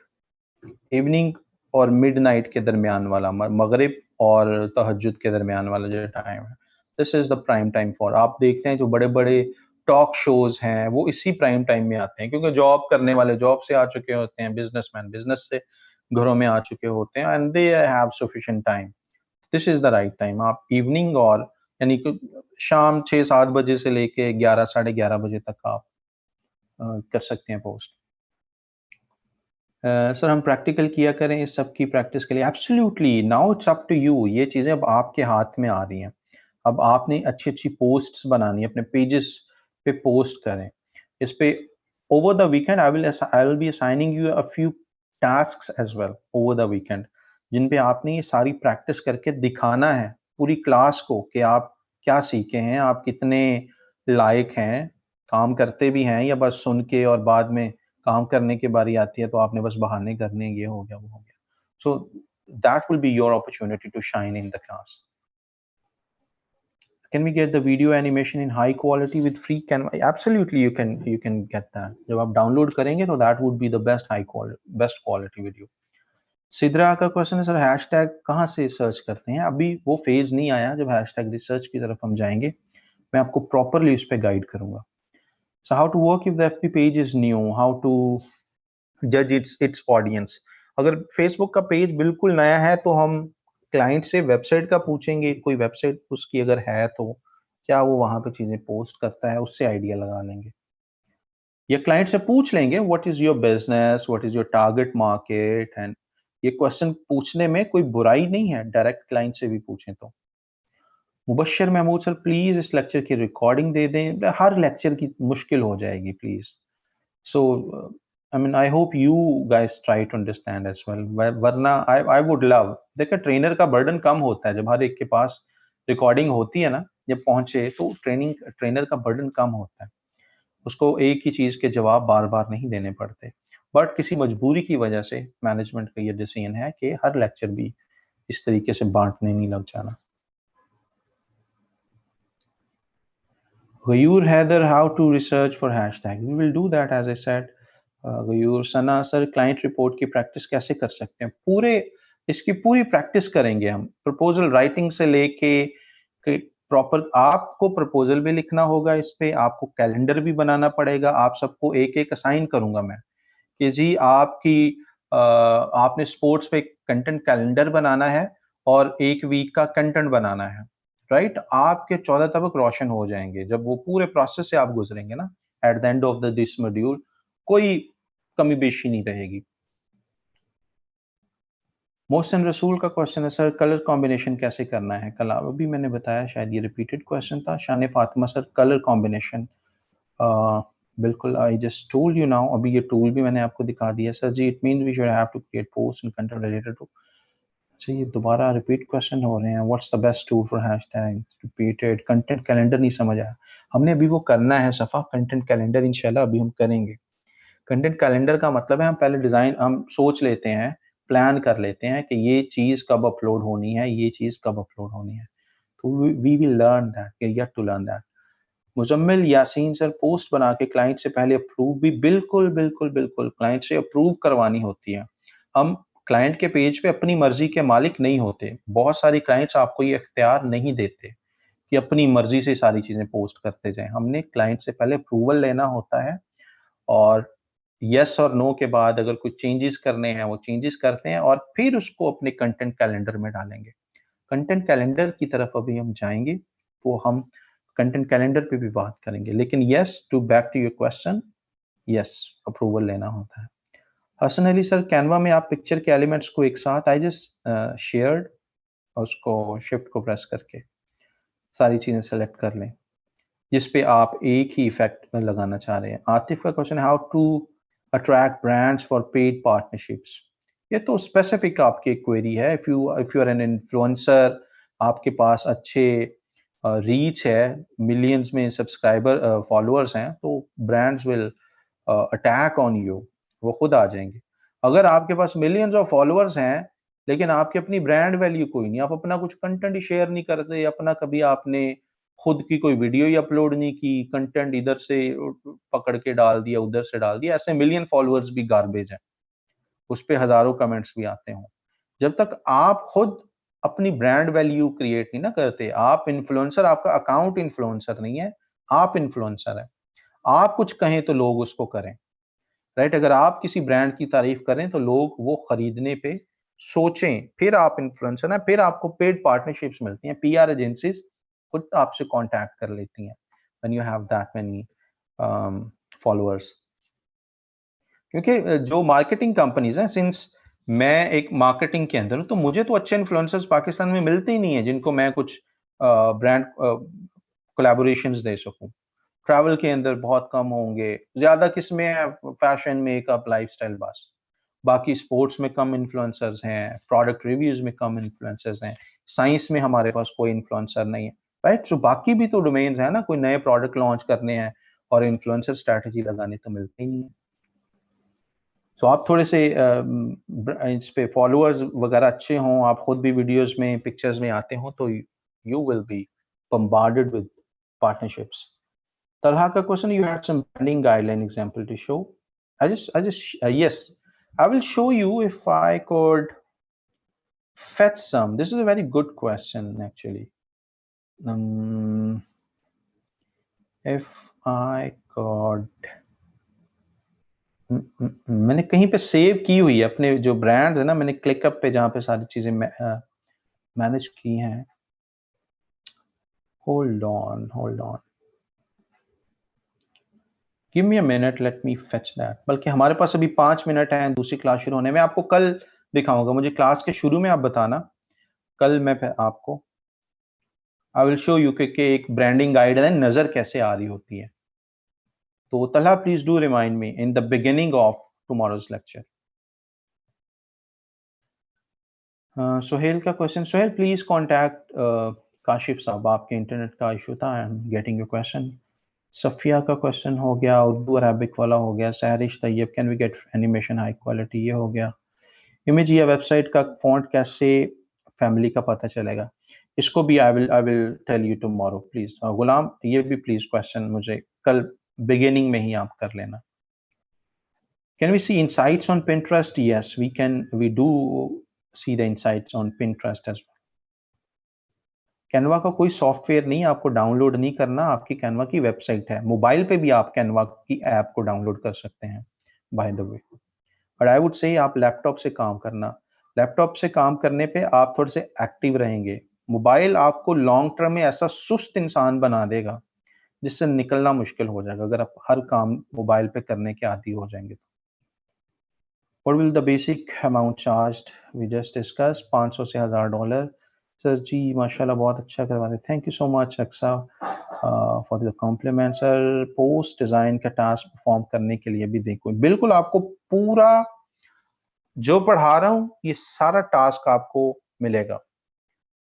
Speaker 1: इवनिंग और मिडनाइट के दरमियान वाला, मगरिब और तहज्जुद के दरमियान वाला जो टाइम है, this is the prime time for. आप देखते हैं जो बड़े बड़े टॉक शोज हैं वो इसी प्राइम टाइम में आते हैं, क्योंकि जॉब करने वाले जॉब से आ चुके होते हैं, बिजनेसमैन बिजनेस से घरों में आ चुके होते हैं, and they have sufficient time. This is the right time. आप इवनिंग और यानी कि शाम 6-7 बजे से लेके 11 साढ़े 11 बजे तक आप कर सकते हैं पोस्ट। सर हम प्रैक्टिकल किया करें इस सब की प्रैक्टिस के लिए? Absolutely, now it's up to you. ये चीजें अब आपके हाथ में आ रही हैं। अब आपने अच्छी अच्छी पोस्ट्स बनानी है, अपने पेजेस पे पोस्ट करें इस पे। Over the weekend I will be assigning you a few tasks as well over the weekend, जिन पे आपने ये सारी प्रैक्टिस करके दिखाना है पूरी क्लास को कि आप क्या सीखे हैं, आप कितने लायक हैं, काम करते भी हैं या बस सुन के और बाद में काम करने की बारी आती है तो आपने बस बहाने करने, ये हो गया वो हो गया। So that will be your opportunity to shine in the class. Can we get the video animation in high quality with free Canva? Absolutely, you can get that. जब आप डाउनलोड करेंगे तो that would be the best quality video. Sidra का question है sir hashtag कहाँ से search करते हैं? अभी वो फेज नहीं आया जब हैशटैग रिसर्च की तरफ हम जाएंगे, मैं आपको प्रॉपरली उस पर गाइड करूंगा। So how to work if the FB page is new? How to judge its audience? अगर फेसबुक का पेज बिल्कुल नया है तो हम क्लाइंट से वेबसाइट का पूछेंगे, कोई वेबसाइट उसकी अगर है तो क्या वो वहां पे चीजें पोस्ट करता है, उससे आइडिया लगा लेंगे। या क्लाइंट से पूछ लेंगे what is your business, what is your target market, and ये क्वेश्चन पूछने में कोई बुराई नहीं है, डायरेक्ट क्लाइंट से भी पूछें तो। मुबश्शिर महमूद सर प्लीज इस लेक्चर की रिकॉर्डिंग दे दें। हर लेक्चर की मुश्किल हो जाएगी please. So I mean, I hope you guys try to understand as well. वरना I would love, देखिए ट्रेनर का बर्डन कम होता है जब हर एक के पास रिकॉर्डिंग होती है ना, जब पहुंचे तो ट्रेनर का बर्डन कम होता है, उसको एक ही चीज के जवाब बार बार नहीं देने पड़ते। बट किसी मजबूरी की वजह से मैनेजमेंट का ये डिसीजन है कि हर लेक्चर भी इस तरीके से बांटने नहीं लग जाना। Gayur Haider, how to research for hashtag? We will do that as I said. Gayur Sana sir client report की प्रैक्टिस कैसे कर सकते हैं? इसकी पूरी प्रैक्टिस करेंगे हम, प्रपोजल राइटिंग से लेके प्रॉपर। आपको प्रपोजल भी लिखना होगा इस पे, आपको कैलेंडर भी बनाना पड़ेगा, आप सबको एक एक असाइन करूंगा मैं कि जी आपने स्पोर्ट्स पे कंटेंट कैलेंडर बनाना है और एक वीक का कंटेंट बनाना है, राइट? आपके 14 तबक रोशन हो जाएंगे जब वो पूरे प्रोसेस से आप गुजरेंगे ना। Eight the end of the this module कोई कमी बेशी नहीं रहेगी। मोहसिन रसूल का क्वेश्चन है सर कलर कॉम्बिनेशन कैसे करना है? कल अभी मैंने बताया, शायद ये रिपीटेड क्वेश्चन था। शान फातिमा सर कलर कॉम्बिनेशन, बिल्कुल I just told you now, अभी ये टूल भी मैंने आपको दिखा दिया sir ji. It means we should have to create post and content related to. अच्छा ये दोबारा रिपीट क्वेश्चन हो रहे हैं, what's the best tool for hashtag repeated content calendar? नहीं समझ आया। हमने अभी वो करना है सफा, कंटेंट कैलेंडर इंशाल्लाह अभी हम करेंगे। कंटेंट कैलेंडर का मतलब है हम पहले डिजाइन हम सोच लेते हैं, प्लान कर लेते हैं कि ये चीज कब अपलोड होनी है, ये चीज कब अपलोड होनी है। तो we will learn that, get to learn that. Muzammil Yaseen sir post बना के क्लाइंट से पहले अप्रूव भी? बिल्कुल बिल्कुल बिल्कुल, क्लाइंट से अप्रूव करवानी होती है। हम क्लाइंट के पेज पे अपनी मर्जी के मालिक नहीं होते। बहुत सारी क्लाइंट्स आपको ये इख्तियार नहीं देते कि अपनी मर्जी से सारी चीजें पोस्ट करते जाएं। हमने क्लाइंट से पहले अप्रूवल लेना होता है और यस और नो के बाद अगर कुछ चेंजेस करने हैं वो चेंजेस करते हैं और फिर उसको अपने कंटेंट कैलेंडर में डालेंगे। कंटेंट कैलेंडर की तरफ अभी हम जाएंगे, वो हम कंटेंट कैलेंडर पे भी बात करेंगे। लेकिन yes, to back to your question, yes approval लेना होता है। हसन अली सर कैनवा में आप पिक्चर के एलिमेंट्स को एक साथ आई जस्ट शेयर्ड और उसको शिफ्ट को प्रेस करके सारी चीजें सेलेक्ट कर लें जिस पे आप एक ही इफेक्ट में लगाना चाह रहे हैं। आतिफ का क्वेश्चन है how to attract brands for paid partnerships? ये तो स्पेसिफिक आपकी क्वेरी है। If you are an influencer, आपके पास अच्छे रीच है, मिलियंस में सब्सक्राइबर फॉलोअर्स हैं, तो brands will attack on you, वो खुद आ जाएंगे। अगर आपके पास मिलियंस ऑफ फॉलोअर्स हैं लेकिन आपकी अपनी ब्रांड वैल्यू कोई नहीं, आप अपना कुछ कंटेंट ही शेयर नहीं करते, अपना कभी आपने खुद की कोई वीडियो ही अपलोड नहीं की, कंटेंट इधर से पकड़ के डाल दिया, उधर से डाल दिया, ऐसे मिलियन फॉलोअर्स भी गार्बेज हैं, उस पे हजारों कमेंट्स भी आते हों। जब तक आप खुद अपनी ब्रांड वैल्यू क्रिएट नहीं ना करते, आप इन्फ्लुएंसर, आपका अकाउंट इन्फ्लुएंसर नहीं है,
Speaker 3: आप इन्फ्लुएंसर हैं, आप कुछ कहें तो लोग उसको करें, राइट? अगर आप किसी ब्रांड की तारीफ करें तो लोग वो खरीदने पे सोचें, फिर आप इन्फ्लुएंसर हैं, फिर आपको पेड पार्टनरशिप्स मिलती हैं, पीआर एजेंसीज खुद आपसे कांटेक्ट कर लेती हैं when you have that many followers. क्योंकि जो मार्केटिंग कंपनीज हैं, सिंस मैं एक मार्केटिंग के अंदर हूँ, तो मुझे तो अच्छे इन्फ्लुएंसर्स पाकिस्तान में मिलते ही नहीं है जिनको मैं कुछ ब्रांड कोलैबोरेशंस दे सकूं। ट्रैवल के अंदर बहुत कम होंगे, ज्यादा किसमें है, फैशन, मेकअप, लाइफस्टाइल, बस। बाकी स्पोर्ट्स में कम इन्फ्लुएंसर्स हैं, प्रोडक्ट रिव्यूज में कम इन्फ्लुएंसर्स हैं, साइंस में हमारे पास कोई इन्फ्लुएंसर नहीं है, राइट? सो बाकी भी तो डोमेन्स है ना, कोई नए प्रोडक्ट लॉन्च करने हैं और इन्फ्लुएंसर स्ट्रैटेजी लगाने तो मिलते ही नहीं है। तो आप थोड़े से इस पे फॉलोअर्स वगैरह अच्छे हों, आप खुद भी वीडियोस में, पिक्चर्स में आते हो, तो you will be bombarded with partnerships. Talha ka question, you had some branding guideline example to show. Yes, I will show you if I could fetch some. This is a very good question actually. If I could मैंने कहीं पे save की हुई है अपने जो brands है ना, मैंने क्लिकअप पे जहाँ पे सारी चीजें मैनेज की हैं। Hold on, give me a minute, let me fetch that. बल्कि हमारे पास अभी 5 मिनट हैं दूसरी क्लास शुरू होने में, आपको कल दिखाऊंगा। मुझे क्लास के शुरू में आप बताना, कल मैं आपको आई विल शो यू कि एक ब्रांडिंग गाइडलाइन नजर कैसे आ रही होती है। तो Talha, please do remind me in the beginning of tomorrow's lecture. Suhail का question, Suhail please contact Kashif साहब, आपके इंटरनेट का इशू था। I am getting your question. Safia का क्वेश्चन हो गया, उर्दू अरबिक वाला हो गया। Sehrish Tayyab, can we get animation high quality, ये हो गया। इमेज या वेबसाइट का फॉन्ट कैसे फैमिली का पता चलेगा, इसको भी I will tell you tomorrow please. Ghulam, ये भी प्लीज क्वेश्चन मुझे कल बिगिनिंग में ही आप कर लेना। Can we see insights on Pinterest? Yes, we do see the insights on Pinterest as well. Canva का कोई सॉफ्टवेयर नहीं, आपको डाउनलोड नहीं करना, आपकी कैनवा की वेबसाइट है। मोबाइल पे भी आप कैनवा की ऐप को डाउनलोड कर सकते हैं, by the way. But I would say आप लैपटॉप से काम करना। लैपटॉप से काम करने पे आप थोड़े से एक्टिव रहेंगे। मोबाइल आपको लॉन्ग टर्म में ऐसा सुस्त इंसान बना देगा जिससे निकलना मुश्किल हो जाएगा, अगर आप हर काम मोबाइल पे करने के आदी हो जाएंगे। What will the basic amount charged? We just discussed 500 से $1000। सर जी माशाल्लाह बहुत अच्छा करवाते, thank you so much Aqsa for the compliment. Sir post design का टास्क परफॉर्म करने के लिए भी देखो, बिल्कुल आपको पूरा जो पढ़ा रहा हूँ ये सारा टास्क आपको मिलेगा।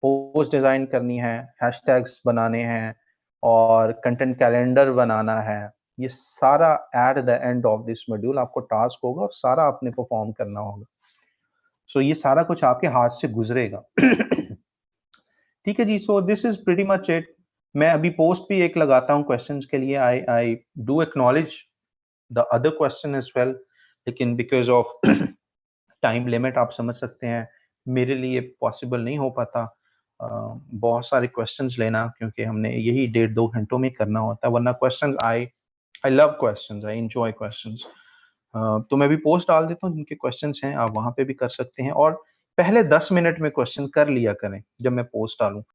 Speaker 3: पोस्ट डिजाइन करनी है, हैशटैग्स बनाने हैं और कंटेंट कैलेंडर बनाना है, ये सारा eight the end of this module आपको टास्क होगा और सारा आपने परफॉर्म करना होगा। सो ये सारा कुछ आपके हाथ से गुजरेगा। ठीक है जी, so this is pretty much it. मैं अभी पोस्ट भी एक लगाता हूँ क्वेश्चंस के लिए। I do acknowledge the other question as well, लेकिन बिकॉज ऑफ टाइम लिमिट आप समझ सकते हैं मेरे लिए पॉसिबल नहीं हो पाता बहुत सारे क्वेश्चंस लेना, क्योंकि हमने यही 1.5-2 घंटों में करना होता है। वरना questions I love questions, I enjoy questions. तो मैं भी पोस्ट डाल देता हूँ, जिनके क्वेश्चंस हैं आप वहां पे भी कर सकते हैं, और पहले 10 मिनट में क्वेश्चन कर लिया करें जब मैं पोस्ट डालूं।